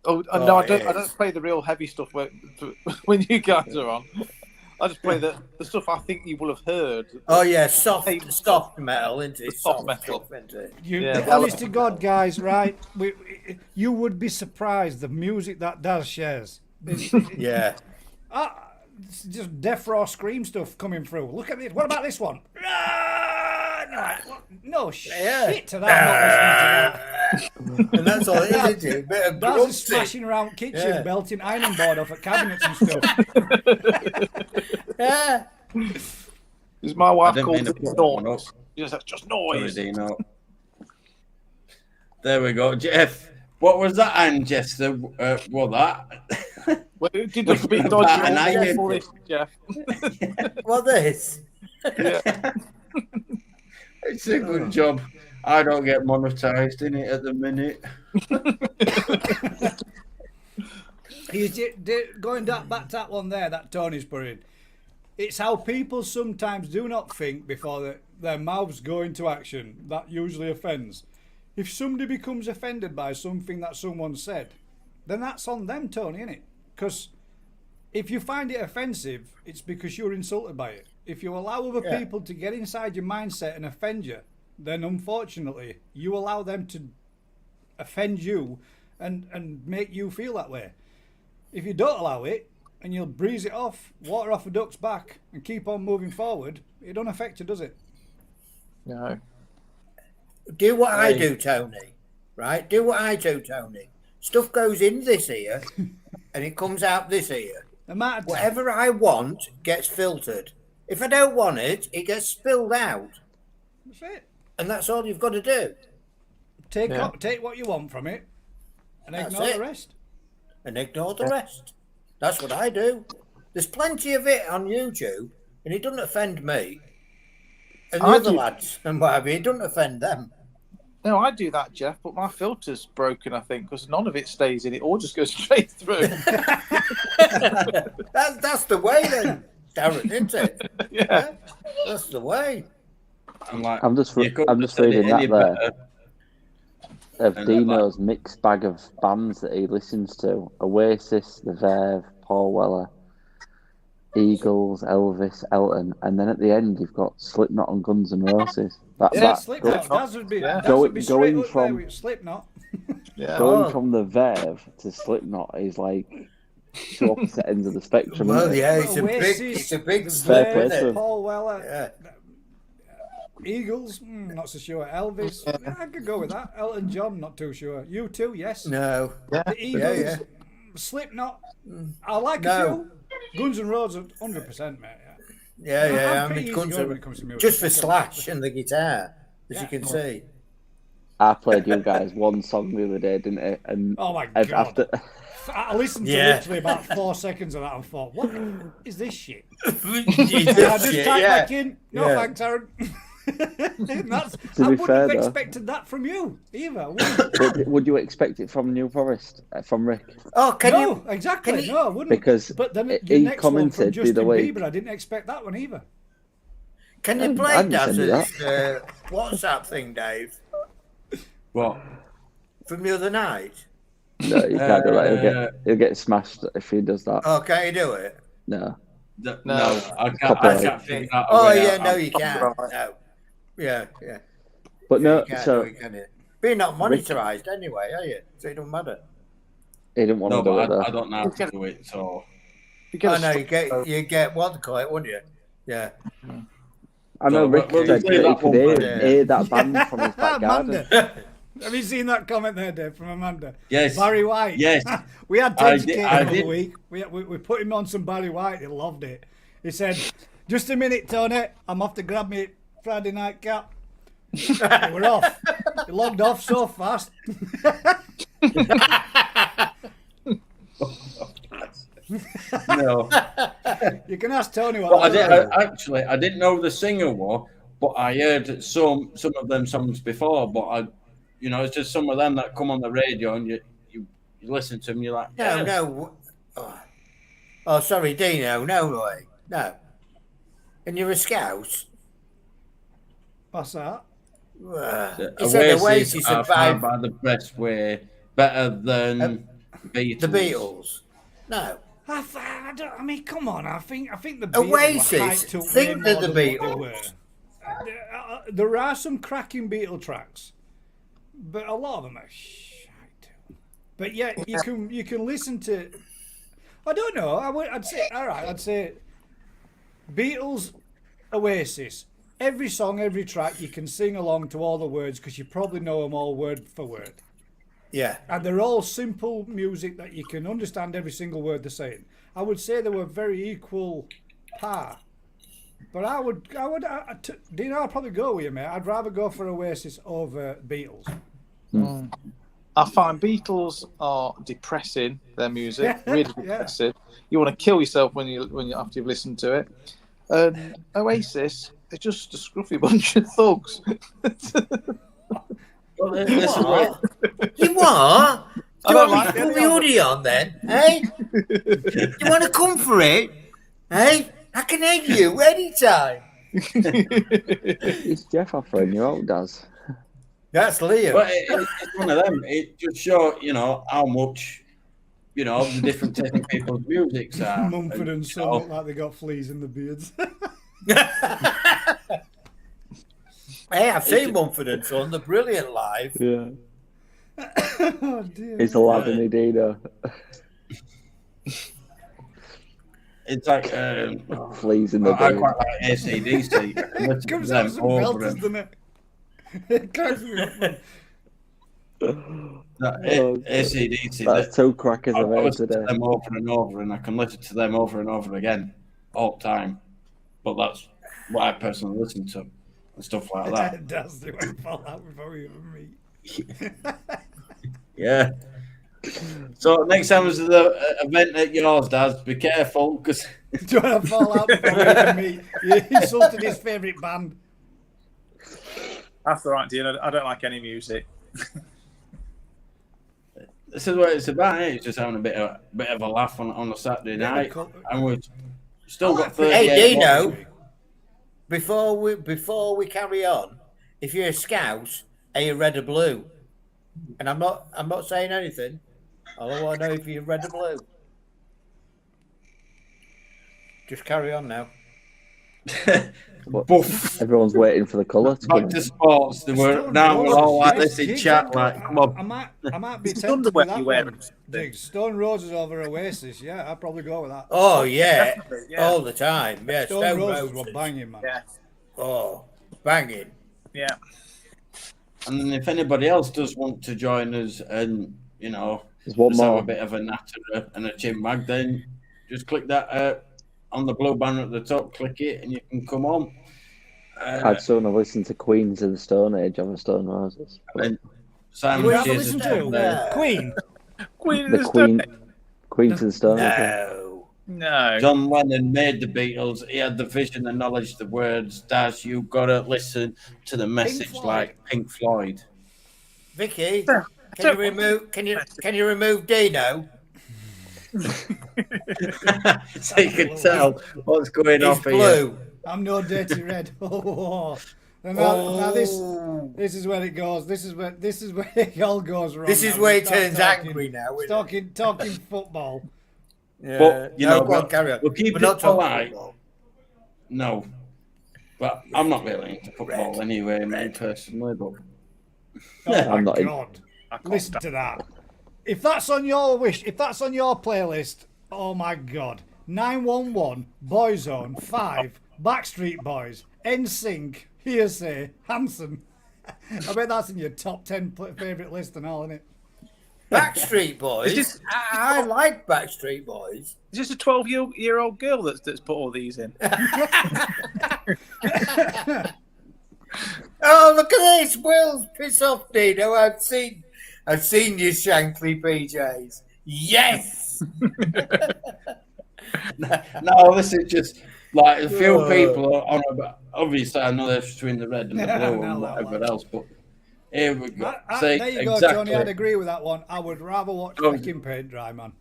Oh, Oh, no, it I is. don't play the real heavy stuff when you guys are on. I just play the stuff I think you will have heard. Oh yeah, soft Stuff. metal, isn't it? Soft metal. stuff, isn't it? Yeah. honest to God, guys, right? You would be surprised the music that Daz shares. Yeah. It's just death raw scream stuff coming through. Look at this. What about this one? No shit to that. I'm not listening to that. And that's all it is, isn't it? A bit of Daz is grunting. smashing around kitchen, Yeah. belting ironing board off at cabinets and stuff. Yeah. Is my wife didn't called mean to it put that one noise? up. Just Sorry, noise. Dino. There we go, Jeff. What was that, Anne Jester? What that? Well, it did look a bit About dodgy an on the iron. list, Jeff. What this? Yeah. It's a good job. I don't get monetized in it at the minute. Going back to that one there, that Tony's put in. It's how people sometimes do not think before their mouths go into action. That usually offends. If somebody becomes offended by something that someone said, then that's on them, Tony, innit? Because if you find it offensive, it's because you're insulted by it. If you allow other Yeah. people to get inside your mindset and offend you, then unfortunately you allow them to offend you and make you feel that way. If you don't allow it and you'll breeze it off, water off a duck's back and keep on moving forward, it don't affect you, does it? No. Do what I Hey. do, Tony. Right? Do what I do, Tony. Stuff goes in this ear and it comes out this ear. No matter Whatever I want gets filtered. If I don't want it, it gets spilled out. That's it. And that's all you've got to do. Take Yeah. take what you want from it and That's ignore it. the rest. And ignore the rest. That's what I do. There's plenty of it on YouTube and it doesn't offend me. And the I other do- lads and whatever, it doesn't offend them. No, I do that, Jeff, but my filter's broken, I think, because none of it stays in. It all just goes straight through. That's the way then, Darren, isn't it? Yeah. That's the way. I'm like, I'm just you couldn't I'm have just said it reading that any there better. of And Dino's mixed bag of bands that he listens to: Oasis, The Verve, Paul Weller. Eagles, Elvis, Elton, and then at the end you've got Slipknot and Guns N' Roses. Slipknot. Daz would be Going straight up there from- with Slipknot. Yeah. Going from the Verve to Slipknot is like two opposite ends of the spectrum. Well, isn't it? yeah, Oasis, it's a big the step, Verve, isn't it? Paul Weller. Yeah. Eagles, not so sure. Elvis, I could go with that. Elton John, not too sure. You too, yes. No. The Eagles, Yeah. Slipknot. I like No. a few. Guns N' Roses, 100%, mate. Yeah. I'm I pretty mean, easygoing when it comes to music. just for Slash and the guitar, as Yeah. you can see. I played you guys one song the other day, didn't it? And Oh my I've- God. after I listened to Yeah. literally about 4 seconds of that and thought, what is this shit? You And I just shit, typed yeah. back in, no Yeah. thanks, Aaron. That's, To I be wouldn't fair, have though- expected that from you either. would you? would you expect it from New Forest, from Rick? Oh, can No, you? exactly. can you- No, I wouldn't. Because but then he your next one from commented the Justin other week. Bieber, I didn't expect that one either. Can I you play didn't send you Daz's WhatsApp thing, Dave, What? from the other night? No, you can't do that. He'll get smashed if he does that. Oh, can you do it? No. No, No. I can't Copyright. figure that Oh, away. yeah, no, I'm- you can't. Right. No. Yeah. But Yeah, no, you can't so do it, can you? But you're not monitorised anyway, are you? So it don't matter. he didn't want No, to do it but I though. don't know how to do it, so. You get Oh a no, stop- you get what to call it, wouldn't you? Yeah. I know So, Rick we'll said do that he that could one hear, first. hear that band from his back garden. Amanda. Have you seen that comment there, Dave, from Amanda? Yes. Barry White. Yes. We had to I educate did- him I the other did. week. We put him on some Barry White. He loved it. He said, "Just a minute, Tony. I'm off to grab me Friday night cap." We're off. He logged off so fast. No. You can ask Tony what. But I that did, I didn't know the singer was, but I heard some of them songs before. But it's just some of them that come on the radio, and you listen to them, you're like, No, yes. no. Oh, sorry, Dino. No way. No. And you're a scout? What's that? He said Oasis are and far Vibe- by the best way, better than Beatles. the Beatles. No. I mean, come on. I think the Beatles Oasis, were hyped up think way they're more the than what Beatles. they were. There are some cracking Beatle tracks, but a lot of them are shite. But yeah, you can listen to. I don't know. I'd say all right. I'd say Beatles, Oasis. Every song, every track, you can sing along to all the words because you probably know them all word for word. Yeah. And they're all simple music that you can understand every single word they're saying. I would say they were very equal par. But Dino, I'd probably go with you, mate. I'd rather go for Oasis over Beatles. I find Beatles are depressing. Their music really Yeah. depressing. You want to kill yourself when you after you've listened to it. Oasis, they're just a scruffy bunch of thugs. Well, this is what, You what? Do I you don't want like me to any put my of hoodie on then? Hey? You want to come for it? Hey? I can egg you anytime. It's Jeff offering you out, Daz. That's Liam. but it's one of them. It just shows, how much, the different technical people's musics are. Mumford and Son look like they got fleas in the beards. Hey, I've seen Mumford and Son. They're brilliant live. Yeah. Oh dear. He's a lad in Dino. It's like Fleas in the I beard. quite like AC/DC. I can listen to Comes out them some over belters, and doesn't it? It cracks me up, man. AC/DC. That's two crackers I I've heard listen to today. them over and over, and I can listen to them over and over again all the time. But that's what I personally listen to and stuff like that. It does. They won't fall out before you and me. Yeah. So next time there's the event at yours, Dad, be careful because Do you want to fall out before you and me? You insulted his favourite band. That's all right, Dean. I don't like any music. this is what it's about. Eh? It's just having a bit of a laugh on a Saturday night, and we've still got 38. Hey, Dino, watches. before we carry on, if you're a scout, are you red or blue? And I'm not saying anything. All I want to know if you're red or blue. Just carry on now. Buff. Everyone's waiting for the colour to come Back to in. sports. They were Stone now we're all like Roses. this in Jigs, chat. I'd Like, go- come on. I might be It's tempted with underwear that you wear. one. Jigs. Stone Roses over Oasis. Yeah, I'd probably go with that. Oh yeah, Yeah. all the time. Yeah, Stone Roses Roses. were banging, man. Yeah. Oh, banging. Yeah. And then if anybody else does want to join us and, you know, There's one just have more. a bit of a natter and a chin mag, then just click that on the blue banner at the top, click it, and you can come on. I'd sooner listen to Queens of the Stone Age over Stone Roses. And You Simon would have to Shears listen is to there. Queen. Queen of The the Queen, Stone. Queens of the Stone Age. No. No. John Lennon made the Beatles. He had the vision, the knowledge, the words. Daz, you gotta listen to the message Floyd. like Pink Floyd. Vicky, Don't can you remove Dino? So you can tell what's going He's off here. blue. I'm no dirty red. Oh. And Oh. now this is where it goes. This is where it all goes wrong. This is now. where We it start turns talking- angry now. Isn't it? Talking football. Yeah. But, you know, go on, we'll- carry on. we'll keep We're it not talking polite. football. No, but I'm not really into football Red. anyway, me personally. But Oh Yeah, my I'm not in- god! I can't Listen stand- to that. If that's on your playlist, oh my god! 911, Boyzone, 5, Backstreet Boys, NSYNC, Hearsay, Hanson. I bet that's in your top 10 favourite list and all, isn't it? Backstreet Boys. Is this- I like Backstreet Boys. Is this a 12-year-old girl that's put all these in? Oh, look at this! Will's piss off, Dino. I've seen your shankly PJs. Yes. no, this is just like a few people are on about. Obviously, I know there's between the red and the blue No, and no, whatever no. else, but here we go. There See, you go, exactly, Johnny. I'd agree with that one. I would rather watch Oh. fucking paint dry, man.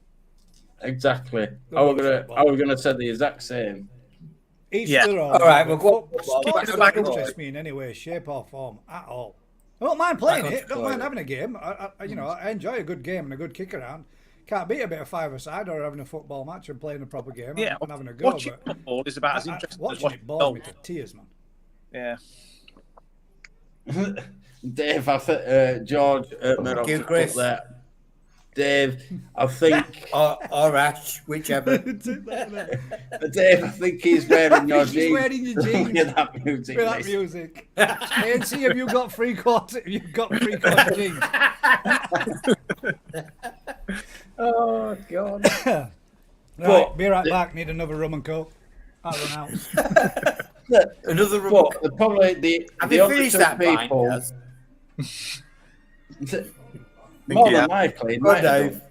exactly. The I was football. gonna say the exact same. Each Yeah. their own. All right, we'll go. Sports Back to don't back interest me in any way, shape, or form at all. I don't mind playing Back on it. Don't to mind Troy. having a game. I enjoy a good game and a good kick around. Can't beat a bit of five-a-side or having a football match and playing a proper game Yeah, and having a go. watching But football is about as interesting as watching watching it bores me golf. to tears, man. Yeah. Dave, I think George Murdoch you, put Chris. that. Dave, I think Or Ash, whichever. Dave, I think he's wearing your jeans. He's wearing your jeans. With that music. With that mate. music. And see if you've got three-quarter jeans. Oh God. Right, But- be right back. Need another rum and coke. I'll run out. Another But probably the Have the you only finished two that pint, people. Gaz? More Yeah. than likely, it Go on, might have Dave. done.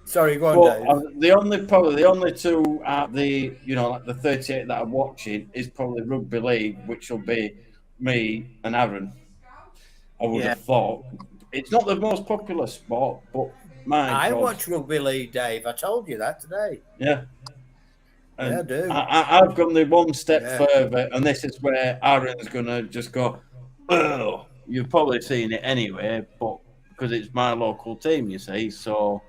Sorry, go on, But Dave. probably the only two out the like the 38 that I'm watching is probably rugby league, which will be me and Aaron. I would Yeah. have thought it's not the most popular sport, but my I God, watch rugby league, Dave. I told you that today. yeah. And Yeah, I do. I've gone the one step Yeah. further, and this is where Aaron's gonna just go. Oh, you've probably seen it anyway, but because it's my local team, you see, so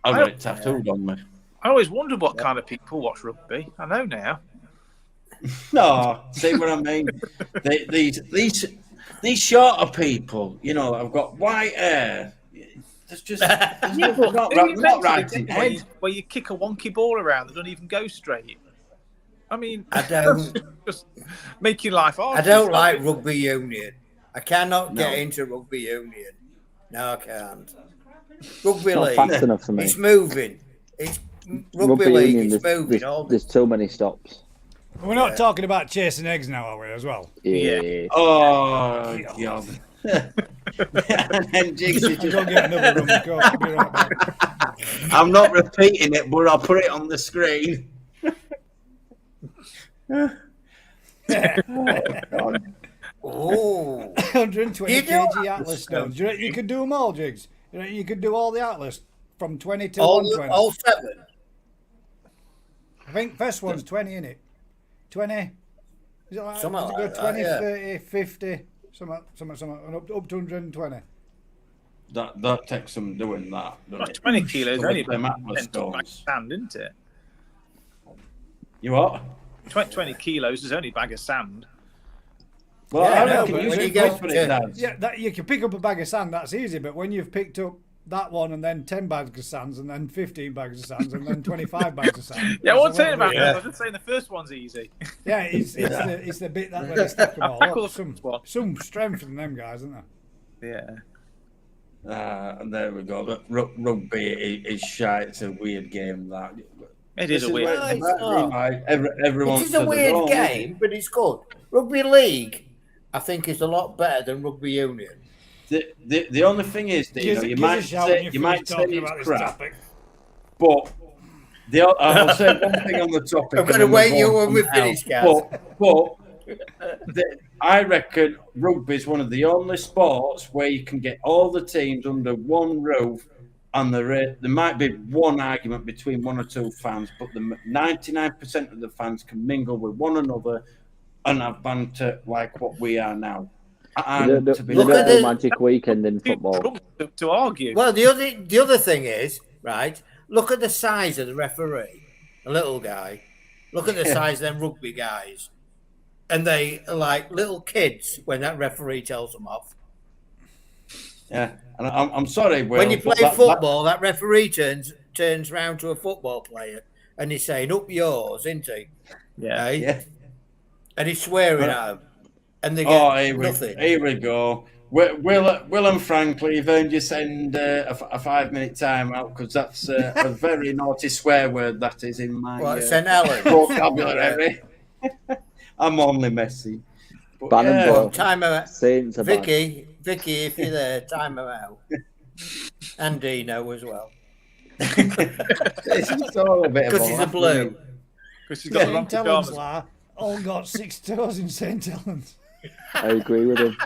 I've got it tattooed on me. I always wondered what kind of people watch rugby. I know now. No, see what I mean? These shorter people, I've got white hair. There's just not right in head. Where you kick a wonky ball around that doesn't even go straight. I mean, I don't. just making life hard. I don't like rugby union. I cannot No. get into rugby union. No, I can't. Rugby Not league. fast enough for me. It's moving. It's rugby league. It's moving. There's too many stops. We're not talking about chasing eggs now, are we, as well? Yeah. Oh, God. And then Jigs is I'll go just, get another rum and coke. I'll be right back. I'm not repeating it, but I'll put it on the screen. Oh, 120 You know kg Atlas Atlas stones. Do you reckon you could do them all, Jigs? You reckon you could do all the Atlas from 20 to all 120? all seven. I think first one's 20, innit? 20? Is it like, Something does it like go that, 20, yeah. 30, 50, something, and up to 120? That takes some doing that. doesn't Well, it? 20 kilos Some only of them Atlas meant to like stones. stand, isn't it? You what? 20 kilos is only a bag of sand. Well, Yeah, I no, reckon but you when should you go get for to- it, Dad. Yeah, that you can pick up a bag of sand. That's easy. But when you've picked up that one and then 10 bags of sands and then 15 bags of sands and then 25 bags of sand. Yeah, I wasn't it's a saying lot about of- that. I was just saying the first one's easy. Yeah, it's the bit that when they stack them all Tackle up. the first one. Some strength in them guys, isn't there? Yeah. And there we go. But rugby is shy. It's a weird game. That It is a weird. No, it's not. Everyone. It is a weird game, but it's good. Rugby league, I think, is a lot better than rugby union. The only thing is, that, you might say it's crap, but I'll say one thing on the topic. I'm going to wait you when we finish, guys. But I reckon rugby is one of the only sports where you can get all the teams under one roof, and there might be one argument between one or two fans, but the 99% of the fans can mingle with one another and have banter like what we are now. And You to be don't Look at do the- magic weekend in football. To argue. Well, the other thing is, right, look at the size of the referee, a little guy. Look at the size of them rugby guys. And they are like little kids when that referee tells them off. Yeah, and I'm sorry, Will, When you play but football, that referee turns round to a football player and he's saying, up yours, isn't he? Yeah. Eh? yeah. And he's swearing at them. And they get Oh, nothing. here we go. Will and Franklin, you've earned your send a 5-minute timeout because that's a very naughty swear word that is in my What, St. Helens? vocabulary. I'm only messy. But Bannon yeah, ball. Time him out. Saints are bad. Vicky, if you're there, time him out. And Dino as well. it's just all a bit of Because he's a laugh, blue. isn't it? Because he's got the St. wrong Helens, pajamas. la, all got 6 toes in St. Helens. I agree with him.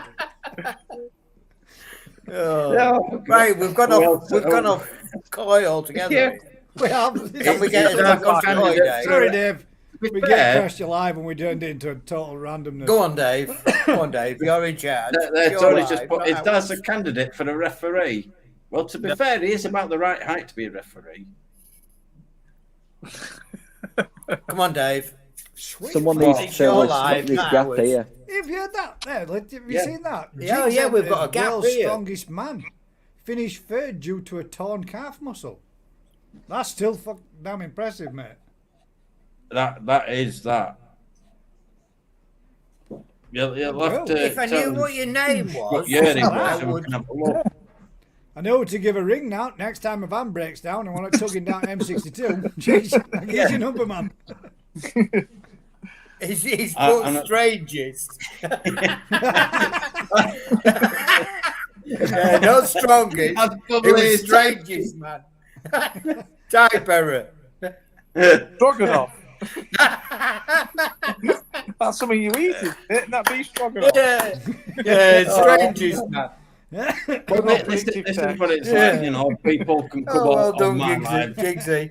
Oh. Yeah. Right, we've gone off Coy altogether. Yeah. We have. Can we get us back on Coy, Dave? Sorry, Dave. be We fair- get crashed alive and we turned it into a total randomness. Go on, Dave. You're in charge. They're You're totally live, just put not is out. Daz a candidate for a referee? Well, to be fair, he is about the right height to be a referee. Come on, Dave. Sweet. Someone Well, needs it's to your fill life, this Matt, gap was- here. Have you heard that? There, have you Yeah. seen that? Yeah, Jiggs yeah, we've got a Evans, gap world's here. strongest man. Finished third due to a torn calf muscle. That's still damn impressive, mate. That is that. You'll have to. If I tell knew them what your name what was, year it I was, so we would. can have a look. I know who to give a ring now. Next time a van breaks down and want to tugging down M62, Jiggs, here's your number, man. He's and- put strangers. Not strongest. That's It probably was his strangers, man. Type error. Stroganoff. That's something you eat, isn't it? That beef stroganoff. Yeah, strangers, man. Well, mate, this is what it's like, you know. People can come Oh, well on done, my live Giggsy.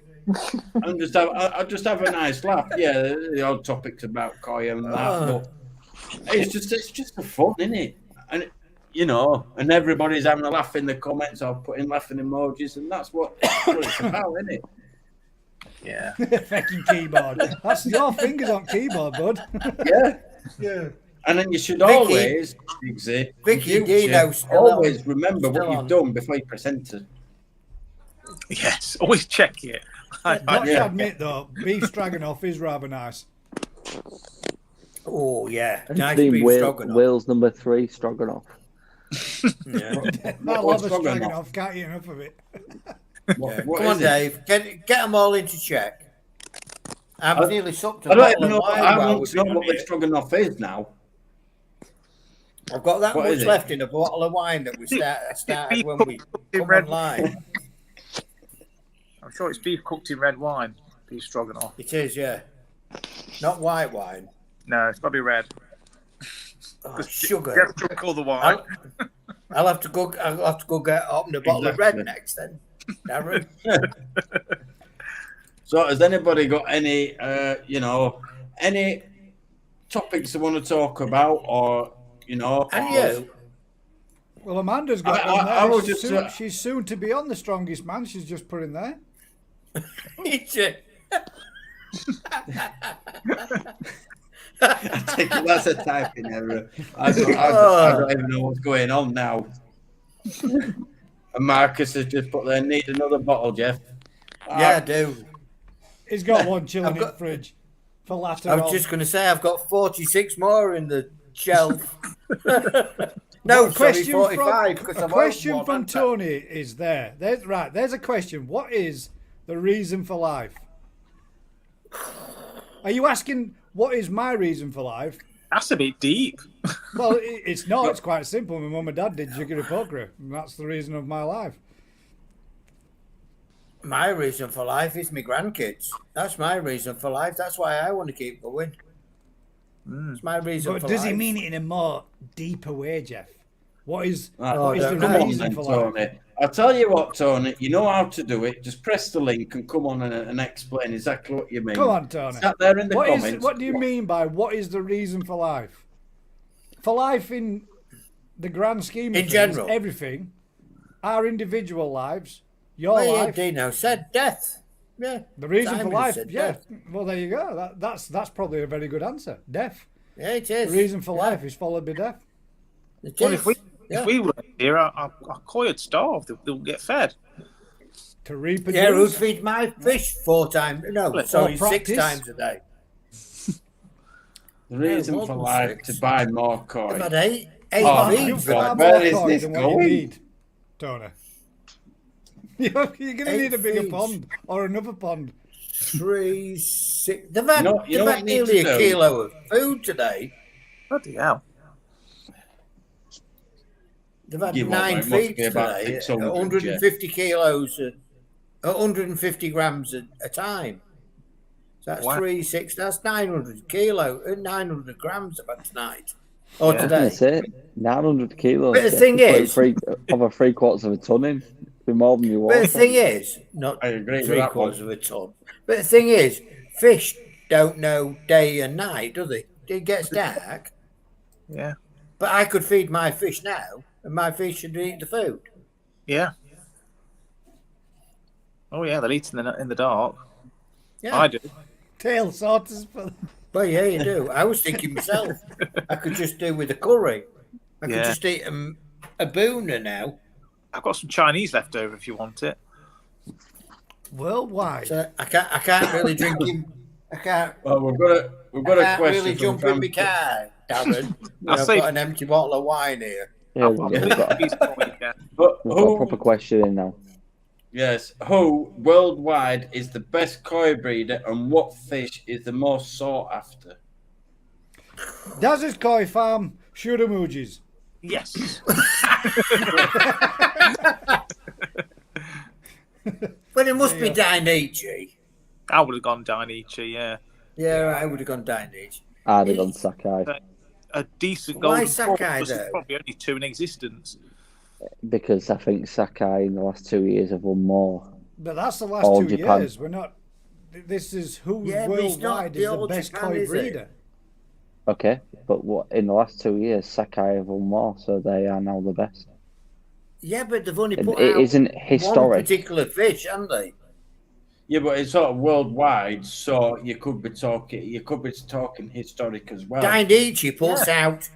and just have a nice laugh. Yeah, the odd topics about Coy and that, Oh. but it's just for fun, isn't it? And you know, and everybody's having a laugh in the comments or putting laughing emojis, and that's what it's about, isn't it? Yeah. Fucking keyboard. That's your fingers on keyboard, bud. Yeah. Yeah. And then you should Vicky- always, Giggsy, Vicky in future, Dino's still always on. remember Still what you've on. done before you present it. Yes. Always check it. Got to Yeah. admit, though, beef stroganoff is rather nice. Oh, yeah. It's Nice been beef stroganoff. Wales number 3 Stroganoff. Yeah. I What- love what's a stroganoff? stroganoff. Can't eat enough of it. What Come on, is it? Dave. Get them all into check. I'm nearly supped I a don't bottle even of know. wine I while want we've to know been what the here. stroganoff is now. I've got that What much is it? left in a bottle of wine that we started when we come red online. I'm sure it's beef cooked in red wine. Beef stroganoff. It is, yeah. Not white wine. No, it's probably red. Oh, sugar. Get drunk all the wine. I'll have to go get open a bottle of red Exactly. next then. Darren. So, has anybody got any, any topics they want to talk about, or And you? Well, Amanda's got I- one there. I will just, She's soon to be on The Strongest Man. She's just put in there. I take it that's a typing error. I don't even know what's going on now. And Marcus has just put there, need another bottle, Jeff. Yeah, I do. He's got one chilling I've in got- the fridge for later I was on. just going to say I've got 46 more in the shelf. No, A sorry, 45. because a I've question opened from one, Tony is there. There's a question. What is the reason for life? Are you asking what is my reason for life? That's a bit deep. Well, it's not. It's quite simple. My mum and dad did jiggery pokery, and that's the reason of my life. My reason for life is my grandkids. That's my reason for life. That's why I want to keep going. It's my reason But for does life. he mean it in a more deeper way, Jeff? What is Right, the come on reason then, for life? Tony. I'll tell you what, Tony. You know how to do it. Just press the link and come on and explain exactly what you mean. Come on, Tony. Sat there in the What comments. do you mean by what is the reason for life? For life in the grand scheme of In things, general. everything, our individual lives, your Well, yeah, life, Dino said death. Yeah. the reason for Simon life. said Yeah. death. Well, there you go. That's probably a very good answer. Death. Yeah, it The is. reason for Yeah, life is followed by death. It Well, is. if we were here, our koi would starve. They'll get fed. To reproduce. Yeah, who'd feed my fish 4 times? No, Or sorry, 6 practice. times a day. The reason more for than life 6. to buy more coin. I've had 8 Oh, feeds. my You've God. far Where more is coin this than what you going? need, Tony. You're going to need a bigger feeds. pond or another pond. 3, 6. They've had, You know they've what had you need nearly to a do? kilo of food today. Bloody hell. They've had You won't, 9 it must be feeds about today. 600, 150 kilos, 150 grams a time. So that's Wow. 3, 6. That's 900 900 grams I've had tonight. Or Yeah. today. That's it. 900 kilos. But the Jeff. thing You put is- over 3/4 of a ton in. Be more than you But want. the thing is, not I agree with that 3/4 one. of a ton. But the thing is, fish don't know day and night, do they? It gets dark. Yeah. But I could feed my fish now, and my fish should eat the food. Yeah. Oh yeah, they'll eat in the dark. Yeah. I do. Tail sorters for Well, yeah, you do. I was thinking myself, I could just do with a curry. I could Yeah. just eat a boona now. I've got some Chinese left over if you want it. worldwide. So I can't really drink him. I can't. Well, we've got I a can't question really from jump in my Francis. car, Darren. I'll I've say- got an empty bottle of wine here. Yeah, I'll we've got, leave a piece for you, But we've got a proper question in now. Yes, who worldwide is the best koi breeder, and what fish is the most sought after? Daz's Koi Farm, Shuramujis. Yes. But it must be Dainichi. I would have gone Dainichi, yeah. Yeah, I would have gone Dainichi. I'd have gone Sakai A decent Why golden Sakai, There's though? probably only 2 in existence. because I think Sakai in the last 2 years have won more. But that's the last All 2 Japan. years. We're not. This is who's Yeah, but it's not worldwide the is the all best Japan, koi is it? breeder. Okay, but what in the last 2 years Sakai have won more, so they are now the best. Yeah, but they've only It put it out isn't one historic. particular fish, haven't they? Yeah, but it's sort of worldwide, so you could be talking historic as well. Dainichi puts out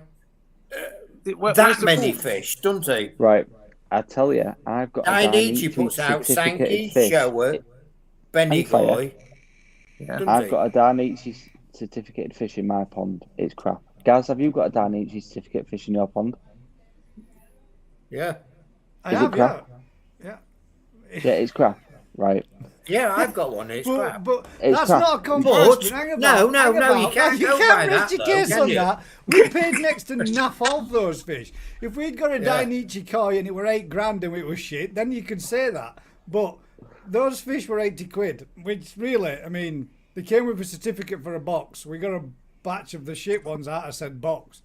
Where's that the many pool? fish, doesn't he? Right, I tell you, I've got a Dainichi Dainichi puts out certificated Sankey, fish. Shower, Benigoy. Yeah. doesn't I've he? got a Dainichi certificated fish in my pond. It's crap. Gaz, have you got a Dainichi certificate fish in your pond? Yeah. I Is it have, crap? yeah. Yeah, it's crap. Right. Yeah, I've got one. It's crap. But It's that's crap. not a comparison. Hang about, no, hang no, you about. can't You go can't by rest that, your though, case can on you? that. We paid next to naff off those fish. If we'd got a Yeah. Dainichi koi and it were $8,000 and it was shit, then you could say that. But those fish were 80 quid, which really, I mean, they came with a certificate for a box. We got a batch of the shit ones out of said box.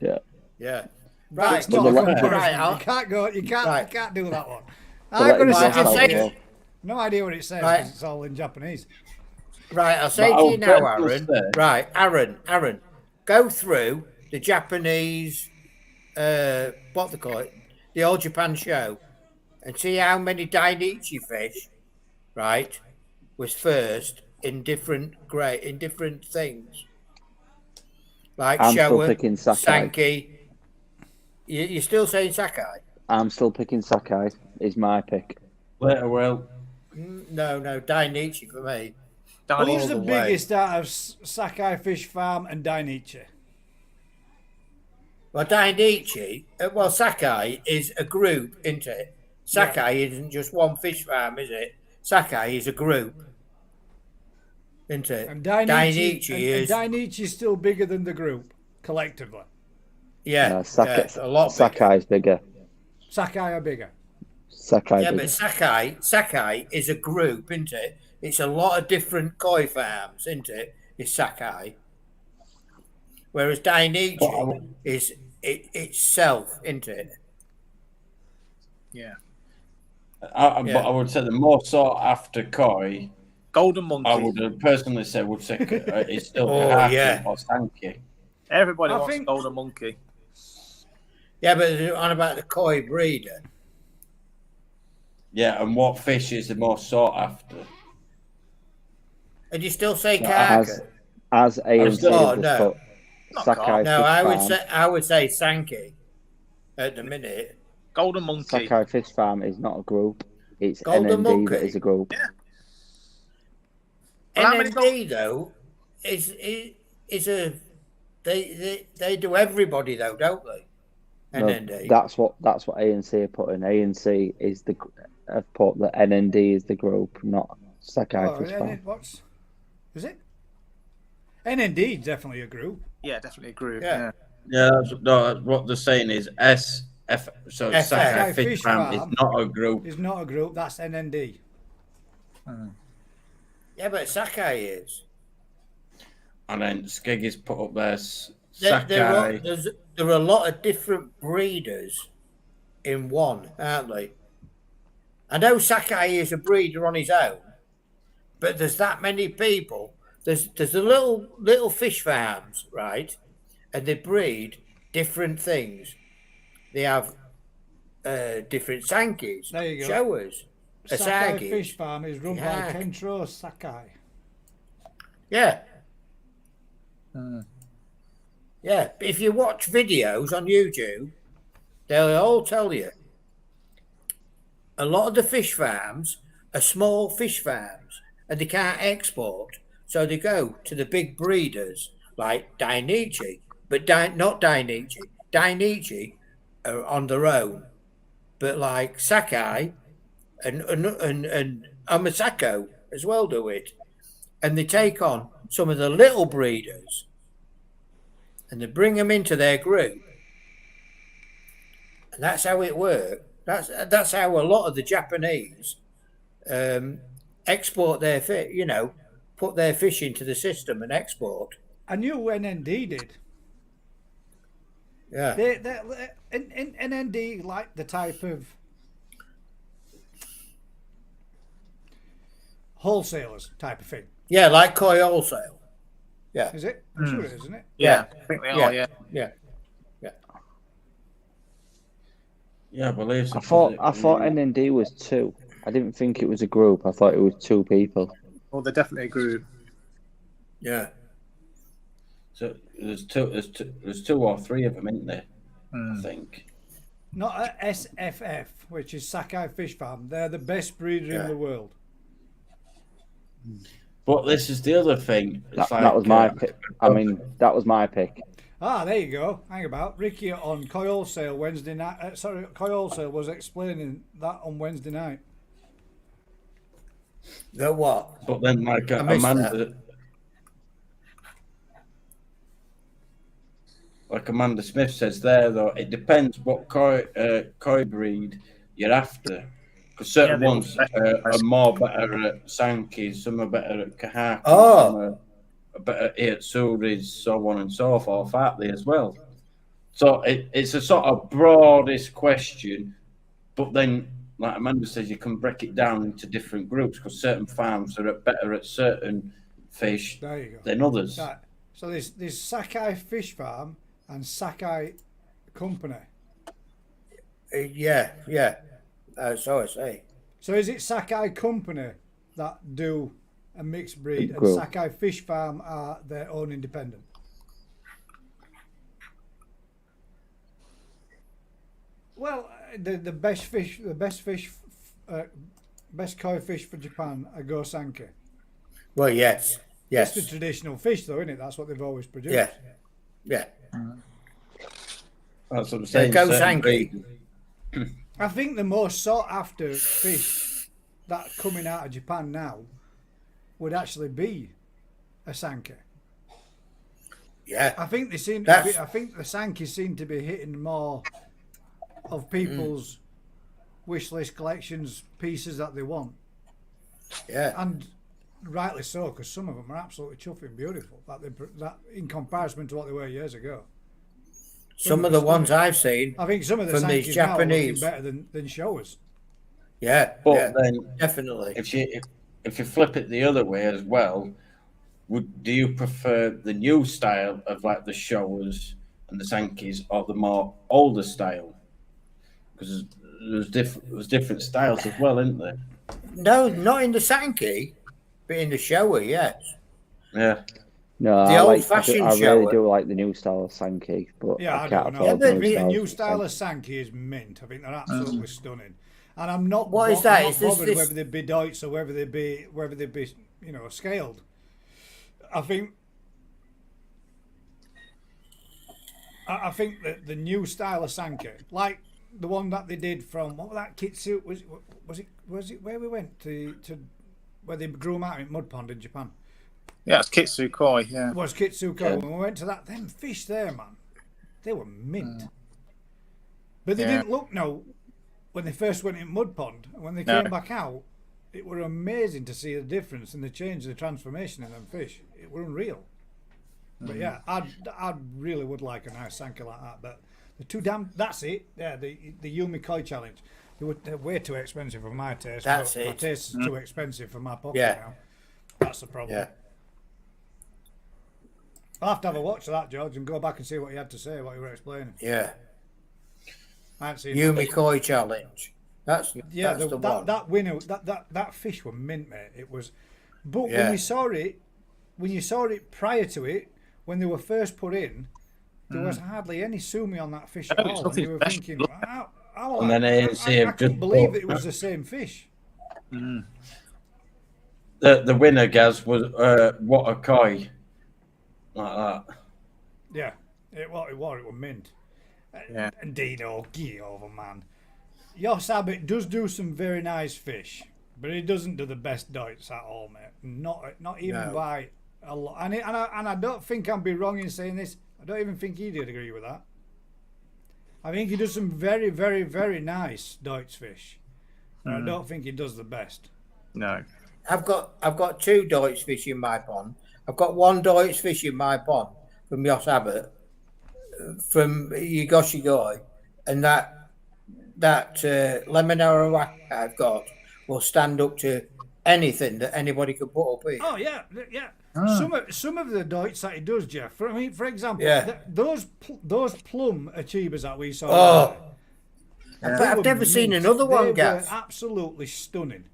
Yeah. Yeah. But Right. it's not a Well, comparison. right, you I'll- can't go. You can't. Right. You can't do that one. Well, I've got a that is I'll how certificate. it say- goes. No idea what it says Right. because it's all in Japanese. Right, I'll say But to you I'll now, bet you'll Aaron. say- Right, Aaron, go through the Japanese, what they call it, the All Japan show, and see how many Dainichi fish, right, was first in different things. Like I'm still shower, picking Sakai. Sankey. You're still saying Sakai? I'm still picking Sakai. Is my pick. Later, well, No, Dainichi for me. Who's All the the way. biggest out of Sakai Fish Farm and Dainichi? Well, Dainichi, well, Sakai is a group, isn't it? Sakai isn't just one fish farm, is it? Sakai is a group, isn't it? And Dainichi and is, Dainichi is still bigger than the group collectively. yeah, Sakai, a lot bigger. Sakai's bigger. Sakai are bigger. Sakai Yeah, bigger. but Sakai is a group, isn't it? It's a lot of different koi farms, isn't it? It's Sakai. Whereas Dainichi is itself, isn't it? Yeah. but I would say the more sought after koi, Golden monkey. I would personally say it's still Oh, Kahaki yeah. or Sankey. Everybody I wants think- golden monkey. Yeah, but they're on about the koi breeder. Yeah, and what fish is the most sought after? And you still say As Kahaka? AMC still- have Oh, just no. put Sakai No, Fish I Farm. would say Sankey at the minute. Golden monkey. Sakai Fish Farm is not a group. It's Golden NND that Monkey. is a group. Well, how many NND though is a they do everybody though, don't they? No, NND. that's what ANC have put in. ANC is have put that NND is the group, not Sakai Oh, Fish Farm. Is it? NND is definitely a group. Yeah, definitely a group. Yeah. Yeah. Yeah, that's what they're saying is SF. So SF. Sakai Fish Fish Farm is Farm. not a group. It's not a group. That's NND. Yeah, but Sakai is. And then Skeggy's put up there There are, Sakai. there are a lot of different breeders in one, aren't they? I know Sakai is a breeder on his own, but there's that many people. There's the little fish farms, right? And they breed different things. They have different Sankeys, There you go. showers, Sakai Asagis. Fish Farm is run by Yeah. Kentro Sakai. Yeah. Yeah, but if you watch videos on YouTube, they'll all tell you a lot of the fish farms are small fish farms and they can't export. So they go to the big breeders like Dainichi, but not Dainichi. Dainichi are on their own, but like Sakai and Amasako as well do it. And they take on some of the little breeders and they bring them into their group. And that's how it works. That's how a lot of the Japanese export their fish, put their fish into the system and export. I knew NND did. Yeah. NND like the type of wholesalers type of thing. Yeah, like koi wholesale. Yeah. Is it? I'm sure it is, isn't it? Yeah, I think they are. Yeah. Yeah. Yeah, I believe so. I thought NND was two. I didn't think it was a group. I thought it was two people. Well, they're definitely a group. Yeah. So there's two or three of them, isn't there? I think. Not a SFF, which is Sakai Fish Farm. They're the best breeder in the world. But this is the other thing. That was my pick. I mean, that was my pick. Ah, there you go. Hang about. Ricky on Koi Wholesale Wednesday night. Koi Wholesale was explaining that on Wednesday night. The what? But then, like I missed Amanda Smith says there, though, it depends what koi breed you're after. Because certain Yeah, they ones all- are more better at Sankis, some are better at Kahaki, Oh. some are better at Iatsuris, so on and so forth, aren't they, as well? So it's a sort of broadest question, but then, like Amanda says, you can break it down into different groups because certain farms are better at certain fish There you go. than others. Right. So there's Sakai Fish Farm and Sakai Company. Yeah. So I say. So is it Sakai Company that do a mixed breed, and Grow. Sakai Fish Farm are their own independent. Well, the best koi fish for Japan are Gosanke. Well, yes. It's the traditional fish, though, isn't it? That's what they've always produced. Yeah. Yeah. That's what I'm saying. Gosanke. I think the most sought after fish that coming out of Japan now would actually be a Sanke. Yeah. I think they seem to be, I think the Sankey seem to be hitting more of people's wish list collections pieces that they want. Yeah. And rightly so, because some of them are absolutely chuffing beautiful. That in comparison to what they were years ago. Some of the ones I've seen, I think some of the from these Sankeys now are looking Japanese. better than showers. Yeah. But yeah, then, definitely. if you flip it the other way as well, do you prefer the new style of like the showers and the Sankeys, or the more older style? Because there's different styles as well, isn't there? No, not in the Sankey, but in the shower, yes. Yeah. No, The old-fashioned I really shower. do like the new style of Sankey, but Yeah, I I can't don't know. afford Yeah, I the think the new new style of Sankey. Sankey is mint. I think they're absolutely stunning. And I'm not. What is that? I'm not Is this- bothered this- whether they be Deutsch or whether they be scaled. I think that the new style of Sankey, like the one that they did from what was that Kitsu? Was it where we went to where they grew them out in mud pond in Japan? Yeah, it's Kitsu Koi. Yeah. It was Kitsuko. When we went to that, them fish there, man, they were mint. But they didn't look when they first went in mud pond, and when they came back out, it were amazing to see the difference and the change, the transformation in them fish. It were unreal. But yeah, I really would like a nice Sanke like that. But the two that's it. Yeah, the Yumi Koi challenge. They're way too expensive for my taste. That's My it. taste is too expensive for my pocket Yeah. now. That's the problem. Yeah. I'll have to have a watch of that, George, and go back and see what you had to say, what you were explaining. Yeah. I haven't seen Yumi Koi challenge. That's Yeah, that's the one. that winner, that fish were mint, mate. It was, but Yeah. when you saw it prior to it, when they were first put in, there was hardly any sumi on that fish at No, it's all. And you nothing were special. thinking, And then ANC I have couldn't just believe put- that it was the same fish. The winner, Gaz, was Water Koi. Like that. Yeah, it was mint. Yeah. And Dino, get over, man. Yosabit does do some very nice fish, but he doesn't do the best Deutsch at all, mate. Not even No. by a lot. And I don't think I'd be wrong in saying this. I don't even think he did agree with that. I think he does some very, very, very nice Deutsch fish. But I don't think he does the best. No. I've got two Deutsch fish in my pond. I've got one Deutsch fish in my pond from Yoss Abbott, from Yigoshigoi, and that lemon arrowak I've got will stand up to anything that anybody could put up here. Oh yeah, yeah. Some of the Deutsch that he does, Jeff. For example, Yeah. those plum achievers that we saw. Oh, they I've were never seen mint. another one, They Gav. were absolutely stunning.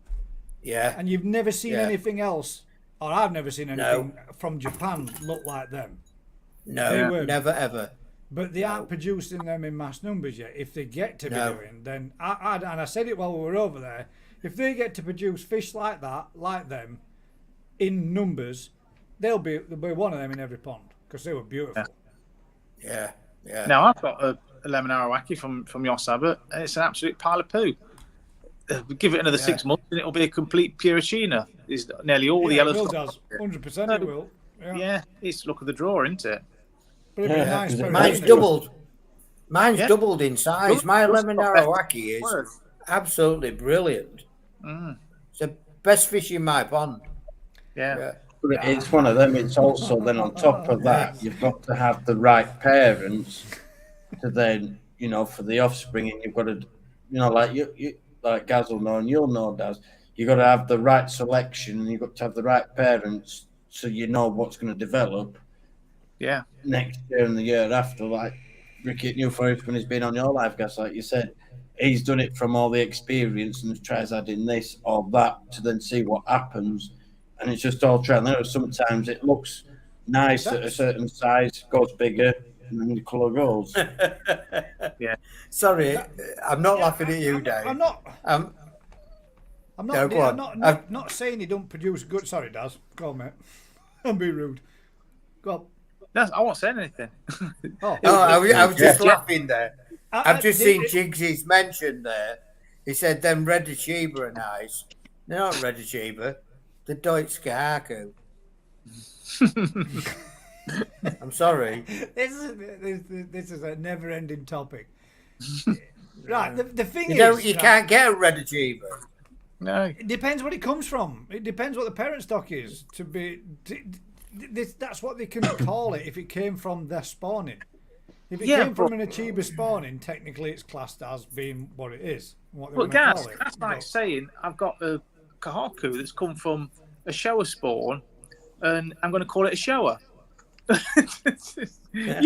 Yeah, And you've never seen Yeah. anything else, or I've never seen No. anything from Japan look like them. no, They were- never ever. But they aren't producing them in mass numbers yet. If they get to be No. doing, then I said it while we were over there. If they get to produce fish like that, like them, in numbers, there'll be one of them in every pond because they were beautiful. Yeah, yeah. Now I've got a lemon arrowaki from Yoss Abbott, and it's an absolute pile of poo. Give it another 6 months, and it'll be a complete Puricina. Is nearly all the Yeah, yellow it will, stuff. does. 100% it will. Yeah. Yeah, it's luck of the draw, isn't it? But it'd be Yeah, nice 'cause for Mine's a- doubled. Mine's Yeah. doubled in size. My lemon arrowaki is Worth. absolutely brilliant. It's the best fish in my pond. Yeah. Yeah. But it's one of them. It's also then on top of that, you've got to have the right parents to then, for the offspring, and you've got to, like you like Gaz will know and you'll know, Daz. You've got to have the right selection, and you've got to have the right parents, so you know what's going to develop Yeah. next year and the year after. Like Ricky at New Forest, when he's been on your live, Gaz, like you said, he's done it from all the experience and tries adding this or that to then see what happens. and it's just all trial and error. Sometimes it looks nice at a certain size, goes bigger, and then the colour goes. Sorry, I'm not laughing at you, Dave. I'm not. Um, I'm No, not. go I'm on. not saying he don't produce good. Sorry, Daz. Go on, mate. Don't be rude. Go on. No, I won't say anything. Oh, I was just Yeah. laughing there. I've just seen Jigsy's mentioned there. He said them red achiever are nice. They're not red achiever. The Deutsche Haku. I'm sorry. This is a never-ending topic. Right. The thing You is, can't get a red achiever. No. It depends what it comes from. It depends what the parent stock is. That's what they can call it if it came from their spawning. If it came from an achiever spawning, technically it's classed as being what it is. What they Well, want Gaz, to call it. that's like saying I've got a Kahaku that's come from a shower spawn, and I'm going to call it a shower. You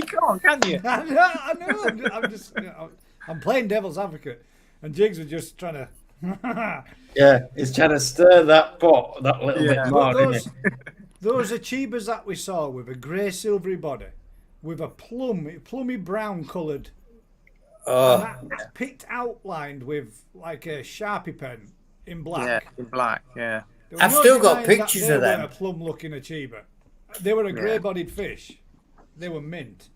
can't, can you? I know. I'm just. I'm playing devil's advocate, and Jigs was just trying to. Yeah, he's trying to stir that pot that little bit more, isn't it? Those achievers that we saw with a grey silvery body, with a plummy brown coloured, picked outlined with like a Sharpie pen in black. Yeah, in black. Yeah. There was I've still got denying that pictures they of them. were a plum-looking achiever. They were a grey-bodied fish. They were mint.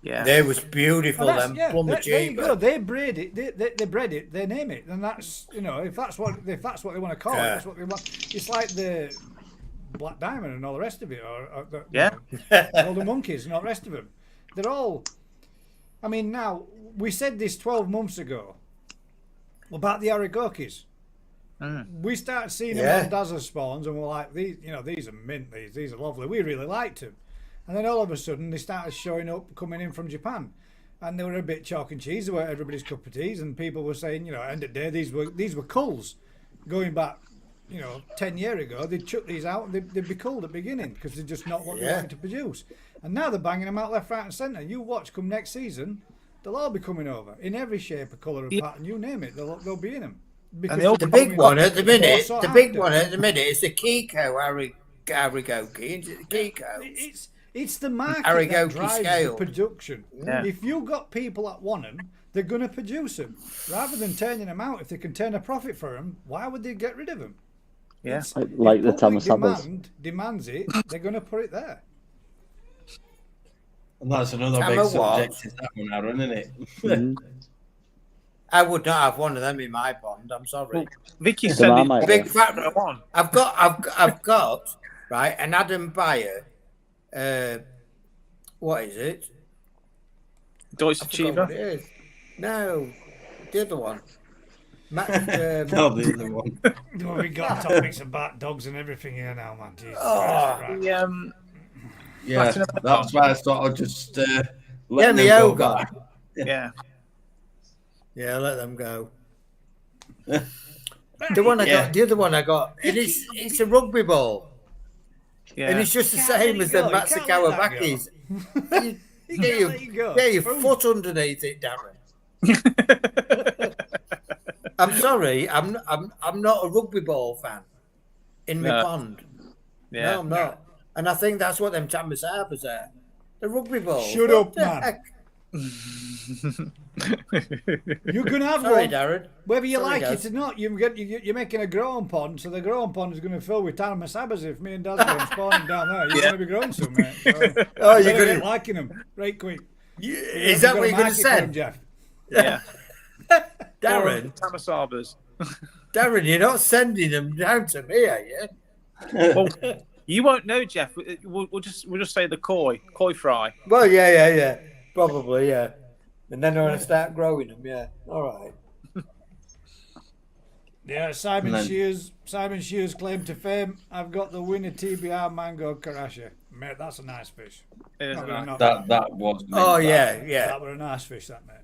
Yeah. They was beautiful, them plum there you go. achiever. They bred it. They bred it. They name it, and that's if that's what they want to call it. That's what they want. It's like the Black Diamond and all the rest of it, or all the monkeys and all the rest of them. They're all. I mean, now we said this 12 months ago about the Aragokis. We started seeing them on Dazzle spawns, and we're like, these are mint. These are lovely. We really liked them. And then all of a sudden, they started showing up, coming in from Japan, and they were a bit chalk and cheese. They were everybody's cup of teas, and people were saying, at the end of the day, these were culls. Going back, 10 years ago, they'd chuck these out, and they'd be culled at the beginning because they're just not what they wanted to produce. And now they're banging them out left, right, and centre. You watch, come next season, they'll all be coming over in every shape, or colour, or pattern. You name it, they'll be in them. The big one at the minute. The big one at the minute is the Kiko Arigoki. Isn't it the Kiko? It's the market Arigoki that drives scale. the production. Yeah. If you've got people that want them, they're going to produce them. Rather than turning them out, if they can turn a profit for them, why would they get rid of them? Yeah. Like the If Thomas public Sabbers. demands it, they're going to put it there. And that's another Tell big me what. subject, is that one, Aaron, isn't it? I would not have one of them in my pond. I'm sorry. Vicky The said Marmite it. Big fat. One. I've got right an Adam Bayer. What is it? Deutsche I forgot Achiever. what it is. No, the other one. No, the other one. Well, we got topics about dogs and everything here now, man. Jesus Oh. Christ, right. The, Yeah, Platinum that's why I thought I'd just Yeah, let the them go yoga. back. yeah. Yeah, let them go. The one I got, the other one I got, it's a rugby ball, Yeah. and it's just the You can't same let as it the go, you can't Matsikawa let that go. Bakis. You can't let it go. Get your Boom. foot underneath it, Darren. I'm sorry, I'm not a rugby ball fan in my No. pond. Yeah. No, I'm not. And I think that's what them Thomas Harpers are. The rugby ball. Shut up, man. You're going to have Sorry, one. Darren. Whether you Sorry, like guys. it or not, you're making a growing pond, so the growing pond is going to fill with Thomas Sabbers if me and Daz are spawning down there. You're going to be growing some, mate. So Oh, you're better going get liking them right quick. Is that what you're going to say? Jeff? Yeah. Darren, Thomas Arbors. Darren, you're not sending them down to me, are you? Well, you won't know, Jeff. We'll just say the koi fry. Well, yeah. Probably, yeah. And then I'm going to start growing them, yeah. All right. Yeah, Simon And then- Shear's claim to fame. I've got the winner TBR Mango Karashi. Mate, that's a nice fish. It is Not nice. gonna knock That was. Oh, meant yeah. That were a nice fish, that mate.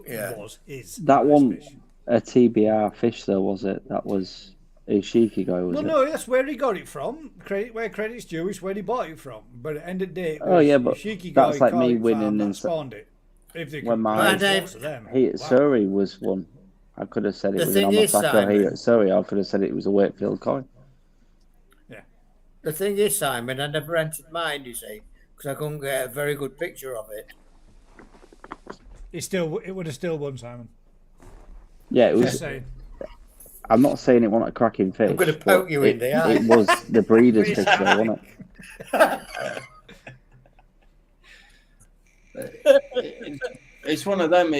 Yeah. Is. That nice one, fish. a TBR fish, though, was it? That was a Shiki guy, was Well, it? no, that's where he got it from. Where credit's due is where he bought it from. But at the end of the day, it was Oh, yeah, but Shiki that's guy like me Koi farm winning that in spawned it. If they when could, my- there's lots of them. He at Wow. Surrey was one. I could have said it The was thing an is, Omasaka. He Simon- at Surrey, I could have said it was a Wakefield coin. the thing is, Simon, I never entered mine, you see, because I couldn't get a very good picture of it. It would have still won, Simon. Yeah, it Just was. saying. I'm not saying it wasn't a cracking fish. I'm going to poke you in the eye. It was the breeder's fish, though, wasn't it? It's one of them.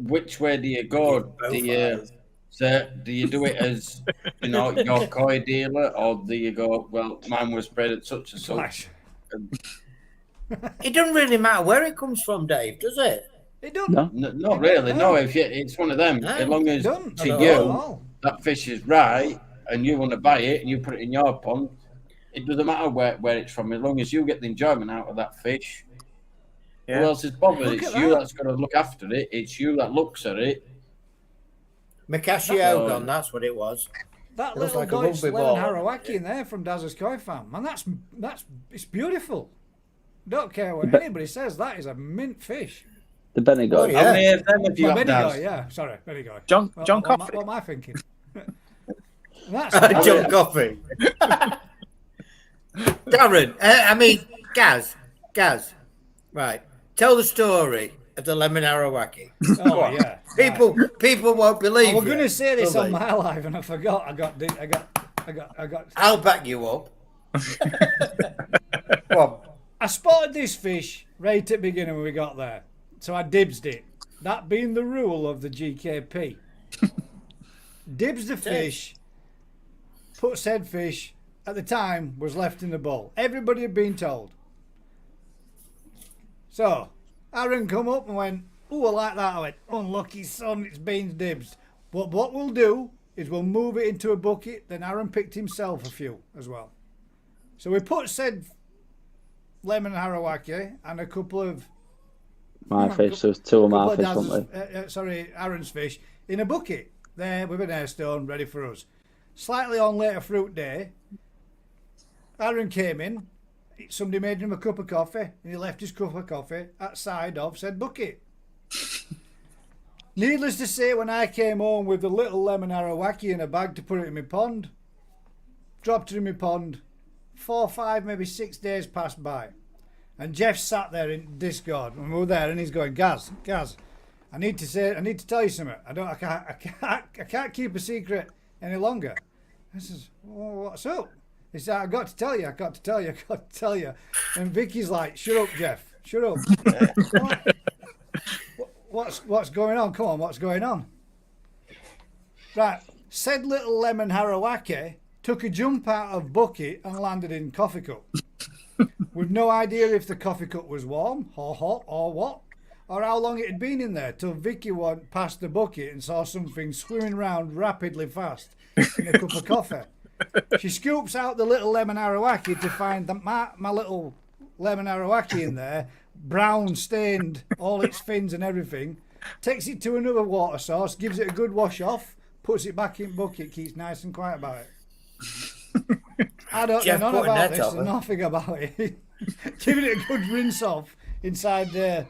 Which way do you go? Do you do it as your koi dealer, or do you go? Well, mine was bred at such and such. It doesn't really matter where it comes from, Dave, does it? It don't. No. Not really. No, it's one of them. As long as to you that fish is right, and you want to buy it, and you put it in your pond, it doesn't matter where it's from. As long as you get the enjoyment out of that fish. Yeah. Who else is bothered? It's you that's got to look after it. It's you that looks at it. Mikashiogon, that's what it was. That little Deutsch lemon Harawaki in there from Daz's Koi Farm, man, it's beautiful. Don't care what anybody says. That is a mint fish. The Bendigo. Oh, yeah. How many of them have you got, Bendigo, yeah. Sorry, Bendigo. John Coffey. What am I thinking? That's John Coffey. Darren, Gaz. Right. Tell the story of the lemon Arawaki. Oh yeah. People won't believe. We're going to say this on my live, and I forgot. I got. I'll back you up. Come on. I spotted this fish right at the beginning when we got there, so I dibsed it. That being the rule of the GKP. Dibs the fish. Put said fish at the time was left in the bowl. Everybody had been told. So Aaron come up and went, "Oh, I like that." I went, "Unlucky son, it's Bean's dibs." But what we'll do is we'll move it into a bucket. Then Aaron picked himself a few as well. So we put said lemon Harawaki and a couple of my fish. There's two of my fish, wasn't there? Aaron's fish in a bucket there with an air stone ready for us. Slightly on later fruit day, Aaron came in. Somebody made him a cup of coffee, and he left his cup of coffee outside of said bucket. Needless to say, when I came home with the little lemon Arawaki in a bag to put it in my pond, dropped it in my pond, 4, 5, maybe 6 days passed by, and Jeff sat there in Discord, and we were there, and he's going, Gaz, I need to tell you something. I can't keep a secret any longer. I says, well, what's up? He said, I got to tell you. And Vicky's like, shut up, Jeff. Shut up. What's going on? Come on, what's going on? Right. Said little lemon Harawaki took a jump out of bucket and landed in coffee cup. With no idea if the coffee cup was warm or hot or what, or how long it had been in there, till Vicky went past the bucket and saw something swimming around rapidly fast in a cup of coffee. She scoops out the little lemon Arawaki to find my little lemon Arawaki in there, brown stained, all its fins and everything, takes it to another water source, gives it a good wash off, puts it back in bucket, keeps nice and quiet about it. I don't know none about this and nothing about it. Giving it a good rinse off inside a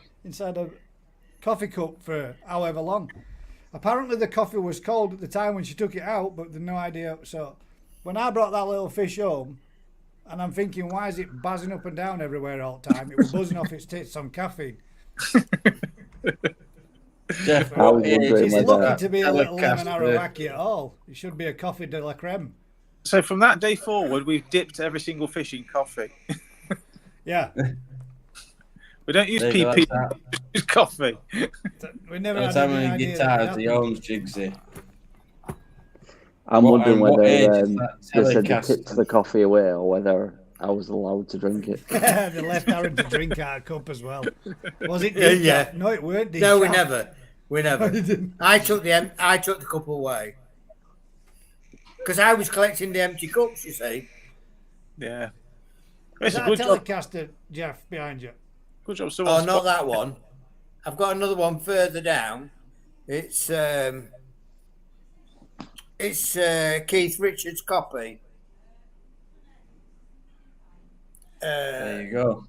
coffee cup for however long. Apparently the coffee was cold at the time when she took it out, but there's no idea. So when I brought that little fish home, and I'm thinking, why is it buzzing up and down everywhere all the time? It was buzzing off its tits on caffeine. Jeff, it's lucky to be a little lemon Arawaki at all. It should be a coffee de la creme. So from that day forward, we've dipped every single fish in coffee. Yeah. We don't use PP, we use coffee. We never had any idea. Guitars, he owns Jigsy. I'm wondering whether they said they tipped the coffee away or whether I was allowed to drink it. They left Aaron to drink out of cup as well. Was it? Yeah. No, it weren't. No, we never. I took the cup away because I was collecting the empty cups. You see. Yeah. Is that a Telecaster, Jeff, behind you? Good job. Oh, not that one. I've got another one further down. It's Keith Richards' copy. There you go.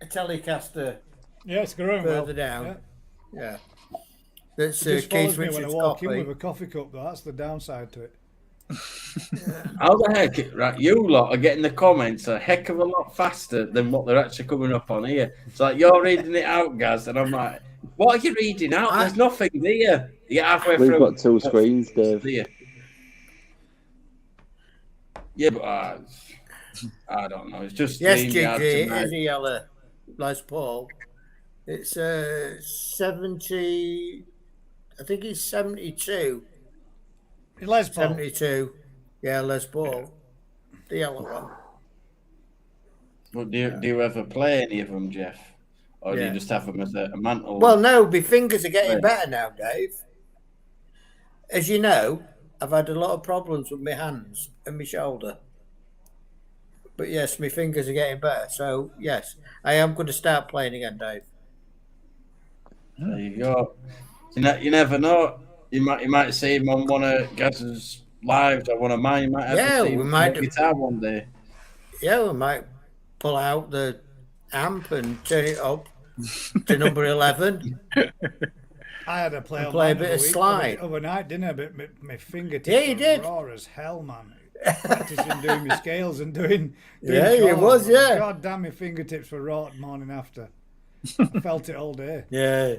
A Telecaster. Yeah, it's growing further down. Yeah. That's Keith Keith Richards' when I walk copy. in with a coffee cup, though. That's the downside to it. How the heck, right? You lot are getting the comments a heck of a lot faster than what they're actually coming up on here. It's like you're reading it out, Gaz, and I'm like, what are you reading out? There's nothing there. You get halfway We've through. got 2 screens, Dave. There. Yeah, but I don't know. It's just Yes, leaning out Jigsy, it tonight. is a yellow Les Paul. It's 70. I think it's 72. Les Paul. 72. Yeah, Les Paul. The yellow one. But do you ever play any of them, Jeff? Or do Yeah. you just have them as a mantle? Well, no, my fingers are getting Yeah. better now, Dave. As you know, I've had a lot of problems with my hands and my shoulder. But yes, my fingers are getting better. So, yes, I am going to start playing again, Dave. There you go. You never know. You might see him on one of Gaz's lives or one of mine. You might have Yeah, to see we him might play do- guitar one day. Yeah, we might pull out the amp and turn it up to number 11. I had to play on play a mine bit the of week- slide. overnight, didn't I? But my fingertips Yeah, you were did. raw as hell, man. Practicing doing my scales and doing Yeah, it chords. was, yeah. God damn, my fingertips were raw the morning after. I felt it all day. Yeah,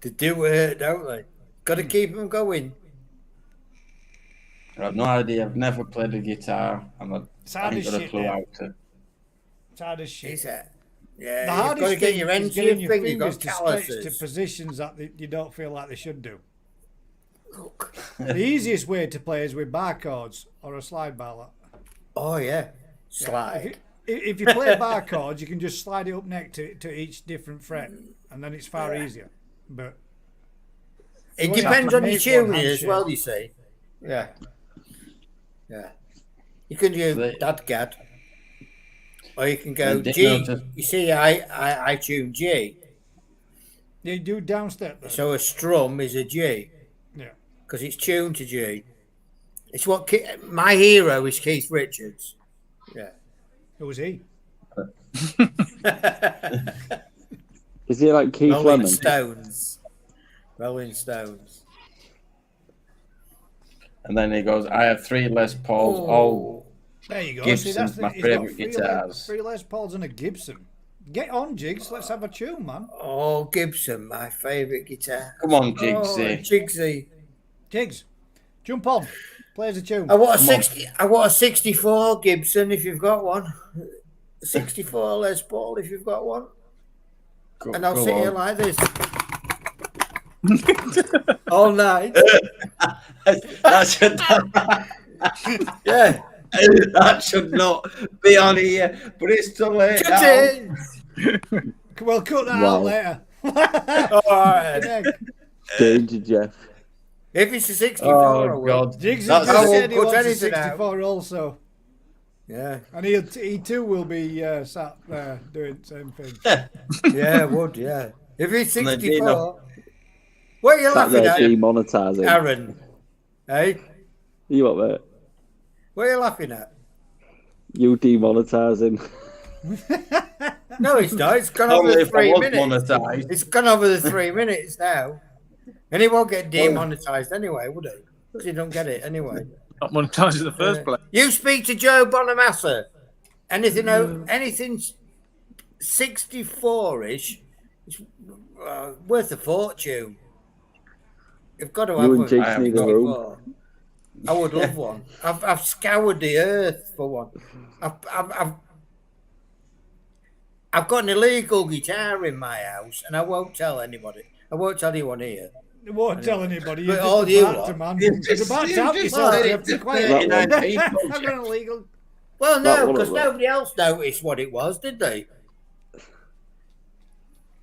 they do hurt, don't they? Got to keep them going. I have no idea. I've never played a guitar. I hard ain't as got a shit, clue Dave. how to. It's hard as shit. Is it? The Yeah, you've got hardest to get thing your is ends to getting your your finger. You've fingers got to stretch to calluses. positions that you don't feel like they should do. Look. The easiest way to play is with bar chords or a slide bar. Oh, yeah. Slide. If you play bar chords, you can just slide it up next to each different fret, and then it's far easier. But It You only depends have on to your make one tuning as handshake. well, you see. Yeah. Yeah. You can do They- dadgad. Or you can go They did G. notice- You see, I tune G. you do downstep then. So a strum is a G. Yeah. Because it's tuned to G. It's what my hero is Keith Richards. Yeah. Who was he? Is he like Keith Rolling Lemon? Stones. Rolling Stones. And then he goes, I have 3 Les Pauls, all There you go. Gibson's my he's got favourite three guitars. Three Les Pauls and a Gibson. Get on, Jigs. Let's have a tune, man. Oh, Gibson, my favourite guitar. Come on, Oh, Jigsy. Jigsy. Jigs, jump on. Play us a tune. I want a Come on. 60. I want a 64 Gibson if you've got one. 64 Les Paul if you've got one. Go, And I'll go sit here on. like this all night. that should Yeah. that should not be on here, but it's too late Cut now. it. We'll cut that Wow. out later. All right. Danger Jeff. If it's a 64, I Oh will. God, Jigs That's- just I won't said he put wants a anything out. 64 also. Yeah. And he too will be sat there doing the same thing. Yeah, I would, yeah. If it's And then 64. Dino. What are you Sat laughing there at, demonetising. Aaron? Hey? You what, mate? What are you laughing at? You demonetising. No, it's not. It's gone Only over the if I 3 was minutes. monetised. It's gone over the 3 minutes now. And he won't get demonetised anyway, would he? Because he don't get it anyway. Not monetized in the first place. You speak to Joe Bonamassa. Anything 64-ish is worth a fortune. You've got to have You one. and Jigs need a room. I would love one. I've scoured the earth for one. I've got an illegal guitar in my house, and I won't tell anybody. I won't tell anyone here. You won't tell anybody. But You're all just you a bachelor, lot- man. You You're just- about you to have just yourself. said You it have to be to quiet. 39 people, I've got an illegal. Well, That no, one because was- nobody else noticed what it was, did they?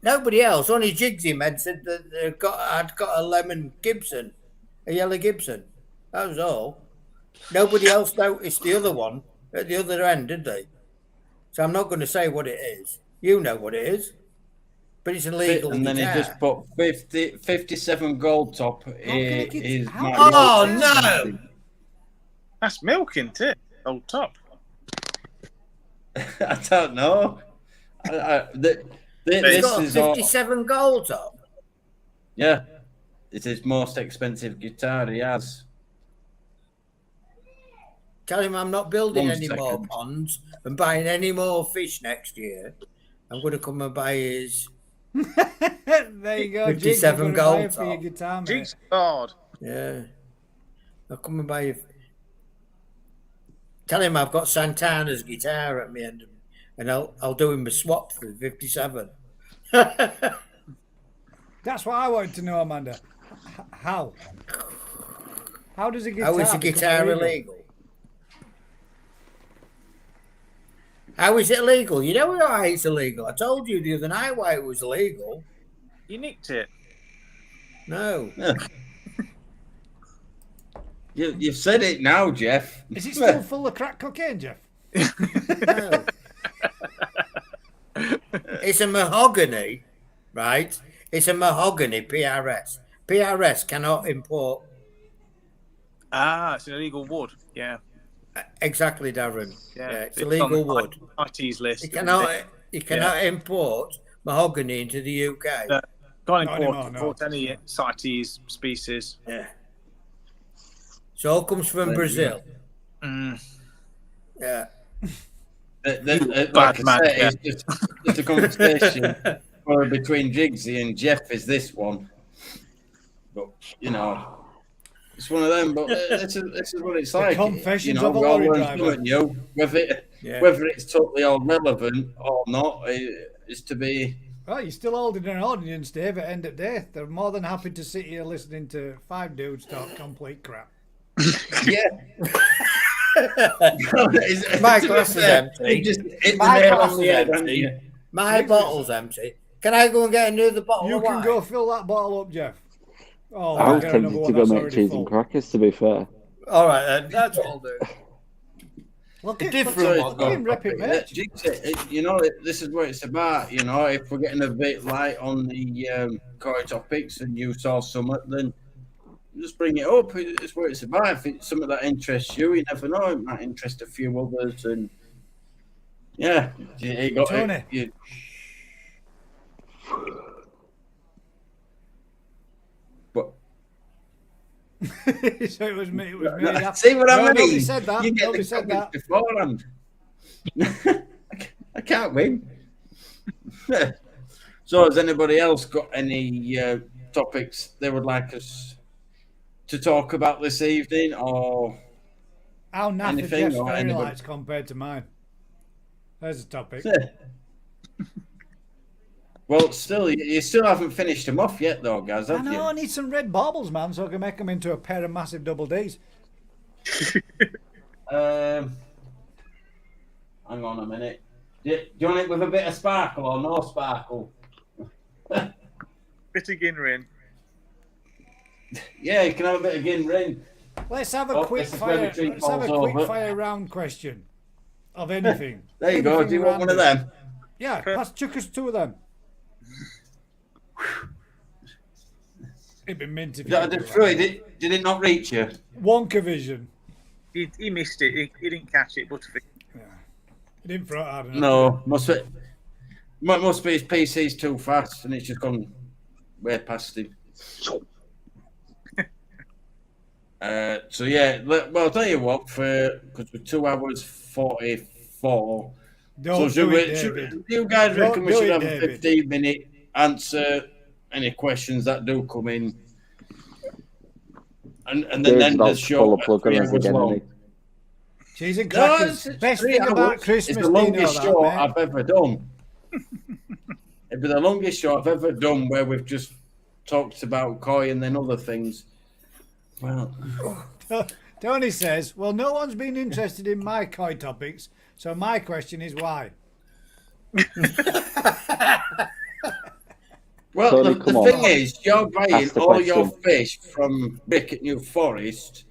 Nobody else. Only Jigsy men said that I'd got a lemon Gibson, a yellow Gibson. That was all. Nobody else noticed the other one at the other end, did they? So I'm not going to say what it is. You know what it is. But it's an illegal And then he guitar. just put 57 gold top. Is how- Oh, no! That's milk, isn't it? Old top. I don't know. It's This got a is all, 57 gold top. yeah. It's his most expensive guitar he has. Tell him I'm not building 1 any more second. ponds and buying any more fish next year. I'm going to come and buy his. There you go, Jigs. 57 You've got to buy gold it for your top. guitar, mate. Jigs card. Yeah. I'll come and buy you. Tell him I've got Santana's guitar at me end, and I'll do him a swap for 57. That's what I wanted to know, Amanda. How? How does a guitar How is the become guitar illegal? How is it illegal? You know why it's illegal? I told you the other night why it was illegal. You nicked it. No. You've said it now, Jeff. Is it still full of crack cocaine, Jeff? No. It's a mahogany, right? It's a mahogany PRS. PRS cannot import. Ah, it's an illegal wood. Yeah. Exactly, Darren. Yeah, It's illegal on the wood. IT's list. You cannot import mahogany into the UK. Can't Not anymore, import any CITES species. Yeah. So it all comes from Brazil. Mm. Yeah. Like I say, it's just a conversation between Jigsy and Jeff is this one. But, you know, it's one of them. But this is what it's like. Confessions you know, of a we all lorry learn driver. something new. Whether it's totally all relevant or not is to be. Well, you're still holding an audience, Dave, at end of day. They're more than happy to sit here listening to 5 dudes talk complete crap. Yeah. My glass is empty. Just hit My the nail glass on is the head, empty. haven't you? My bottle's empty. Can I go and get another bottle You of can wine? go fill that bottle up, Jeff. Oh, I was get tempted another to one go that's make already cheese full. and crackers, to be fair. All right, then. That's what I'll do. Look A at different look at him repping merch. You know, this is what it's about. You know, if we're getting a bit light on the core topics and you saw something, then just bring it up. It's what it's about. If it's something that interests you, you never know. It might interest a few others. And yeah, you got Tony. But So it was me. It was me. see what I mean? Nobody said that. You get Nobody the said topics that. beforehand. I can't win. So, has anybody else got any topics they would like us to talk about this evening, or How naff are anything, Jeff's or fairy anybody? lights compared to mine? There's a topic. Well, still, you still haven't finished them off yet, though, guys, I have know, I you? need some red baubles, man, so I can make them into a pair of massive double Ds. Hang on a minute. Do you want it with a bit of sparkle or no sparkle? Bit of Ginrin. Yeah, you can have a bit of gin ring. Let's have a Oh, quick this is where the fire. tree Let's have a falls quick over. fire round question of anything. There you go. Anything Do you want one of random. them? Yeah, let's chuck us 2 of them. It'd be mint if you I could just do threw that. it. Did it not reach you? Wonka vision. He missed it. He didn't catch it. Butterfield. It didn't throw it hard enough. No, must be his PC's too fast and it's just gone way past him. So yeah, well, I'll tell you what, because we're 2 hours 44. Don't so do it, David. you guys reckon Don't we do should it, have a David. 15-minute answer any questions that do come in, and then Dave's end about the to show pull a at plug on 3 us hours again, long. isn't Cheese and No, crackers. it's Best 3 thing about hours. Christmas, It's the do you know longest that, show mate? I've ever done. It'd be the longest show I've ever done where we've just talked about koi and then other things. Well, Tony says, well, no one's been interested in my koi topics, so my question is why? well, Tony, the come on. thing is, you're buying Ask the all your question. fish from Rick at New Forest.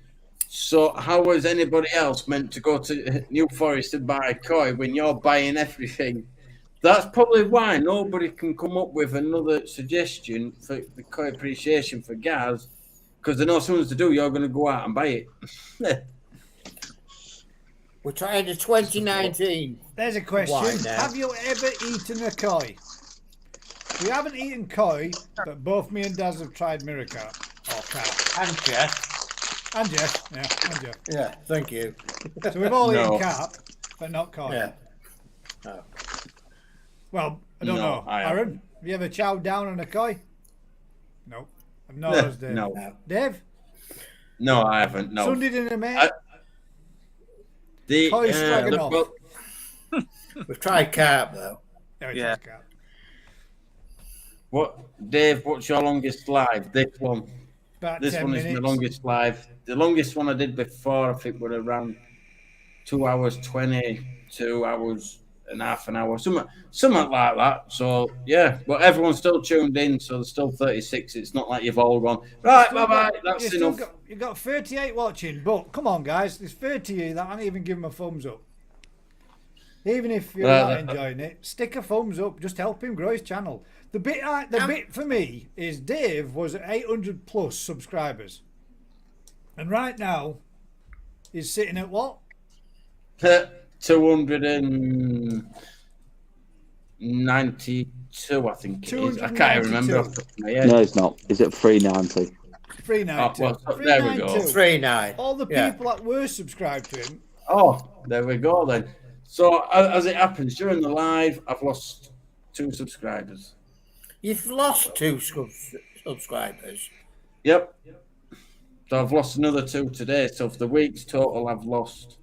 So how was anybody else meant to go to New Forest and buy koi when you're buying everything? That's probably why nobody can come up with another suggestion for the koi appreciation for Gaz, because they know as soon as they do, you're going to go out and buy it. We're trying to 2019. There's a question. Why now? Have you ever eaten a koi? We haven't eaten koi, but both me and Daz have tried Miracat or cat. Anchor. And Jeff. Yeah, and Jeff. Yeah, thank you. So we've all No. eaten carp, but not koi. Yeah. Oh. Well, I don't No, know. I Aaron, haven't. have you ever chowed down on a koi? No. No, as Dave. No. No. Dave? No, I haven't. No. Sunday dinner, mate. The Koi stroganoff. well, We've tried carp though. No, it's Yeah. just carp. Dave, what's your longest live? This one. About This 10 one minutes. is my longest live. The longest one I did before, I think, were around 2 hours 20, 2 hours and half an hour, something like that. So yeah, but everyone's still tuned in, so there's still 36. It's not like you've all gone right. Bye bye. That's enough. You've got 38 watching, but come on, guys, there's 30 of you that aren't even giving them a thumbs up. Even if you're not enjoying it, stick a thumbs up. Just help him grow his channel. The bit for me is Dave was at 800 plus subscribers, and right now he's sitting at what? 292, I think it is. I can't remember off the top of my head. No, it's not. Is it 390? 392. Oh, well, there we go. 392. 3-9. All the Yeah. people that were subscribed to him. Oh, there we go then. So as it happens during the live, I've lost 2 subscribers. You've lost 2 subscribers. Yep. So I've lost another 2 today. So for the week's total, I've lost,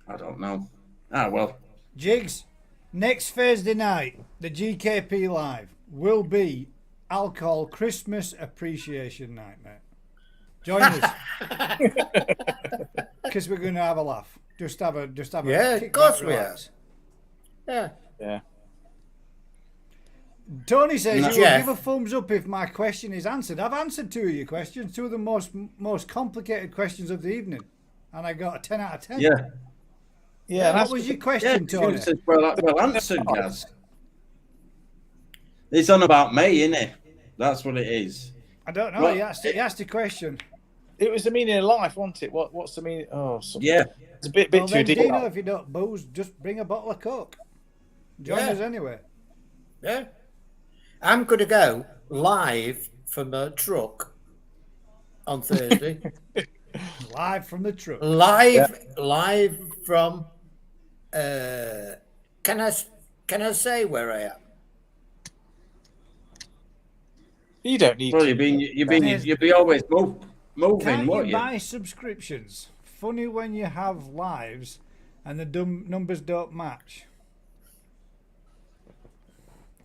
I don't know. Well. Jigs, next Thursday night, the GKP live will be alcohol Christmas appreciation night, mate. Join us because we're going to have a laugh. Just have a Yeah, kick of course back, we relax. Yeah. Yeah. Tony says he will Jeff. give a thumbs up if my question is answered. I've answered 2 of your questions, 2 of the most complicated questions of the evening, and I got a 10 out of 10. Yeah. Yeah. What was your question, Tony? Says, well answered, Gaz. It's on about me, isn't it? That's what it is. I don't know. Well, he asked a question. It was the meaning of life, wasn't it? What's the meaning? Oh, Yeah. It's a bit Well, too then, deep. Dino, if you don't booze, just bring a bottle of Coke. Join Yeah. us anyway. Yeah. I'm going to go live from a truck on Thursday. Live from the truck. live from. Can I say where I am? You don't need Well, to. you'd be always moving, Can't won't you you? buy subscriptions? Funny when you have lives and the numbers don't match.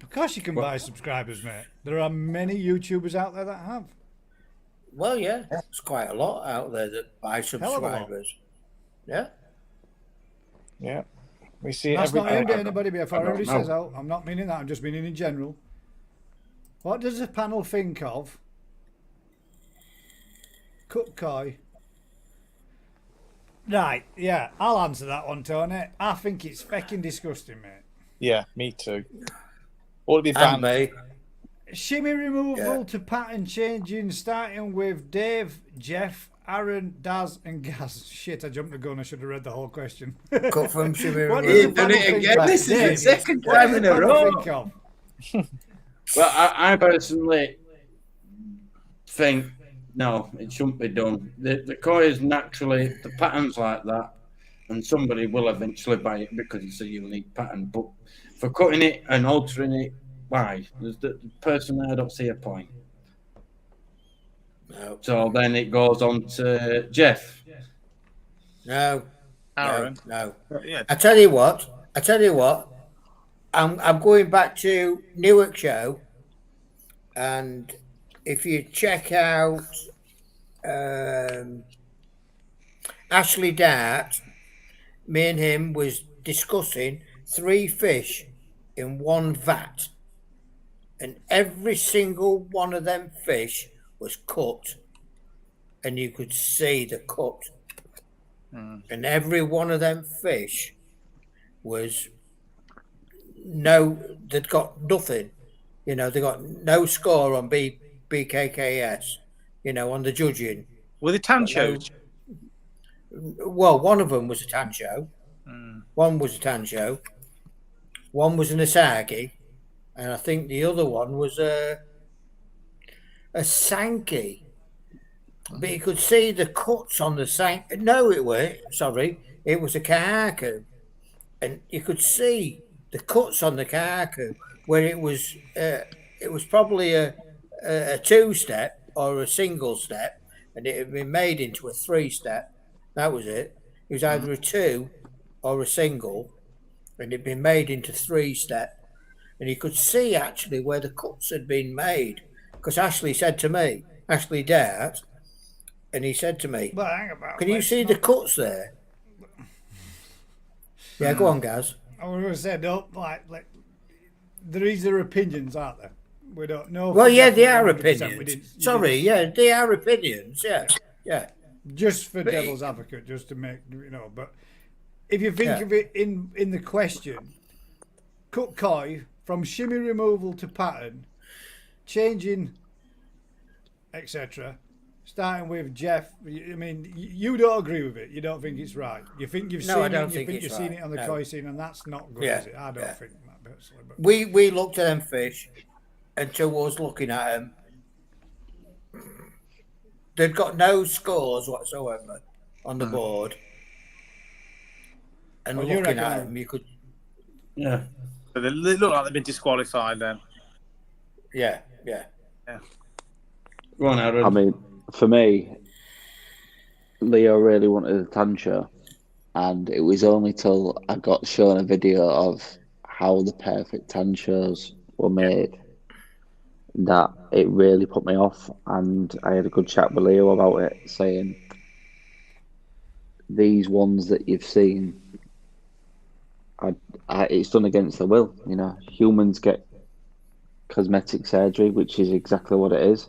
Of course you can buy subscribers, mate. There are many YouTubers out there that have. Well, yeah, there's quite a lot out there that buy of a lot. subscribers. Yeah. Yeah. We see it That's every not aimed day. at anybody before I don't everybody says, know. oh, I'm not meaning that, I'm just meaning in general. What does the panel think of Cook Koi? Right, yeah, I'll answer that one, Tony. I think it's fucking disgusting, mate. Yeah, me too. Ought to be And banned. me. Shimmy removal Yeah. to pattern changing, starting with Dave, Jeff, Aaron, Daz, and Gaz. Shit, I jumped the gun. I should have read the whole question. Cut from shimmy What removal. does the You've done panel it think again. of? This is the Dave, second what does time the in a panel row. think of? Well, I personally think no, it shouldn't be done. The koi is naturally the pattern's like that, and somebody will eventually buy it because it's a unique pattern. But for cutting it and altering it, why? Personally, I don't see a point. No. So then it goes on to Jeff. No. Aaron. No. Yeah. I tell you what. I'm going back to Newark show, and if you check out Ashley Dart, me and him was discussing 3 fish in one vat, and every single one of them fish was cut, and you could see the cut. And every one of them fish was they'd got nothing. They got no score on BKKS, on the judging. Were they tanchos? Well, one of them was a tancho. One was a tancho. One was an asagi. And I think the other one was a sankey. but you could see the cuts on the same. No, it weren't. Sorry, it was a carcass, and you could see the cuts on the carcass where it was. It was probably a two-step or a single step, and it had been made into a three-step. That was it. It was either a two or a single, and it'd been made into three-step. And you could see actually where the cuts had been made, because Ashley said to me, Ashley Dart, and he said to me, But hang about. "Can you see the cuts there?" Yeah, go on, Gaz. I was going to say, don't like there is their opinions, aren't there? We don't know. Well, yeah, they are 100%. opinions. Sorry, yeah, they are opinions. Yeah, yeah. Just for devil's advocate, just to make But if you think of it in the question, cut koi from shimmy removal to pattern, changing, etc. Starting with Jeff, I mean, you don't agree with it. You don't think it's right. You think you've seen it. You think you've seen it on the koi scene, and that's not good, is it? I don't think that personally. But We looked at them fish, and Joe was looking at them. They'd got no scores whatsoever on the board, and Well, you looking reckon- at them, you could, Yeah. But they look like they've been disqualified then. yeah. Go on, Aaron. I mean, for me, Leo really wanted a tancher, and it was only till I got shown a video of how the perfect tanchers were made that it really put me off. And I had a good chat with Leo about it, saying these ones that you've seen, it's done against their will. Humans get cosmetic surgery, which is exactly what it is,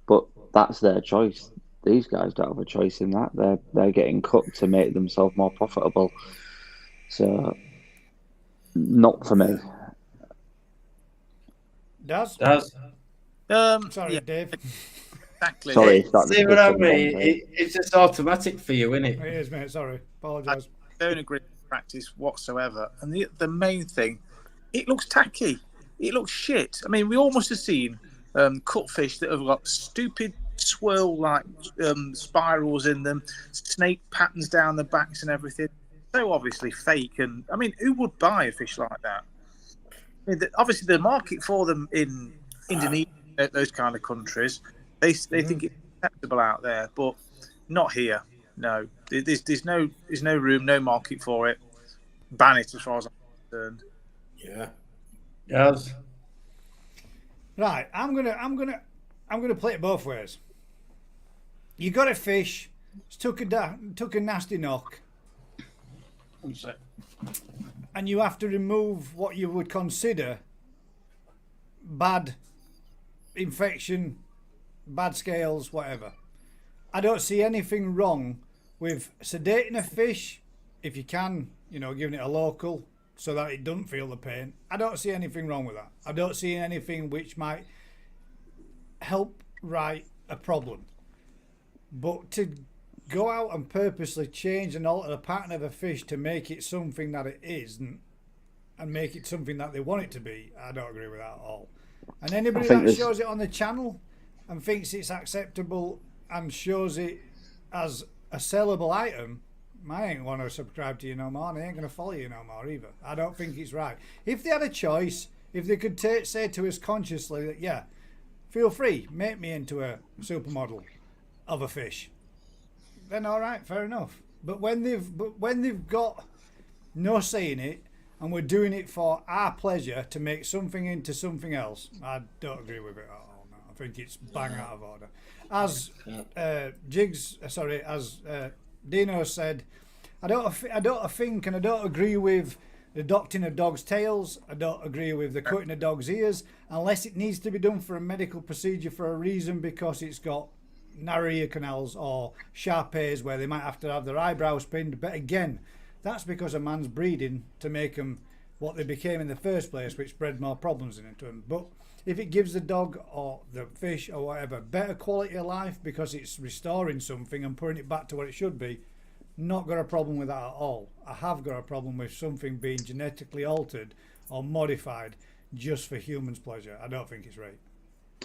but that's their choice. These guys don't have a choice in that. They're getting cut to make themselves more profitable. So, not for me. Daz? Sorry, Yeah, Dave. exactly. Sorry, that's See what I mean? It's just automatic for you, isn't it? It is, mate. Sorry, apologise. I don't agree with practice whatsoever. And the main thing, it looks tacky. It looks shit. I mean, we almost have seen cutfish that have got stupid swirl-like spirals in them, snake patterns down the backs and everything. So obviously fake. And I mean, who would buy a fish like that? I mean, obviously the market for them in Indonesia, those kind of countries, they think it's acceptable out there, but not here. No, there's no room, no market for it. Ban it as far as I'm concerned. Yeah. Yes. Right, I'm gonna play it both ways. You got a fish, it's took a nasty knock, One sec. and you have to remove what you would consider bad infection, bad scales, whatever. I don't see anything wrong with sedating a fish if you can, giving it a local so that it doesn't feel the pain. I don't see anything wrong with that. I don't see anything which might help right a problem. But to go out and purposely change and alter the pattern of a fish to make it something that it isn't, and make it something that they want it to be, I don't agree with that at all. And anybody that shows it on the channel and thinks it's acceptable and shows it as a sellable item, I ain't want to subscribe to you no more, and I ain't going to follow you no more either. I don't think it's right. If they had a choice, if they could say to us consciously that, yeah, feel free, make me into a supermodel of a fish, then all right, fair enough. But when they've got no say in it, and we're doing it for our pleasure to make something into something else, I don't agree with it at all. No, I think it's bang out of order. As Dino said, I don't think and I don't agree with the docking of dogs' tails. I don't agree with the cutting of dogs' ears unless it needs to be done for a medical procedure for a reason, because it's got narrow ear canals or sharp ears where they might have to have their eyebrows pinned. But again, that's because a man's breeding to make them what they became in the first place, which bred more problems into them. But if it gives the dog or the fish or whatever better quality of life because it's restoring something and putting it back to what it should be, not got a problem with that at all. I have got a problem with something being genetically altered or modified just for humans' pleasure. I don't think it's right.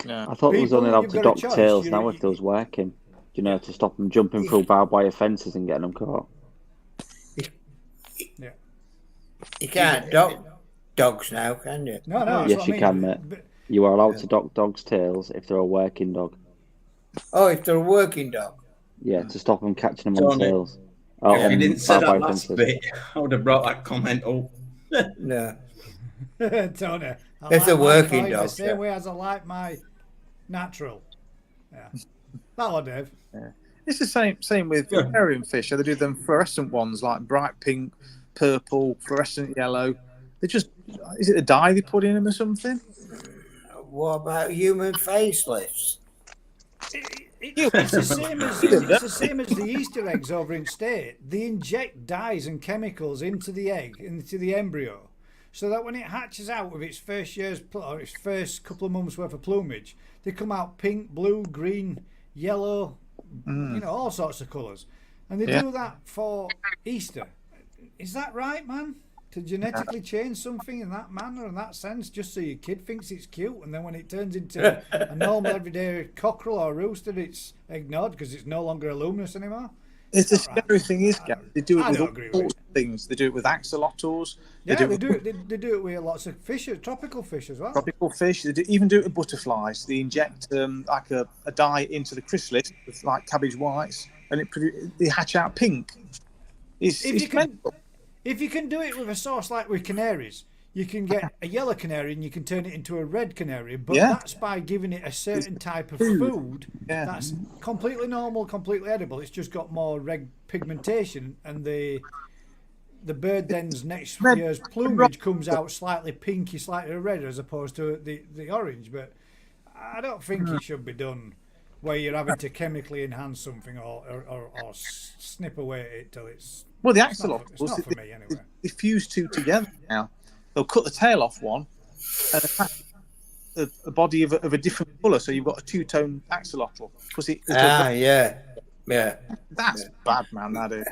No. I thought there was People, only allowed you've to got a dock choice. tails You- now if there was working. You know, to stop them jumping through barbed wire fences and getting them caught. Yeah. You can't dogs now, can you? No, that's Yes, what you I mean. can, mate. But You are allowed to dock dogs' tails if they're a working dog. Oh, if they're a working dog. Yeah, to stop them catching them on Tony, tails. if you didn't say barbed wire that last fences. bit, I would have brought that comment up. No. Tony, I If they're my working coin the dogs, same yeah. way as I like my natural. Yeah. That'll do, Dave. It's the same with aquarium fish. They do them fluorescent ones, like bright pink, purple, fluorescent yellow. They just, is it a dye they put in them or something? What about human facelifts? It's the same as it's the same as the Easter eggs over in state. They inject dyes and chemicals into the egg, into the embryo, so that when it hatches out with its first or its first couple of months worth of plumage, they come out pink, blue, green, yellow, you know, all sorts of colours. And they do that for Easter. Is that right, man? To genetically change something in that manner, in that sense, just so your kid thinks it's cute, and then when it turns into a normal everyday cockerel or rooster, it's ignored because it's no longer a luminous anymore? It's the scary thing is, Gary, they do it I with don't all agree with sorts of things. They do it with axolotls. Yeah, do they it do with it. They do it with lots of fish, tropical fish as well. tropical fish. They even do it with butterflies. They inject like a dye into the chrysalis with like cabbage whites, and they hatch out pink. It's mental. If you can do it with a sauce like with canaries, you can get a yellow canary and you can turn it into a red canary, but that's by giving it a certain type of food that's completely normal, completely edible. It's just got more red pigmentation, and the bird then's next year's plumage comes out slightly pinky, slightly red, as opposed to the orange. But I don't think it should be done where you're having to chemically enhance something or snip away at it till it's... Well, the It's not axolotls, for me anyway. they fuse two together now. They'll cut the tail off one and attach a body of a different colour, so you've got a two-tone axolotl. Yeah. That's bad, man, that is.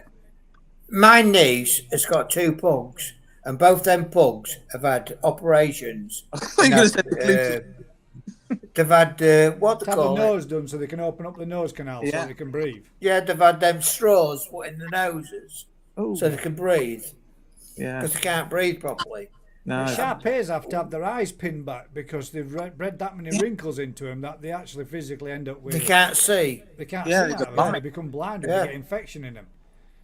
My niece has got 2 pugs, and both them pugs have had operations. You're going to say the They've had what they To have the call it. nose done so they can open up the nose canal so they can breathe. Yeah, they've had them straws put in the noses so they can breathe. Yeah. Because they can't breathe properly. No. Sharpeirs have to have their eyes pinned back because they've bred that many wrinkles into them that they actually physically end up with. They can't see. They can't Yeah, see they out got of it. blind. They become blind and they get infection in them.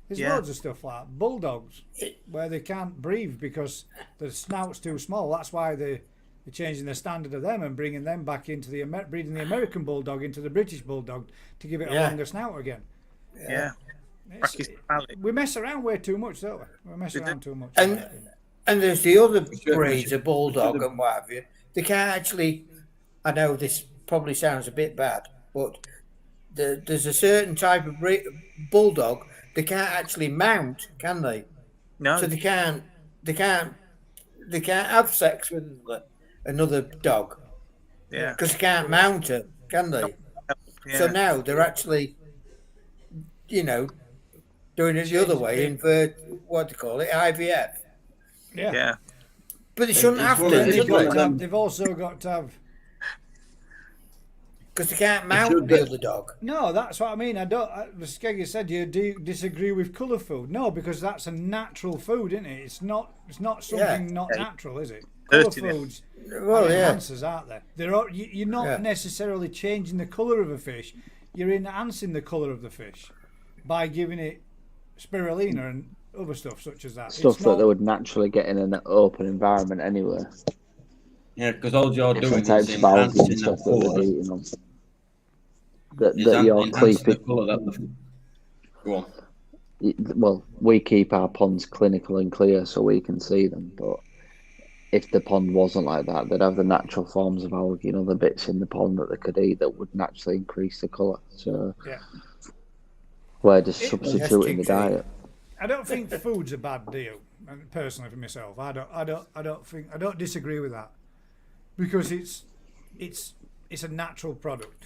There's loads of stuff like that. Bulldogs, where they can't breathe because the snout's too small. That's why they're changing the standard of them and bringing them back into breeding the American bulldog into the British bulldog to give it a longer snout again. Yeah. We mess around way too much, don't we? We mess around too much. And there's the other breeds of bulldog and what have you. They can't actually... I know this probably sounds a bit bad, but there's a certain type of bulldog they can't actually mount, can they? No. So they can't have sex with another dog. Yeah. Because they can't mount it, can they? Yeah. So now they're actually, doing it the other way, what do you call it, IVF. Yeah. But they shouldn't have to, should they? They've also got to have... Because they can't mount the other dog. No, that's what I mean. As Skeggy said, you do disagree with colour food. No, because that's a natural food, isn't it? It's not something not natural, is it? Colour foods are enhancers, aren't they? You're not necessarily changing the colour of a fish. You're enhancing the colour of the fish by giving it spirulina and other stuff such as that. Stuff that they would naturally get in an open environment anyway. Yeah, because all you're doing is Types of algae enhancing and stuff the that they're colour. eating them. That you're Enhancing the keeping. colour that the... Go on. Well, we keep our ponds clinical and clear so we can see them, but if the pond wasn't like that, they'd have the natural forms of algae and other bits in the pond that they could eat that would naturally increase the colour. So we're just substituting the diet. I don't think food's a bad deal, and personally for myself, I don't disagree with that, because it's a natural product.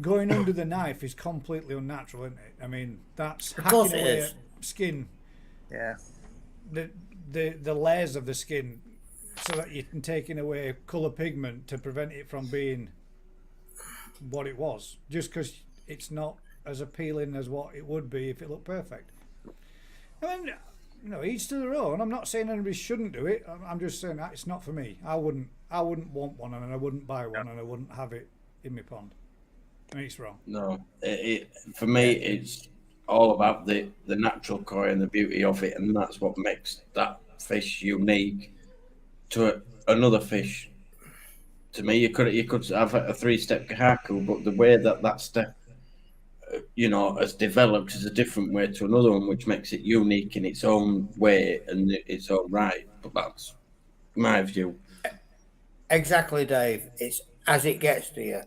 Going under the knife is completely unnatural, isn't it? I mean, that's hacking away at skin. Yeah. The layers of the skin, so that you can taking away colour pigment to prevent it from being what it was, just because it's not as appealing as what it would be if it looked perfect. I mean, each to their own. I'm not saying anybody shouldn't do it. I'm just saying that it's not for me. I wouldn't want one, and I wouldn't buy one, and I wouldn't have it in my pond. I mean, it's wrong. No, for me, it's all about the natural koi and the beauty of it, and that's what makes that fish unique to another fish. To me, you could have a 3-step kahaku, but the way that step, has developed is a different way to another one, which makes it unique in its own way and its own right. But that's my view. Exactly, Dave. It's as it gets to you.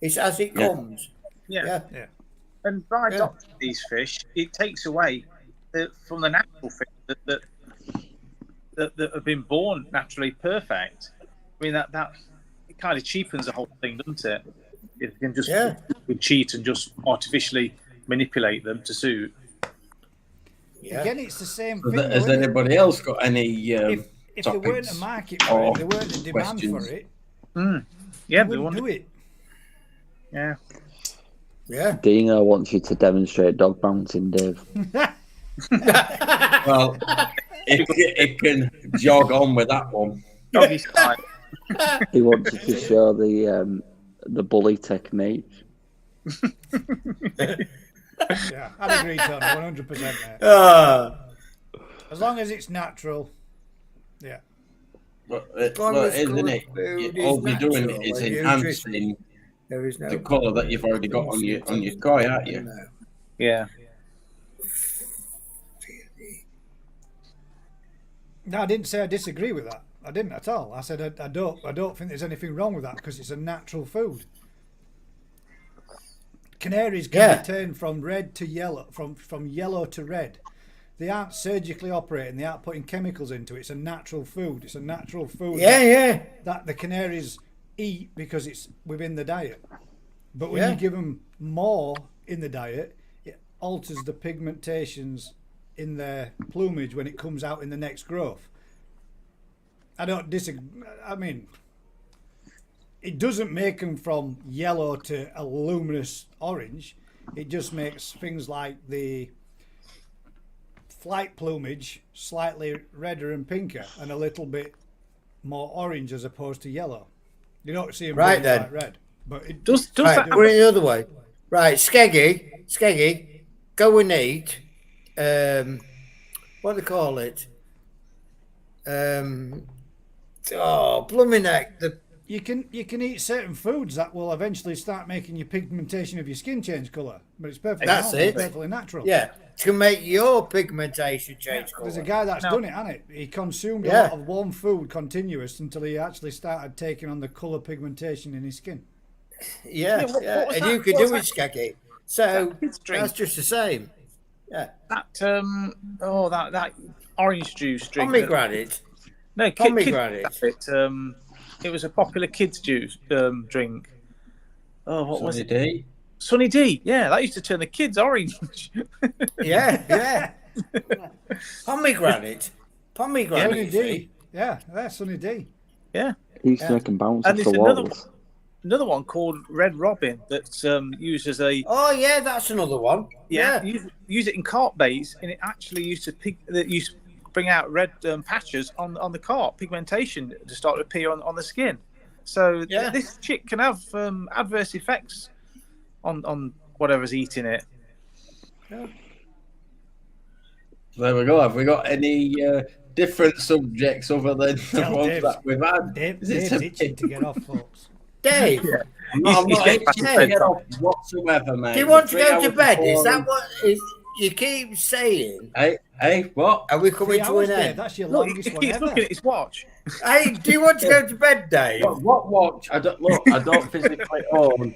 It's as it comes. Yeah. And by adopting these fish, it takes away from the natural fish that have been born naturally perfect. I mean, that it kind of cheapens the whole thing, doesn't it? If you can just cheat and just artificially manipulate them to suit. Yeah. Again, it's the same thing. Has anybody else got any if there weren't a market for it, there weren't a demand for it, they wouldn't do it. Yeah. Dino wants you to demonstrate dog bouncing, Dave. Well, it can jog on with that one. Doggy style. He wants you to show the bully technique. Yeah, I'd agree, Tony, 100% there. As long as it's natural, yeah. But isn't it? All we're doing is enhancing the colour that you've already got on your koi, aren't you? Yeah. No, I didn't say I disagree with that. I didn't at all. I said I don't think there's anything wrong with that because it's a natural food. Canaries can be turned from red to yellow, from yellow to red. They aren't surgically operating. They aren't putting chemicals into it. It's a natural food. It's a natural food. That the canaries eat because it's within the diet. But when you give them more in the diet, it alters the pigmentations in their plumage when it comes out in the next growth. I don't disagree. I mean, it doesn't make them from yellow to a luminous orange. It just makes things like the flight plumage slightly redder and pinker and a little bit more orange as opposed to yellow. You don't see them quite red. But it does that go the other way? Right, Skeggy, go and eat. What do they call it? Blooming heck. You can eat certain foods that will eventually start making your pigmentation of your skin change colour, but it's perfectly perfectly natural. Yeah, to make your pigmentation change colour. There's a guy that's done it, hasn't it? He consumed a lot of one food continuous until he actually started taking on the colour pigmentation in his skin. And you could do it, Skeggy. So that's just the same. Yeah. That orange juice drink. Pomegranate. No, pomegranate. It was a popular kids juice drink. Oh, what was it? D? Sunny D. Yeah, that used to turn the kids orange. yeah. Pomegranate. Sunny D. Yeah, that's Sunny D. Yeah. He used to make them bounce off the walls. Another one called Red Robin that's used as a. Oh yeah, that's another one. Yeah, use it in carp baits, and it actually used to bring out red patches on the carp, pigmentation to start to appear on the skin. So this chick can have adverse effects on whatever's eating it. Yeah. There we go. Have we got any different subjects other than the ones that we've had? Dave's itching to get off, folks. Dave, I'm not itching to get off whatsoever, mate. Do you want to go to bed? Is that what you keep saying? Hey, what? Are we coming to an end? That's your longest one ever. Looking at his watch. Hey, do you want to go to bed, Dave? What watch? I don't physically own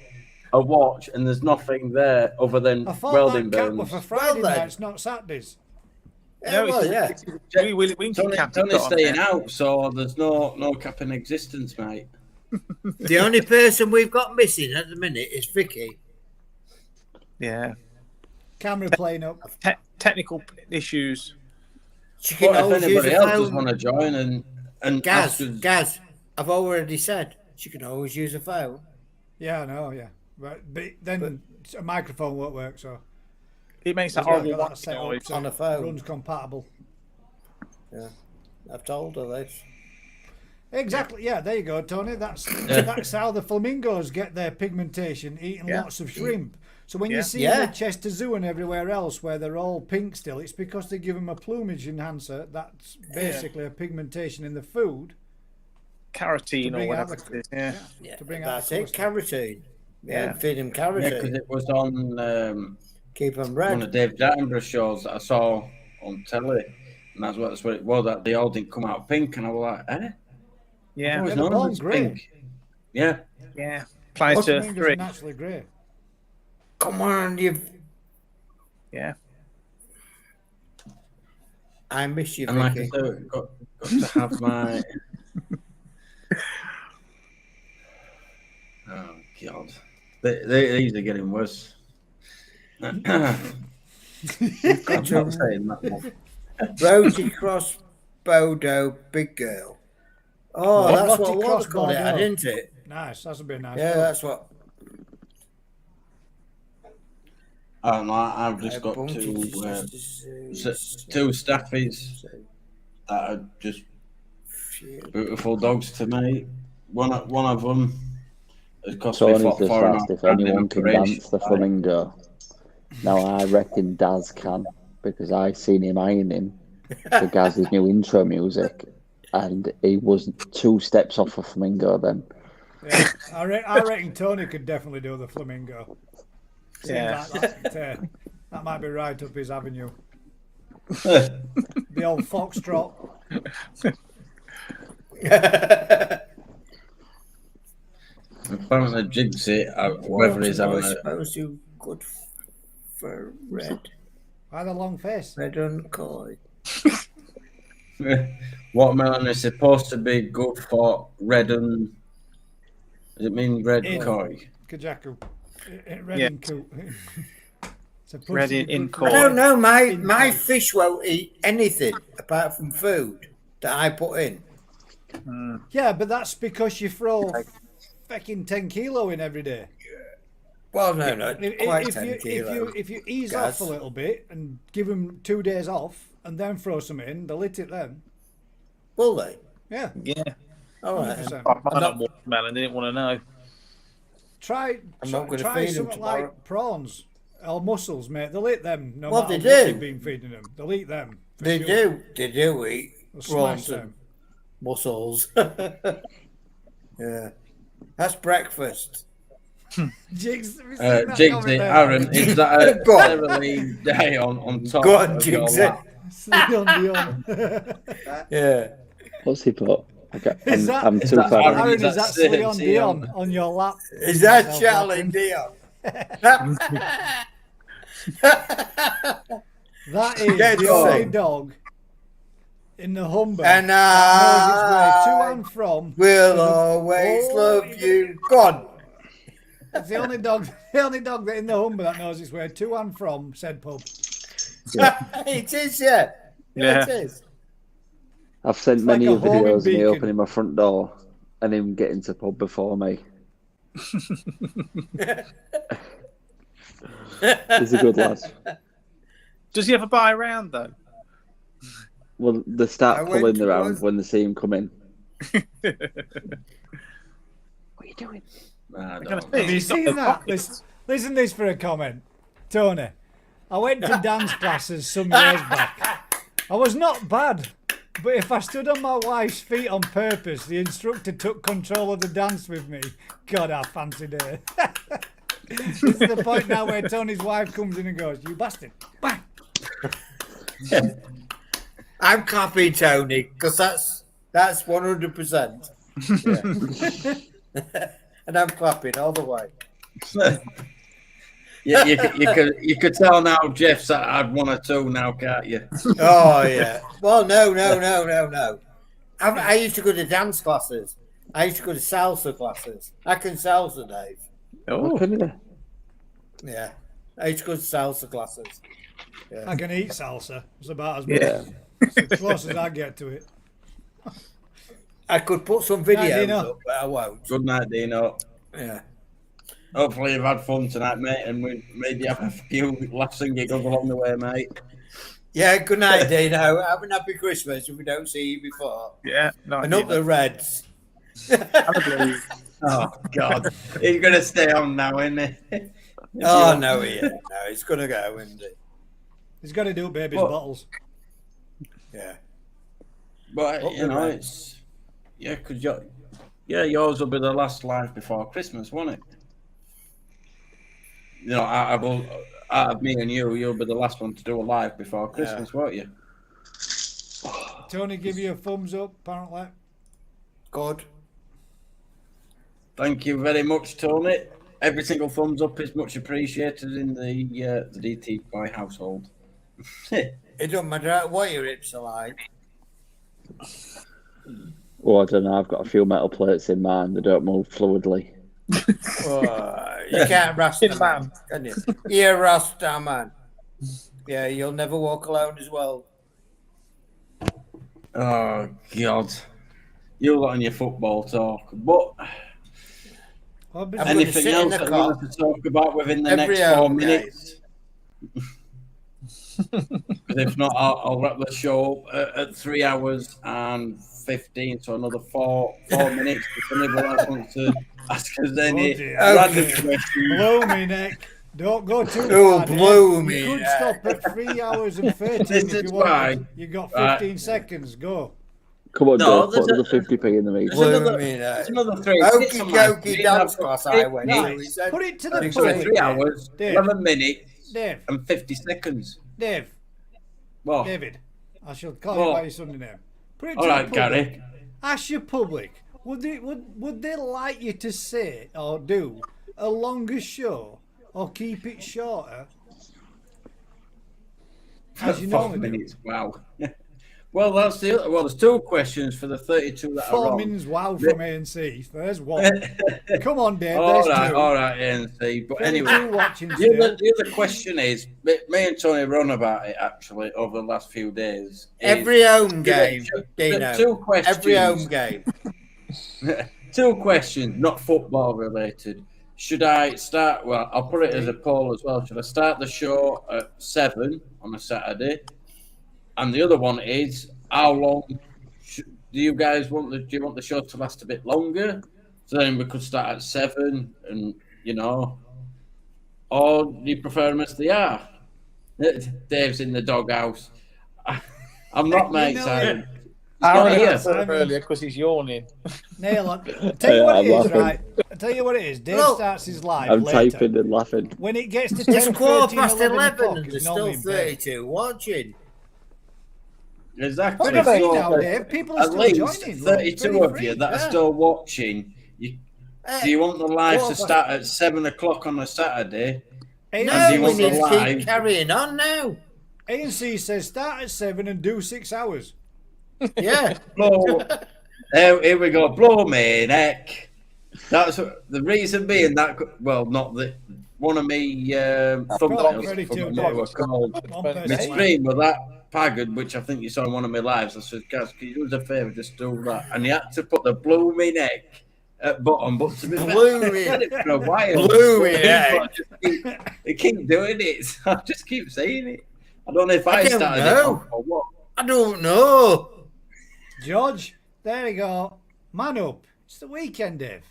a watch, and there's nothing there other than welding that cap burns. was for Friday nights, not Saturdays. It's Tony's staying out, so there's no cap in existence, mate. The only person we've got missing at the minute is Vicky. Yeah. Camera playing up. Technical issues. If anybody else does want to join and Gaz, I've already said she can always use a phone. Yeah, I know. Yeah, but then a microphone won't work, so It makes that I've horrible got that whine set up noise. so On a phone. runs compatible. Yeah, I've told her this. Exactly. Yeah, there you go, Tony. That's how the flamingos get their pigmentation, eating Yeah. lots of shrimp. So when Yeah. you see them at Chester Zoo and everywhere else where they're all pink still, it's because they give them a plumage enhancer. That's basically a pigmentation in the food. Carotene or bring out whatever the- it is. Yeah. Yeah, To bring out that's the it. colour. Carotene. Yeah. Yeah, feed him Yeah, because carotene. it was on Keep them one red. of Dave Attenborough shows that I saw on telly, and that's what it was. That they all didn't come out pink, and I was like, eh? I've Yeah. always they're known born it was grey. pink. Yeah. Yeah. Planet Earth Flamingos are 3. naturally grey. Come on, you. Yeah. I miss you, And like I Vicky. said, got to have my. Oh God, these are getting worse. I'm not saying that one. Rosy Cross Bodo Big Girl. Oh, What? that's Rosy what Cross was called it, Bordeaux. didn't it? Nice. That's a bit nice. Yeah, that's what. I've just got two staffies that are just beautiful dogs to me. One of them has cost me Tony's just £4.5 asked if grand in anyone can operation. dance the flamingo. Now, I reckon Daz can, because I seen him ironing to Gaz's new intro music, and he was 2 steps off a flamingo then. Yeah, I reckon Tony could definitely do the flamingo. Seems Yeah. like that might be right up his avenue. The old foxtrot. Apparently, Jigsy, whether he's having a. supposed to good for red. Why the long face? Red and koi. Watermelon is supposed to be good for red and. Does it mean red In. koi? Kajaku. Red Yeah. and coot. It's a pussy Red in good koi. I don't know. My In koi. fish won't eat anything apart from food that I put in. Yeah, but that's because you throw fucking 10 kilo in every day. Well, no, quite If 10 you, kilos. if you ease Gaz. off a little bit and give them 2 days off and then throw some in, they'll eat it then. Will they? Yeah, Yeah. All right. 100%. I'm not watermelon. They didn't want to know. Try I'm not gonna try feed 'em something tomorrow. like prawns or mussels, mate. They'll eat them no Well, matter they what do. you've been feeding them. They'll eat them. for They sure. do eat They'll smash prawns them. and mussels. Yeah. That's breakfast. Jigs, have you seen that Jigsy, comment there? Aaron, is that a Go on. Cerealine day on top Go on, of your Jigsy. lap? Leon Dion. Yeah. What's he put? Is that- I'm is too that far. Aaron? Aaron, Is is that that Leon Celine Dion on your lap? Is that Yourself Charlie laughing? Dion? That is Dead the only dog. dog in the Humber And that knows its way to I and from. will the- always Oh, love you- you. Go on. It's the only dog that in the Humber that knows its way to and from said pub. It is, yeah. Yeah. It is. I've sent It's many like a homing videos of me beacon. opening my front door and him getting to pub before me. He's a good lad. Does he ever buy around though? Well, they I start went pulling to around one- when they see him come in. What are you doing? I Can I don't see? know. Have you He's got seen the that? pockets. Listen this for a comment. Tony, I went to dance classes some years back. I was not bad, but if I stood on my wife's feet on purpose, the instructor took control of the dance with me. God, I fancied her. This is the point now where Tony's wife comes in and goes, "You bastard." Bang. I'm clapping Tony because that's 100%. Yeah. And I'm clapping all the way. Yeah, you could tell now Jeff's had one or two now, can't you? Oh yeah. Well, no. I used to go to dance classes. I used to go to salsa classes. I can salsa, Dave. Oh, Can you? Yeah. I used to go to salsa classes. I can eat salsa. It's about as much. Yeah. It's as close as I get to it. I could put some Right, videos Dino. up, but I won't. Good night, Dino. Yeah. Hopefully you've had fun tonight, mate, and we maybe have a few laughs and giggles along the way, mate. Yeah, good night, Dino. Have a happy Christmas if we don't see you before. Yeah, no, And up the Reds. Oh, God. He's going to stay on now, isn't he? Oh, no, he ain't. No, he's going to go, isn't he? He's got to do baby's What? bottles. Yeah. But, Up you the know, Reds. it's... Yeah, because yours will be the last live before Christmas, won't it? You know, out of me and you'll be the last one to do a live before Christmas, won't you? Tony give you a thumbs up, apparently. Good. Thank you very much, Tony. Every single thumbs up is much appreciated in the DT Boy household. It don't matter what your hips are like. Oh, I don't know. I've got a few metal plates in mine. They don't move fluidly. Oh, you can't Rasta man, can you? You're a Rasta man. Yeah, you'll never walk alone as well. Oh, God. You lot on your football talk. But Well, I'm gonna anything sit in else the that you car want to talk about within the every next 4 home minutes? Because if not, I'll wrap the show up at 3 hours and 15, so another 4 minutes. If anybody else wants to ask us any dear. random Okay. questions. blow me neck. Don't go too Oh, far. Dave. blow me You could neck. stop at 3 hours and 13 This if is you why- wanted. You got 15 seconds. Go. Come on, No, Dave, there's put another 50p in the There's meter. Blow another, me neck. there's another 3 minutes Okie on my dokie screen. dance I've got class I went 15 to. Right. He said, Put it to the So it's public. 3 hours, Dave. 11 minutes, Dave. and 50 seconds. Dave. Well, David. I shall call Well, you by your Sunday name. Put it to all right, the public. Gary. Ask your public. Would they like you to say or do a longer show or keep it shorter? As you 4 normally do. minutes. Wow. Well, that's the well. There's 2 questions for the 32 that are 4 wrong. minutes wow from ANC. There's one. Come on, Dave. all There's right, two. all right, ANC. But 32 anyway, watching the still. other question is, me and Tony run about it actually over the last few days. is- every home game, the Dino. 2 questions. Every home game. 2 questions, not football related. Should I start? Well, I'll put it as a poll as well. Should I start the show at 7 on a Saturday? And the other one is, how long do you guys want do you want the show to last a bit longer? So then we could start at 7, and or do you prefer them as they are? Dave's in the doghouse. I'm not, mate. know Simon. I not only here. answered earlier because he's yawning. Nail on. Tell you what I'm it is, laughing. right? I'll tell you what it is. Dave Look, starts his live I'm later. typing and laughing. When it gets to 10, It's 13, 11 o'clock, and he's there's normally still in bed. 32 watching. Exactly. What do you mean So, now, Dave? People are at still least joining. Look, 32 of 23. you that are yeah. still watching. Do you want the live to start at 7 o'clock on a Saturday? ANC And do you No, we want the need to live? keep carrying on now. ANC says start at 7 and do 6 hours. Yeah. Blow. Here we go. Blow me neck. That's the reason being that. Well, not the one of me thumbnails. Ready to from do what they were it. called. One My My person. stream with that pagged, which I think you saw in one of my lives. I said, guys, can you do us a favour, just do that? And you had to put the blow me neck at bottom, but to be fair, Blew I've me- said it for a while. blew me But neck. they keep doing it. So I just keep saying it. I don't know if I don't started know. it off or what. I don't know. George, there you go. Man up. It's the weekend, Dave.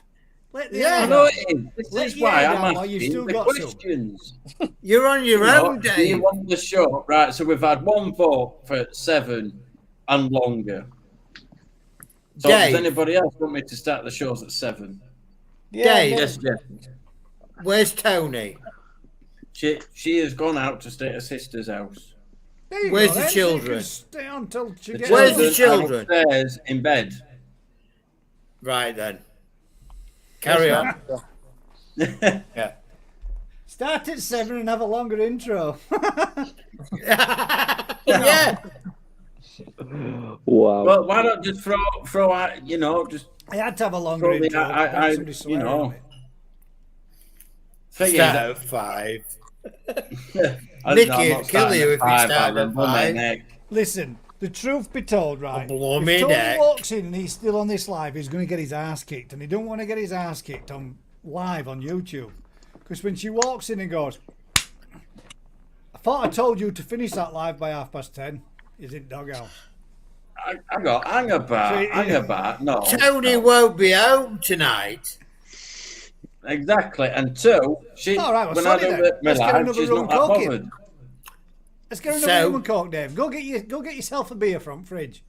Let the Yeah, I air know out. it is. This Let is your why head I'm out while you've asking still the got some. questions. You're on your You know, own, do you Dave. want the show? Right, so we've had 1 vote for 7 and longer. So Dave. does anybody else want me to start the shows at 7? Dave, Yes, yeah. where's Tony? She has gone out to stay at her sister's house. There you Where's go, the then, so you can children? Stay on till she The gets Where's home. the children? are upstairs in bed. Right then. Carry on. Yeah. Start at 7 and have a longer intro. Yeah. Wow. Well, why not just throw out, just I had to have a longer Probably intro. I- Somebody swearing know. on it. figure Start that. at 5. I'm Nicky not would kill starting you at if you 5, started I'll at blow my 5. neck. Listen, the truth be told, right? blow If me Tony neck. walks in and he's still on this live, he's going to get his ass kicked, and he don't want to get his ass kicked on live on YouTube. Because when she walks in and goes, I thought I told you to finish that live by 10:30. Is it doghouse? I got hang about. No. Tony won't be home tonight. Exactly. And two, she All right, well, when I sorry do then. my Let's get live, another she's rum not that and coke in. bothered. Let's get another So- rum and coke, Dave. Go get yourself a beer from fridge.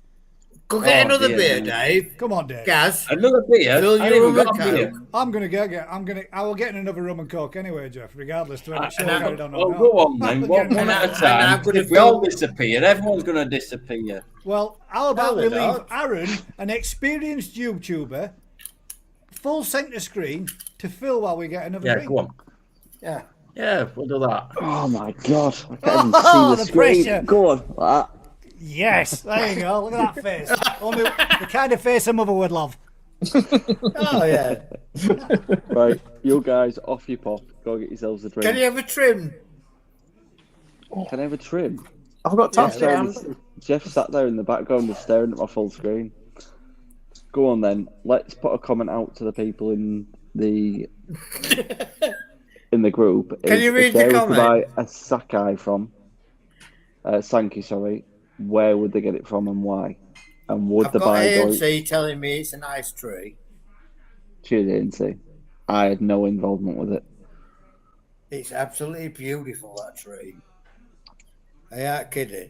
Go get another dear beer, me. Dave. Come on, Dave. Gaz. Another beer? Fill I your ain't even rum got a and beer. coke. I will get another rum and coke anyway, Jeff. Regardless to whether it's And I- carried on or Well, not. go on then. I'm One getting at a another- time. I'm gonna If we all fill- disappear, everyone's going to disappear. Well, how about No, we they're leave not. Aaron, an experienced YouTuber, full centre screen to fill while we get another Yeah, drink? go on. Yeah. Yeah, we'll do that. Oh my god! I can't even Oh, see the the screen. pressure. Go on, like that. Yes, there you go. Look at that face. Only the kind of face a mother would love. Oh, yeah. Right, you guys, off you pop. Go get yourselves a drink. Can you have a trim? Can I have a trim? I've got time. Yeah. Jeff sat there in the background just staring at my full screen. Go on then. Let's put a comment out to the people in the group. Can you read if the they were to comment? buy a Sakai from Sankey, sorry, where would they get it from and why? And would I've the got buy go? ANC telling me it's a nice tree. Cheers, ANC. I had no involvement with it. It's absolutely beautiful, that tree. I ain't kidding.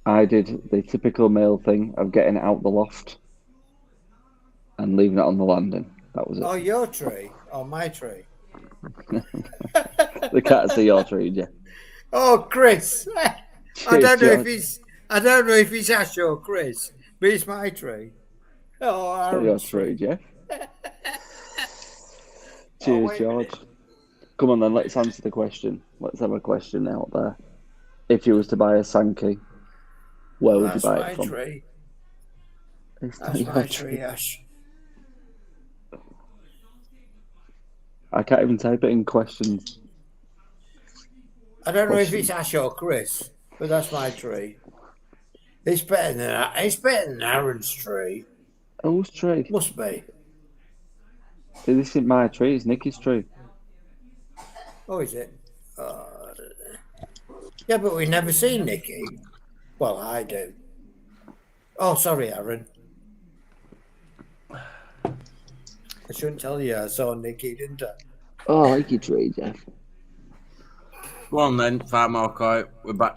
I did the typical male thing of getting it out the loft and leaving it on the landing. That was it. Oh, your tree? Or my tree? The cats are your tree, Jeff. Oh, Chris. I Cheers, don't know George. I don't know if it's Ash or Chris, but it's my tree. Oh, Not your Aaron's tree, tree. Jeff. Cheers, wait a George. Come on then, let's answer the question. Let's have a question out there. If you was to buy a Sankey, where would you That's buy my it from? tree. It's not That's your my tree, Ash. I can't even type it in questions. I don't know if it's Ash or Chris, but that's my tree. It's better than Aaron's tree. Whose tree? Must be. This isn't my tree, it's Nicky's tree. Oh, is it? Yeah, but we've never seen Nikki. Well, I do. Oh, sorry, Aaron. I shouldn't tell you I saw Nikki, didn't I? Oh, I like your tree, Jeff. Go on then, Farmarco. We're back.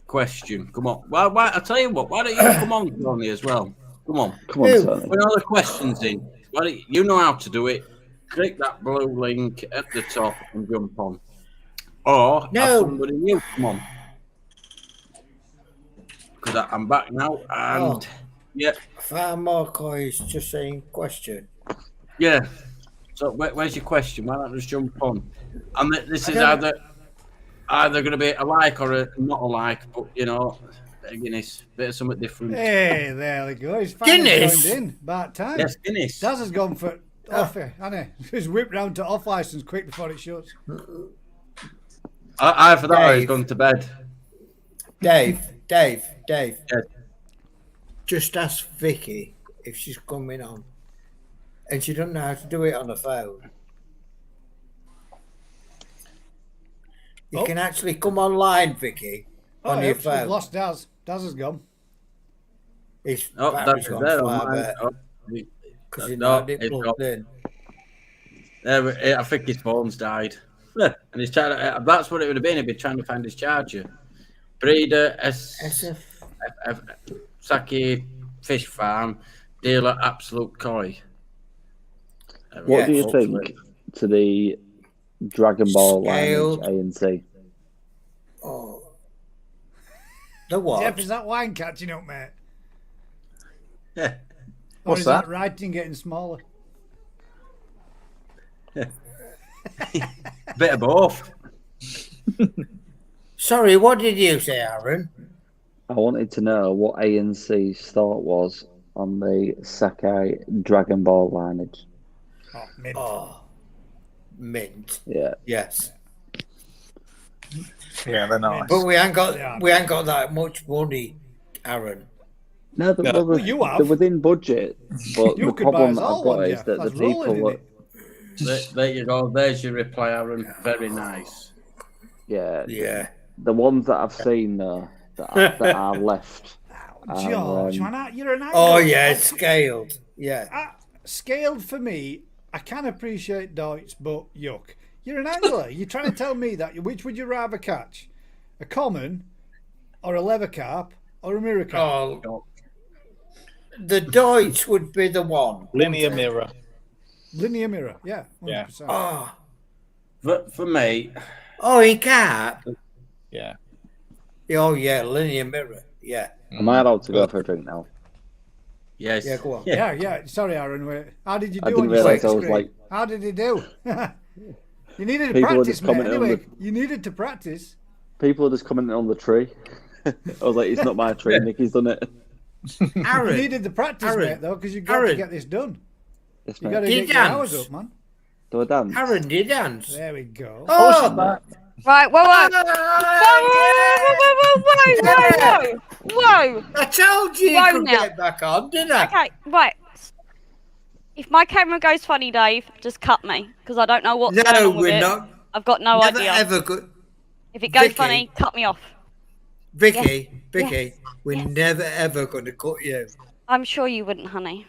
Question. Come on. Why? I tell you what. Why don't you come on, Tony, as well? Come on. Come on, Ew. Tony. Put all the questions in. Why don't you know how to do it? Click that blue link at the top and jump on. Or No. have somebody new come on. Because I'm back now and yeah, Far more coins, just saying question. yeah. So where's your question? Why not just jump on? And this is I don't- either going to be a like or a not a like, but you know, a Guinness, bit of something different. Hey, there we go. He's finally Guinness? joined in. About time. Yes, Guinness. Daz has gone for off it, hasn't he? He's whipped round to off license quick before it shuts. I for that Dave. I've gone to bed. Dave. Yes. Just ask Vicky if she's coming on. And she doesn't know how to do it on the phone. You can actually come online, Vicky, Oh, on yeah, your we've phone. lost Daz. Daz has gone. His Oh, battery's that's gone there. far On mine. better Oh, because he no, not it it's plugged not. in. I think his phone's died. And he's trying to, that's what it would have been. He'd be trying to find his charger. Breeder, SF. Saki Fish Farm, dealer, Absolute Koi. What do you hopefully. think to the Dragon Ball Scaled. lineage ANC? Oh. The what? Jeff, is that wine catching up, mate? Yeah. Or What's is that that? writing getting smaller? Bit of both. Sorry, what did you say, Aaron? I wanted to know what ANC's thought was on the Sakai Dragon Ball lineage. Oh, mint. Oh, mint. Yeah. Yes, Yeah, they're nice. but we ain't Yeah. got that much money, Aaron. No, Well, you have. they're within budget, but You the could buy problem us that all I've got one, is Jeff. that the That's rolling in people it. There you go. There's your reply, Aaron. Very nice. Yeah. Yeah. The ones that I've seen that are left. George, And, man, you're an Oh angler. yeah, scaled. Yeah. Scaled for me, I can appreciate Deutsch, but yuck. You're an angler. You're trying to tell me that. Which would you rather catch? A common, or a leather carp, or a mirror carp? Oh, the Deutsch would be the one. Linear mirror. Linear mirror, yeah. 100%. Oh, For me, he can't. Yeah. Oh yeah, linear mirror. Yeah. am I allowed to go for a drink now? yes. Yeah, go on. Yeah. Sorry, Aaron. How did you do I didn't on your realise I second was screen? like. How did he do? You needed to People are practice, just mate. commenting on Anyway, you needed to practice. People are just commenting on the tree. I was like, it's not my tree. Nicky's done it. You Aaron, needed the practice, Aaron, mate, though, because you've got to Aaron. get this done. Yes, You've got to mate. get Did your dance? hours up, man. Do I dance? Aaron, do you dance? There we go. Oh, Right, whoa. Whoa. I told you Whoa you could now. get back on, didn't I? Okay, right. If my camera goes funny, Dave, just cut me, because I don't know what's going No, on with we're it. not. I've got no Never idea. ever good. If it goes Vicky. funny, cut me off. Vicky, Yes. we're never ever going to cut you. I'm sure you wouldn't, honey.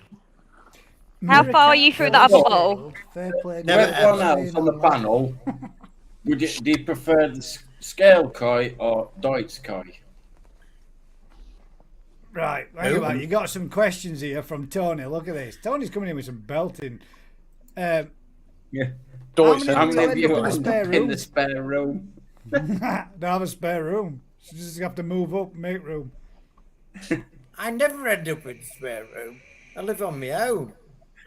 How Mirror far are carp, you through leather that other scaled, bottle? Fair play. Never Everyone ever. else on the panel, do you prefer the scale koi or Deutsch koi? Right, anyway, you got some questions here from Tony. Look at this. Tony's coming in with some belting. Yeah. Deutsch. How How many many of you end up in the end spare up in room? the spare room? Don't have a spare room. So you just have to move up and make room. I never end up in the spare room. I live on my own.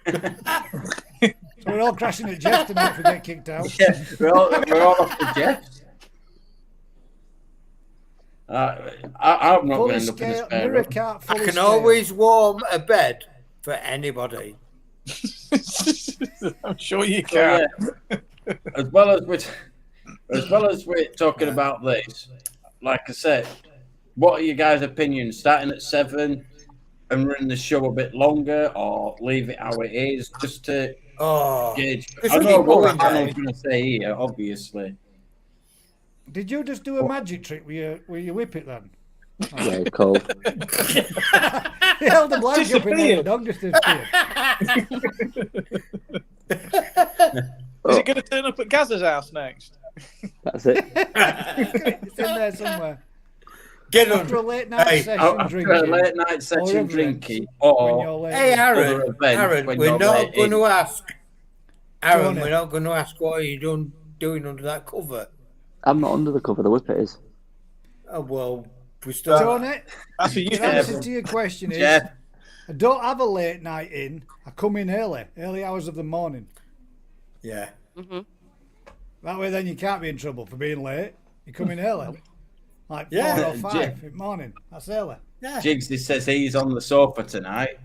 So we're all crashing at Jeff tonight if we get kicked out. Yeah, we're all off the jet. I'm not Fully going to end up in the scale, spare mirror room. carp, I fully can scale. always warm a bed for anybody. I'm sure you So, can. yeah, as well as we're talking about this, like I said, what are your guys' opinions? Starting at 7 and running the show a bit longer, or leave it how it is, just to Oh, gauge? just I know keep what going, Hannah's Dave. going to say here, obviously. Did you just do a magic trick with your whip it then? Yeah, cold. He held the blanket up in there, Disappeared. the dog just disappeared. Is it going to turn up at Gazza's house next? That's it. It's in there somewhere. Get After a on. late night Hey, session After a drinking. late night or session events, drinking, when or you're late. Hey, other Aaron, events Aaron, when we're you're not late going in. to ask. Aaron, Tony. we're not going to ask what are you doing under that cover. I'm not under the cover. The whippet is. Oh well, we still. Tony, That's for you. the answer to your question is, Jeff, I don't have a late night in. I come in early hours of the morning. Yeah. That way then you can't be in trouble for being late. You come in early. Like 4 Yeah, or 5 in the morning. That's early. Yeah. Jigsy says he's on the sofa tonight,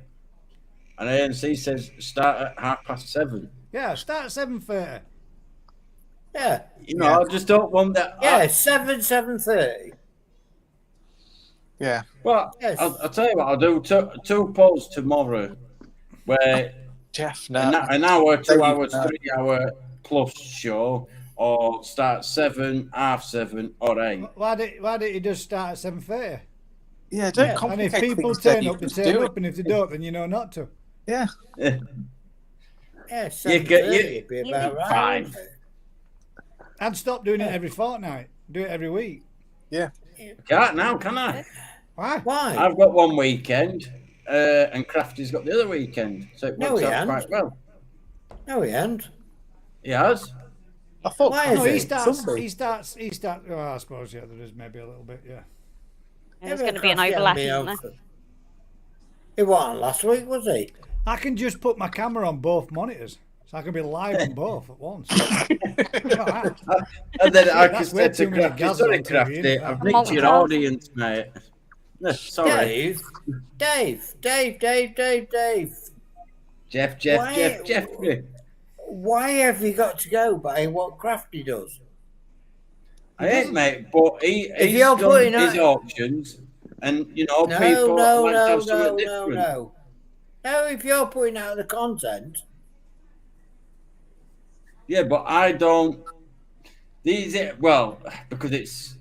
and ANC says start at 7:30. Yeah, start at 7:30. Yeah. You know, I just don't want that. Yeah. 7:30. Yeah. Well, Yes. I'll tell you what, I'll do two polls tomorrow where Jeff, an no. hour, 2 hours, No. 3 hour plus show, or start 7, half 7, or 8. Why don't you just start at 7:30? Yeah, don't And complicate if people things, then turn you up, they can turn do up, and if they don't, then you know not to. Yeah. Yeah. You 7:30 get- would be about right. 5. And stop doing it every fortnight. Do it every week. Can't now, can I? Why? Why? I've got one weekend, and Crafty's got the other weekend, so it No, works he out hasn't. quite well. No, he ain't. He has. I thought Why No, is he it? starts. Sunday. He starts. Well, I suppose there is maybe a little bit. Yeah. There's going to be an overlap, isn't there? He wasn't last week, was he? I can just put my camera on both monitors, so I can be live on both at once. Right. And then I can That's say way to too many Crafty, gas sorry on TV, Crafty, isn't I've it? nicked your audience, mate. No, sorry. Dave. Jeff. Why have you got to go by what Crafty does? I ain't, mate, but he's you're done putting his out- auctions, and, you know, No, people no, like to no, have no, something no, different. no. No, if you're putting out the content, Yeah, but I don't. Well, because it's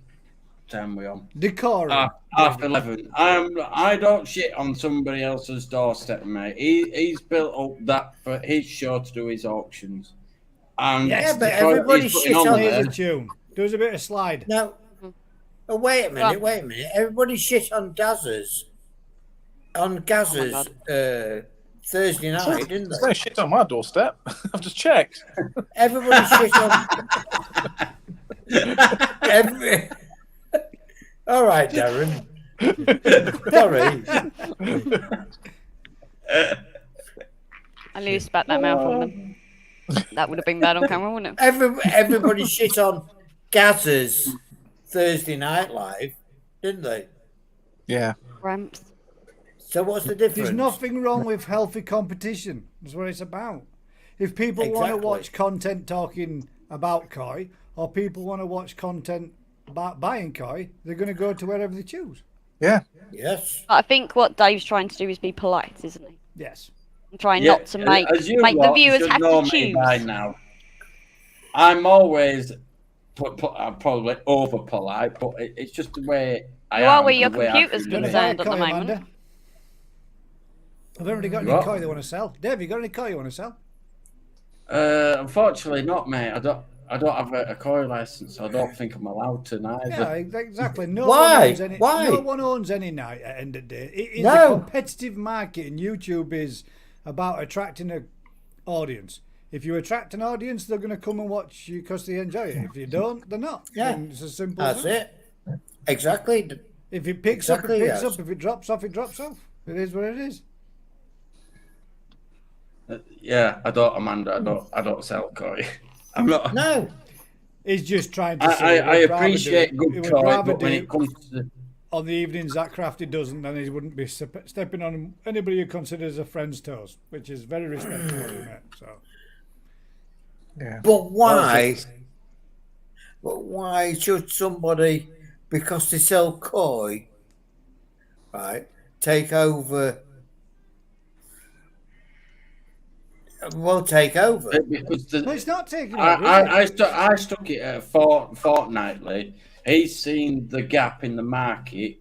time we on. Decorum. Half 11. I don't shit on somebody else's doorstep, mate. He's built up that for his show to do his auctions. And Yes, Yeah, but the toy everybody he's putting shit on there- Laser tune. Does a bit of slide. No. Oh, wait a minute. Everybody shit on Gaz's. Thursday night, didn't There's they? no shit on my doorstep. I've just checked. Everybody shit on. All right, Darren. Sorry. I knew you spat that mouth on them. That would have been bad on camera, wouldn't it? Everybody shit on Gaz's Thursday Night Live, didn't they? Yeah. Ramps. So what's the difference? There's nothing wrong with healthy competition. That's what it's about. If people want to Exactly. watch content talking about koi, or people want to watch content about buying koi, they're going to go to wherever they choose. Yeah. Yes. But I think what Dave's trying to do is be polite, isn't he? Yes. And trying Yeah, not to make as you the lot viewers should have know to me choose. by now. I'm always I'm probably over polite, but it's just the way I You am. are where your the way I computer's do Got it. to buy a concerned at the koi, moment. Amanda? Have everybody got any What? koi they want to sell? Dave, you got any koi you want to sell? Unfortunately, not, mate. I don't have a koi license. I don't think I'm allowed to neither. Yeah, exactly. No Why? One owns any, Why? No one owns any night at the end of the day. It is No. a competitive market, and YouTube is about attracting an audience. If you attract an audience, they're going to come and watch you because they enjoy it. If you don't, they're not. Yeah. And it's as simple as That's that. it. Exactly. If it picks Exactly, up, it picks yes. up. If it drops off, it drops off. It is what it is. Yeah, I don't, Amanda. I don't sell koi. I'm not. No. He's just trying to I say. appreciate good koi, but when it comes to on the evenings that Crafty doesn't, then he wouldn't be stepping on anybody who considers a friend's toes, which is very respectable of you, mate. So. Yeah. But why? But why should somebody, because they sell koi, right, take over? Well, take over. because But it's not taking over. I stuck it at fortnightly. He's seen the gap in the market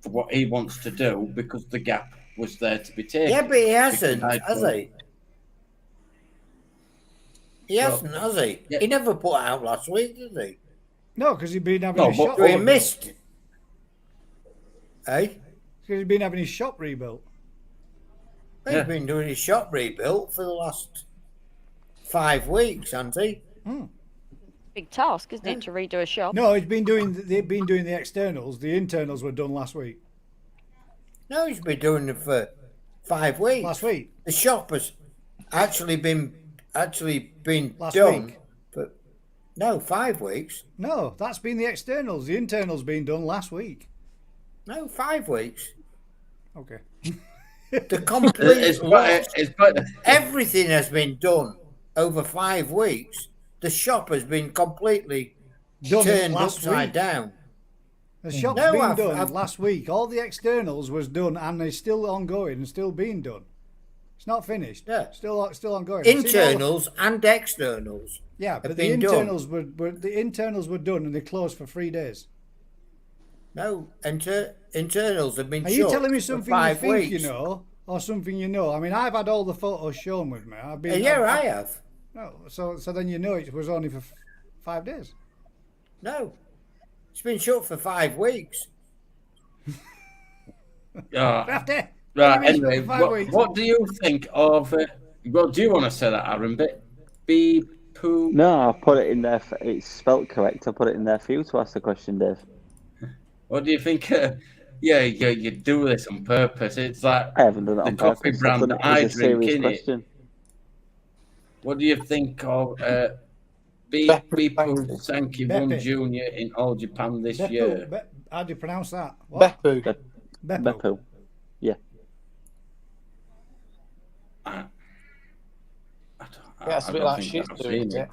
for what he wants to do because the gap was there to be taken. Yeah, but he hasn't, Because I has he? He hasn't, has he? Yeah. He never put it out last week, did he? No, because he's been having No, his but- shop So he rebuilt. missed. Eh? Because he's been having his shop rebuilt. He's Yeah. been doing his shop rebuilt for the last 5 weeks, hasn't he? Big task, isn't it, to redo a shop? No, they've been doing the externals. The internals were done last week. No, he's been doing it for 5 weeks. Last week. The shop has actually been Last done. week. But no, 5 weeks. No, that's been the externals. The internals been done last week. No, 5 weeks. Okay. The complete lot, it's quite, everything has been done over 5 weeks. The shop has been completely Done turned last upside week. down. The shop's No, been I've- done I've- last week. All the externals was done and it's still ongoing and still being done. It's not finished. Yeah. Still ongoing. I've seen all the- Internals and externals. Yeah, have but the been done. internals were done and they closed for 3 days. No, internals have been Are shut you telling me for something you 5 think weeks. you know, or something you know? I mean, I've had all the photos shown with me. I've been. Yeah, I have. No, so then you know it was only for 5 days. No, it's been shut for 5 weeks. Crafty. right. What do you mean Anyway, for 5 weeks? what do you think of? Well, do you want to say that, Aaron? Be poo. No, I put it in there. It's spelt correct. I put it in there for you to ask the question, Dave. What do you think? Yeah, you do this on purpose. It's like I haven't done it the on coffee purpose. brand I've that done it I as a drink, serious innit? question. What do you think of people Sankey won Beppe. Junior in All Japan this Beppu. year? How do you pronounce that? What? Beppu. Beppu. Beppu. Yeah. I Yeah, it's a bit don't like think shit I've doing seen it.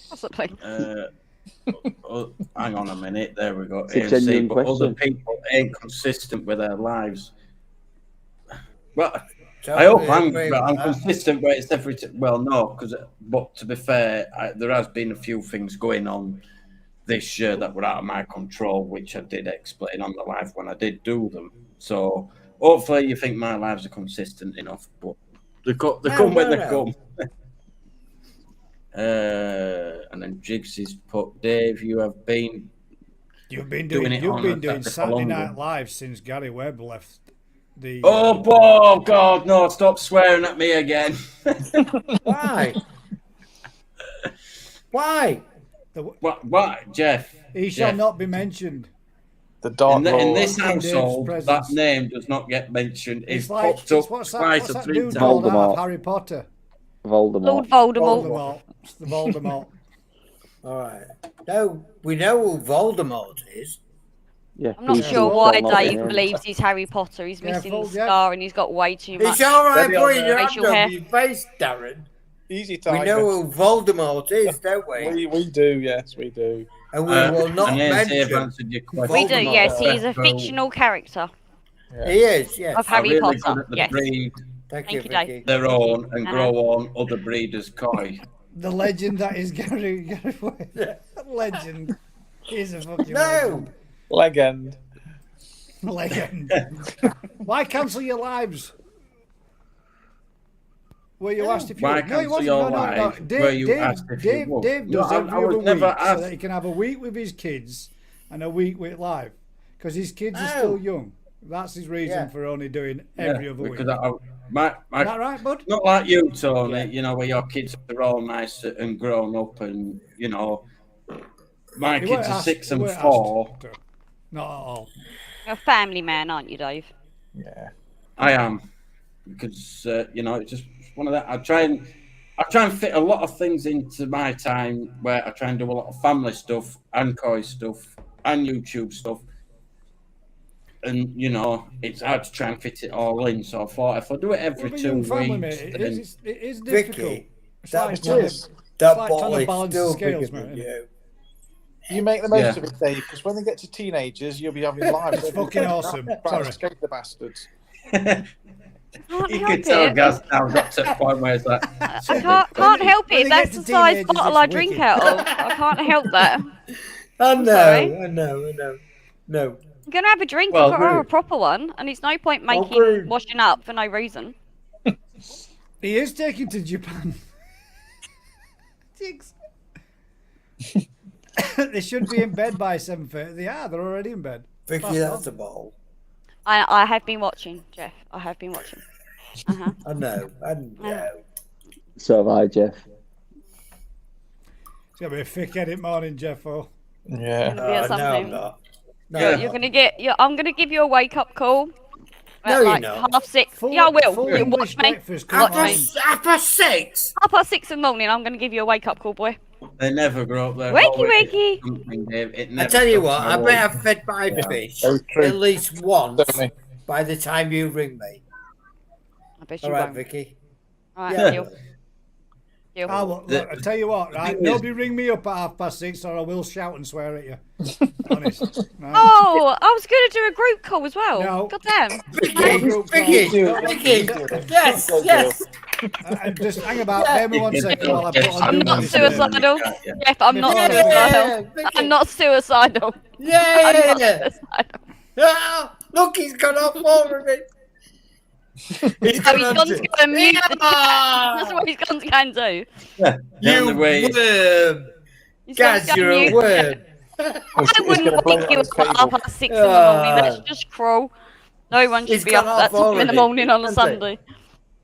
Possibly. Hang on a minute. There we go. It's a genuine but other question. people ain't consistent with their lives. Well, I hope Totally agree with I'm that. consistent where it's every. Well, no, but to be fair, there has been a few things going on this year that were out of my control, which I did explain on the live when I did do them. So hopefully you think my lives are consistent enough, but they come when they come. And then Jigsy's put, Dave, you've been doing Saturday Night Live since Gary Webb left the. Oh God, no! Stop swearing at me again. Why? Why? What, Jeff? He shall not be mentioned. The Dark in Lord. this household, Dave's that presence. name does not get mentioned. It's like popped up what's twice or that three dude times. called out Voldemort. of Harry Potter? Voldemort. Lord Voldemort. Voldemort. It's the Voldemort. All right. No, we know who Voldemort is. Yeah, I'm not he's sure still why not Dave in. believes he's Harry Potter. He's missing the yeah. scar and he's got way too much. It's all right Steady on putting your there. hand Facial hair. over your face, Darren. Easy We time. know who Voldemort is, don't we? We do, yes, we do. And we will not and Ian Dave mention. answered your question. We do, Voldemort. yes. He is a So, fictional character He is, yes. of are Harry really good Potter. at the Yes. breed Thank Thank you, you, Dave. Vicky. their own and grow on other breeders' koi. The legend that is Gary Webb. Legend. He's a fucking No. Legend. legend. Why cancel your lives? Were you asked if you Why would? No, he cancel wasn't. your No. lives? Dave, Were you Dave, asked if you Dave, would? Dave No, does I every was other never week so asked. that he can have a week with his kids and a week with live. Because his kids are No. still young. That's his reason Yeah. for only doing every other week. Because Is that right, bud? not like you, Tony, you know, where your kids are all nice and grown up and, you know, my He kids weren't are asked- 6 he and weren't 4. asked to. Not at all. You're a family man, aren't you, Dave? Yeah. I am. Because, you know, it's just one of that. I try and fit a lot of things into my time where I try and do a lot of family stuff and koi stuff and YouTube stuff. And, you know, it's hard to try and fit it all in. So I thought if I do it every With a 2 young weeks, family, mate, then it is difficult. Vicky, It's that like ball, trying to- that like ball trying to is balance the still scales, bigger than mate, you. You make the most Yeah. of it, Dave, because when they get to teenagers, you'll be having lives. It's fucking awesome. Trying Sorry. to escape the bastards. Can't you help can tell it. Gaz now got to the point where it's like, I can't help when it. they That's get the to size teenagers, bottle it's I drink wicked. out of. I can't help that. I know, sorry. I know. No. I'm gonna have a drink. Well, I've got to have a rude. proper one, and it's no point making rude. washing up for no reason. He is taking to Japan. Jigs. They should be in bed by 7:30. They are. They're already in bed. Vicky, Fast that's on. a ball. I have been watching, Jeff. I have been watching. I know. So have I, Jeff. It's gonna be a thick-headed morning, Jeffo. Yeah. Gonna be at No, I'm something. not. No, Yeah. I'm You're not. gonna get. I'm gonna give you a wake up call. No, At you're like not. 6:30. Full- Yeah, I will. full You English watch me. breakfast Watch comes me. on. Half past 6. 6:30 in the morning. I'm gonna give you a wake up call, boy. they never grow up there. Wakey, wakey. I tell you what, I bet I've fed my fish Very true. at least once Don't by the time you ring me. I bet All you right, won't. Vicky. All right, Yeah. deal. Deal. Look, I tell you what, right? thing is- Nobody ring me up at 6:30, or I will shout and swear at you. Honest. Right? Oh, I was gonna do a group call as well. No. God damn. Vicky, yes. Just hang about. Bear me 1 second while I put on. I'm Do not Not Disturb. suicidal. Jeff, I'm not Yeah, suicidal. Vicky. I'm not suicidal. I'm Yeah. not suicidal. Ah, look, he's gone off already. He's Oh, he's gone to go and mute. That's Ah, what he's gone to go and do. you the way- worm. He's gone Guys, to go you're and a mute. worm. I wouldn't blame wake it you on up his at table. 6:30 in the morning. That's just cruel. No one should He's be up gone that off time in the already, morning on a hasn't he? Sunday.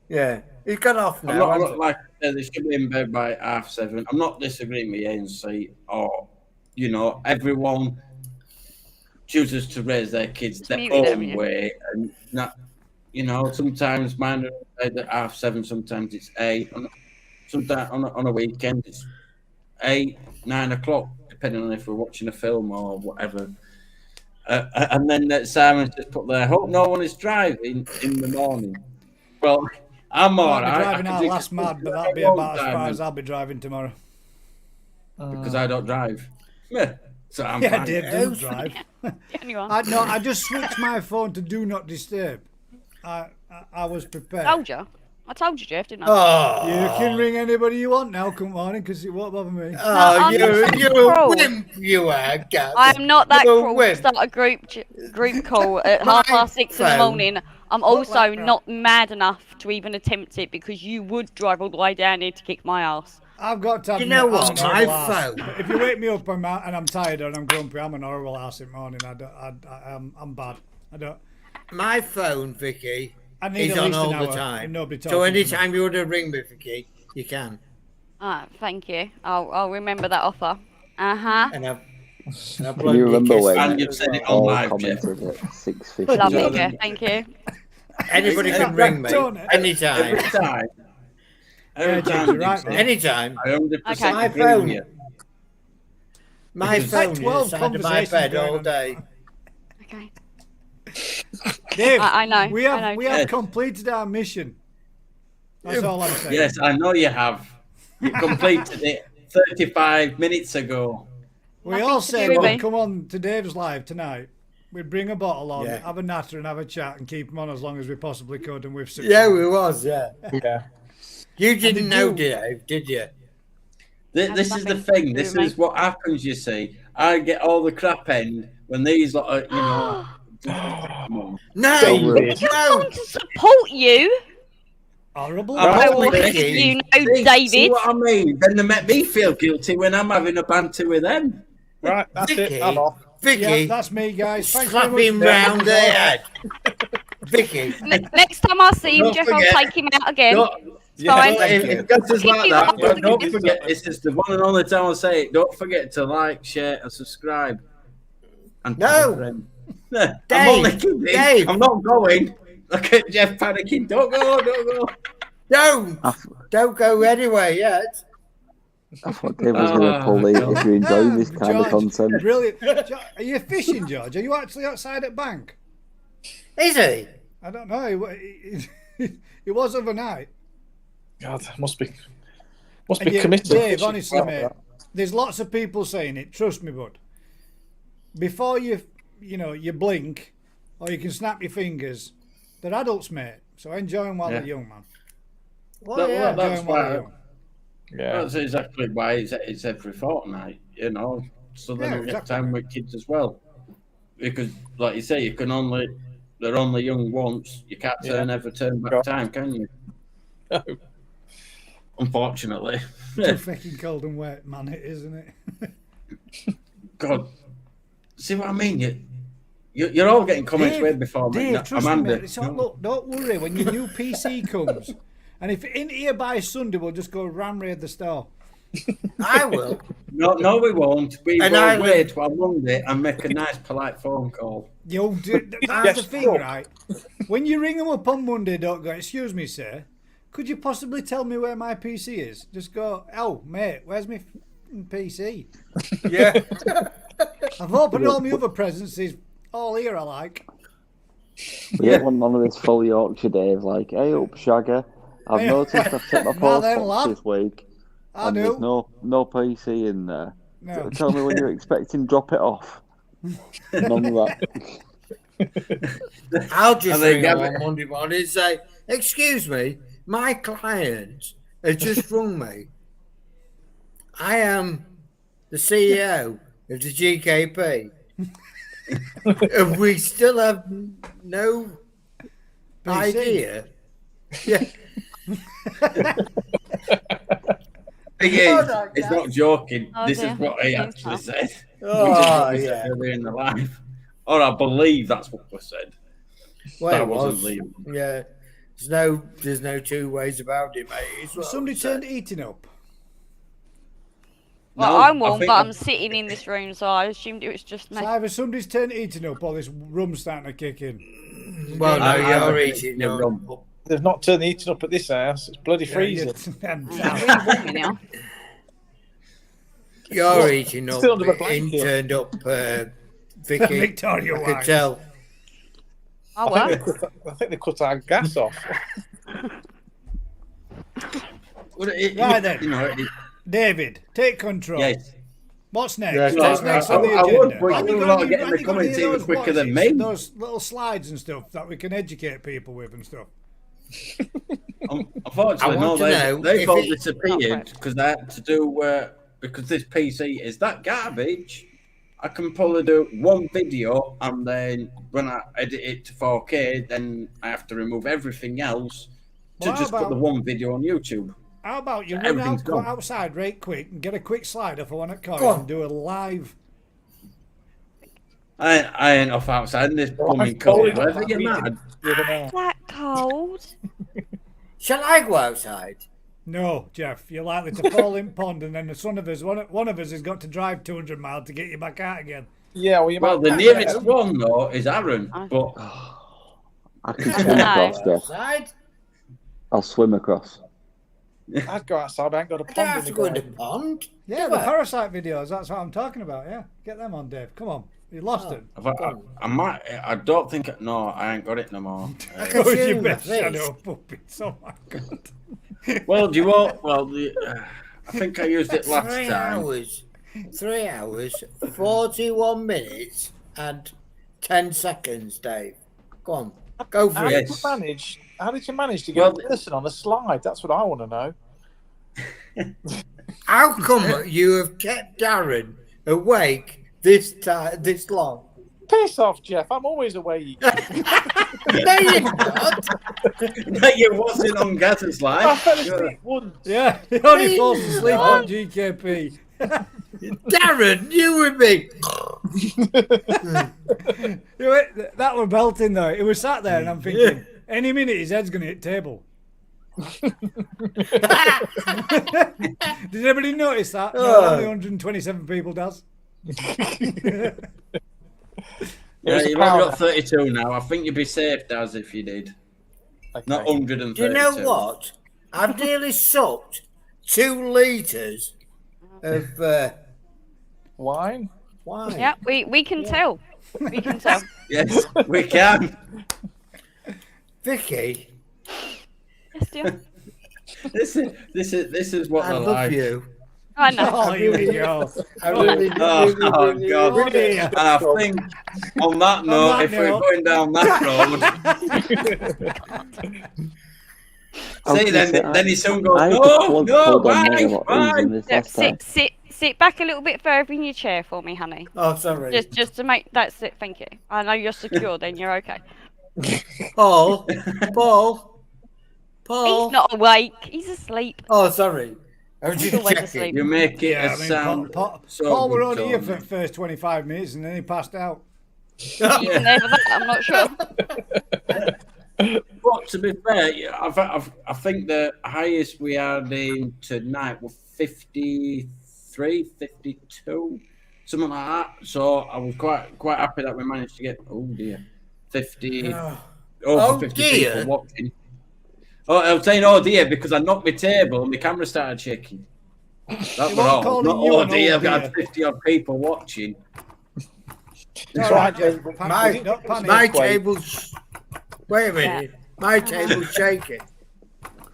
Yeah, he's gone off I'm now. not, hasn't he? like I said, they should be in bed by 7:30. I'm not disagreeing with ANC or, you know, everyone chooses to raise their kids their muted, haven't own you? way. And not, you know, sometimes mine are in bed at 7:30, sometimes it's 8. Sometimes on a weekend it's 8, 9 o'clock, depending on if we're watching a film or whatever. And then Simon's just put there, hope no one is driving in the morning. Well, I'm all I'll be right. driving our last mad, but that'll be about as far as I'll be driving tomorrow. because I don't drive. Yeah, so I'm Yeah, fine. Dave doesn't drive. Anyone? I just switched my phone to do not disturb. I was prepared. Told you. I told you, Jeff, didn't I? Oh, You can ring anybody you want now, come on, because it won't bother me. oh, I'm you're not a cruel. wimp, you are, Gav. I am not that You're a cruel to wimp. start a group call at My 6:30 in the phone. morning. I'm also not mad enough to even attempt it because you would drive all the way down here to kick my ass. I've got to You admit, know I'm what? an My horrible ass. phone. If you wake me up and I'm tired and I'm grumpy, I'm an horrible ass in the morning. I'm bad. I don't. My phone, Vicky, I need is at on least all an the hour time. and nobody So talking to me. anytime you want to ring me, Vicky, you can. Thank you. I'll remember that offer. Uh-huh. And I've Can you remember when And you've said it on all live, Jeff. commented at 6:50? Love it, Jonathan. Jeff. Thank you. Anybody Isn't can that ring me don't it? anytime. Every time. Every Yeah, time. you're right, you man. say, Anytime. I 100% Okay. My agree with phone. you. My It's phone like is 12 inside of my conversations bed going all on. day. Okay. Dave, I know. we have I know. we have completed our mission. That's all I'm saying. Yes, I know you have. You completed it 35 minutes ago. We Nothing all to said do with we'd me. come on to Dave's live tonight. We'd bring a bottle on, Yeah. have a natter and have a chat and keep him on as long as we possibly could, and we've succeeded. Yeah, we was, yeah. Yeah. You didn't they know, do. did you? This is the nothing to thing. do This with is what happens, you see. I get all the crap end when these lot are, come on. No, David. no. Want to support you? Horrible. I will Vicky. let you know, See David. what I mean? Then they make me feel guilty when I'm having a banter with them. Right, that's Vicky, it. I'm off. Yeah, Vicky, that's me, guys. Thanks slap very him much. round the head. Vicky, Next time I see him, Don't Jeff, forget. I'll take him out again. Don't, Fine. if it gets us like Keep you that, up with don't the forget. This is the one and only time I say it. Don't forget to like, share, and subscribe. And No. tell a friend. I'm Dave, only kidding. Dave. I'm not going. Look at Jeff panicking. Don't go. don't go anywhere yet. I thought Dave was going to pull in if you're enjoying this kind of George, content. brilliant. Are you fishing, George? Are you actually outside at bank? Is he? I don't know. It was overnight. God, must be And yeah, committed. Dave, honestly, mate, there's lots of people saying it. Trust me, bud. Before you blink, or you can snap your fingers, they're adults, mate. So enjoy them while they're young, man. Well, yeah. Enjoy That's them while they're why. young. Yeah. That's exactly why it's every fortnight. So then Yeah, we get exactly. time with kids as well. Because, like you say, they're only young once. You can't ever turn back time, can you? No. Unfortunately. Too fucking cold and wet, man, it isn't it? God. See what I mean? You're all getting comments way before me. Dave, No, trust me, Amanda. mate. It's all, look, don't worry when your new PC comes. And if it ain't here by Sunday, we'll just go ram raid the store. I will. No, we won't. We And will I- wait till Monday and make a nice, polite phone call. Yo, that's Yes, the thing, look. right? When you ring them up on Monday, don't go, excuse me, sir, could you possibly tell me where my PC is? Just go, oh, mate, where's my PC? Yeah. I've opened all my other presents, there's all here I like. We don't want none of this full Yorkshire, Dave. Like, hey up, Shagger. I've Hey. noticed I've checked my Now post then, box lad. this week, I and there's do. no PC in there. No. Tell me when you're expecting drop it off. None of that. I'll just And then ring Gav- on Monday morning and say, excuse me, my client has just rung me. I am the CEO of the GKP. And we still have no idea. Yeah. Thing is, it's not joking. Oh, This dear. is what he Yes, actually no. said. Oh, Which is what we yeah. said earlier in the live. Or I believe that's what was said. Well, That it wasn't was. Liam. Yeah. There's no two ways about it, mate. It's what Somebody I'm saying. turned heating up. Well, No, I'm I warm, think but that- I'm sitting in this room, so I assumed it was just me. So either somebody's turned heating up or this rum's starting to kick in. Well, no, I you're reckon eating you're your wrong. They've not turned the heating up at this house. It's bloody freezing. And- It's really warm in here. You're eating up. Still under the In blanket. turned up, Vicky. Victoria I could Wines. tell. Oh, I well. think they cut our gas off. Well, Right then. You know, David, take control. yes. What's next? Yeah, What's no, next I on the would, agenda? but Have you're got not any- getting have the you got comments any of even those quicker than what's it, me. Those little slides and stuff that we can educate people with and stuff. Unfortunately, I no, want to know they've if all it- disappeared because they had to do because this PC is that garbage. I can probably do one video and then when I edit it to 4K, then I have to remove everything else to Well, how just put the about- one video on YouTube. How about you So run everything's out gone. outside right quick and get a quick slider for one at Go Coy on. and do a live. I ain't off outside in this plumbing cold. cold weather. You're mad. Is that cold? Shall I go outside? No, Jeff, you're likely to fall in pond, and then the son of us, one of us has got to drive 200 miles to get you back out again. Yeah, well, you Well, might. the nearest one though is Aaron, but I can I swim don't know. across, Jeff. Outside? I'll swim across. I'd go outside. I ain't got a I don't pond have in to the go in the garden. pond. Yeah, do the I? parasite videos. That's what I'm talking about. Yeah, get them on, Dave. Come on, you lost Oh. it. I might. I don't think. No, I ain't got it no more. I can Oh, you assume best that shut this. up, puppets. Oh my god. Well, do you want? Well, I think I used it last 3 time. hours. 3 hours, 41 minutes, and 10 seconds, Dave. Go on. Go for How it. did Yes. you manage? How did you manage to get Well, a person on a slide? That's what I want to know. How come you have kept Darren awake this time, this long? Piss off, Jeff. I'm always awake. No, you're not. That you wasn't on Gaz's I live. fell asleep once. Yeah, he only Me? falls asleep Oh. on GKP. Darren, you with me. That were belting though. It was sat there, and I'm thinking, any minute his head's gonna hit table. Did anybody notice that? No, Oh. only 127 people does. Yeah, was a you've only powder. got 32 now. I think you'd be safe, Daz, if you did. Okay. Not 132. Do you know what? I've nearly sucked 2 litres of Wine? wine. Yeah, we can tell. We can tell. Yes, we can. Vicky, Yes, dear. This is what I they're love like. you. I know. Oh, here we go. I really, Oh, really, oh, really, God. Oh, dear. And I think on that note, that if we're note- going down that road, see, then he soon goes, I had to no, plug no, hold on why, there a lot easier why? this Yeah, last time. sit back a little bit further in your chair for me, honey. Oh, sorry. Just to make that's it. Thank you. I know you're secure. Then you're okay. Paul. He's not awake. He's asleep. Oh, sorry. I was He's just always checking. asleep. You make it Yeah, I a mean, sound. so Paul were good, only here for Tony. the first 25 minutes, and then he passed out. Even over that, I'm not sure. But to be fair, I think the highest we had in tonight was 53, 52, something like that. So I was quite happy that we managed to get, 50, over Oh, 50 dear. people watching. Oh, I was saying, oh dear, because I knocked my table and my camera started shaking. That's weren't what all. calling Not, you oh an dear, old I've dear. got 50 odd people watching. It's all right, Jeff. My- Panic, don't panic. My table's. Wait a minute. My table's shaking.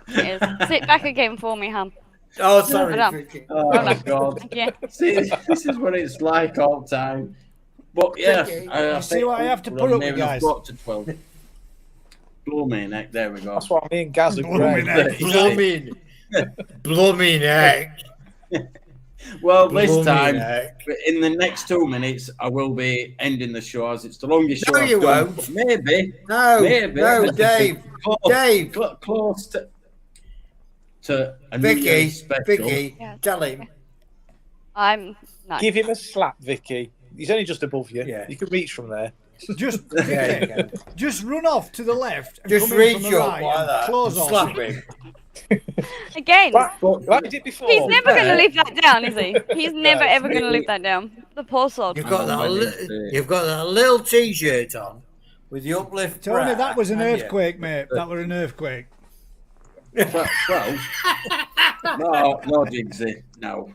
Yes. Sit back again for me, hon. Oh, sorry, Well done. Vicky. Oh Well my done. God. Yeah. See, this is what it's like all the time. But yeah, Vicky, I you see think what I have to we're put up near with, enough guys? got to 12. Blow me neck. There we go. That's why me and Gaz are Blooming great. heck. Blooming. Blooming heck. Well, this Blooming time, heck. in the next 2 minutes, I will be ending the show as it's the longest show No, I've you done. won't. But maybe, No, maybe. no, this is Dave. Close, Dave. close to a New Vicky, Year's special. Vicky, Yeah. tell him. I'm no. Give him a slap, Vicky. He's only just above you. Yeah. You can reach from there. Just, Yeah, you can. just run off to the left and Just come in from reach the up right like and that. close and off. slap him. Again. Like we did before. He's never going to fair. live that down, is he? He's never ever going to live that down. The poor sod. You've got that. Wednesday. You've got that little T-shirt on with the uplift. Tony, bra, that was an haven't you? earthquake, mate. That were an earthquake. Well, no, Jigsy, no.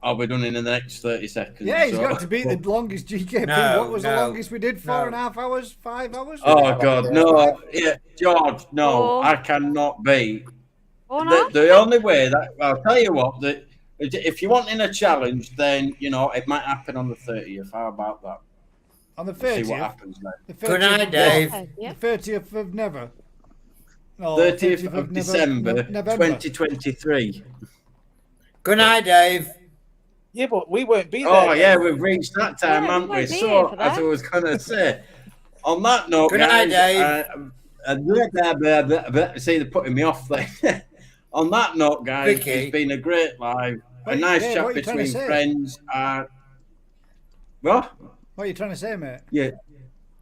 I'll be done in the next 30 seconds. Yeah, he's so- got to beat the longest GKP. No, What was the no, longest we did? no. 4.5 hours? 5 hours? Oh God, no! Yeah, George, no, Oh. I cannot beat. Or not? The only way that I'll tell you what, if you want in a challenge, then you know it might happen on the 30th. How about that? On the See 30th. what happens then. The 30th Good night, of Dave. what? Yeah. The 30th of never. No, 30th of December, November. 2023. Good night, Dave. Yeah, but we won't be there. Oh yeah, Dave. we've reached that time, Yeah, we haven't we? won't be here So, for as that. I was gonna say, on that note, Good night, guys. Dave. See, they're putting me off there. On that note, guys, Vicky. it's been a great live, a Wait, nice Dave, chat what are you trying to between say? friends. What? What are you trying to say, mate? Yeah.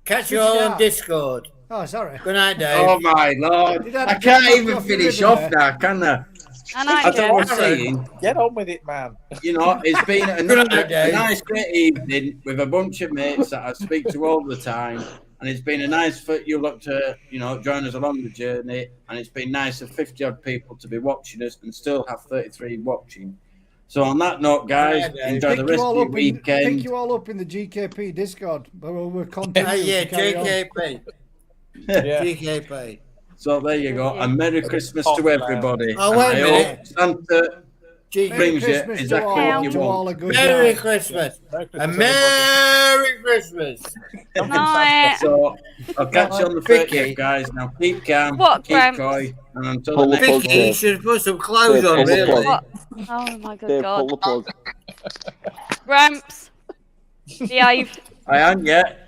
Catch you all Switch it on out. Discord. Oh, sorry. Good night, Dave. Oh my lord! Did I I just can't knock you even off your finish rhythm off there? now, can I? And I As I was Joe. saying, Get on with it, man. you know, it's been a Good night, Dave. nice, great evening with a bunch of mates that I speak to all the time. And it's been a nice for you lot to, you know, join us along the journey. And it's been nice of 50 odd people to be watching us and still have 33 watching. So on that note, guys, Good night, Dave. enjoy the rest of your Pick weekend. you all up in the GKP Discord, but we'll continue. Yeah, to carry on. JKP. Yeah. GKP. So there you go. And Merry Christmas Top to man. everybody. Oh, And wait a I minute. hope Santa GKP. brings you Christmas exactly to what all, you to all a want. good Merry night. Christmas. Merry Christmas, And everybody. Merry Christmas. Night. So I'll catch you on the Vicky. 30th, guys. Now keep calm, What, keep Gramps? coy, and until Pull the the next plug, Vicky, you Dave. should put some clothes Dave, on, pull the really. plug. What? Oh my good Dave, God. pull the plug. Gramps. Behave. I am yet.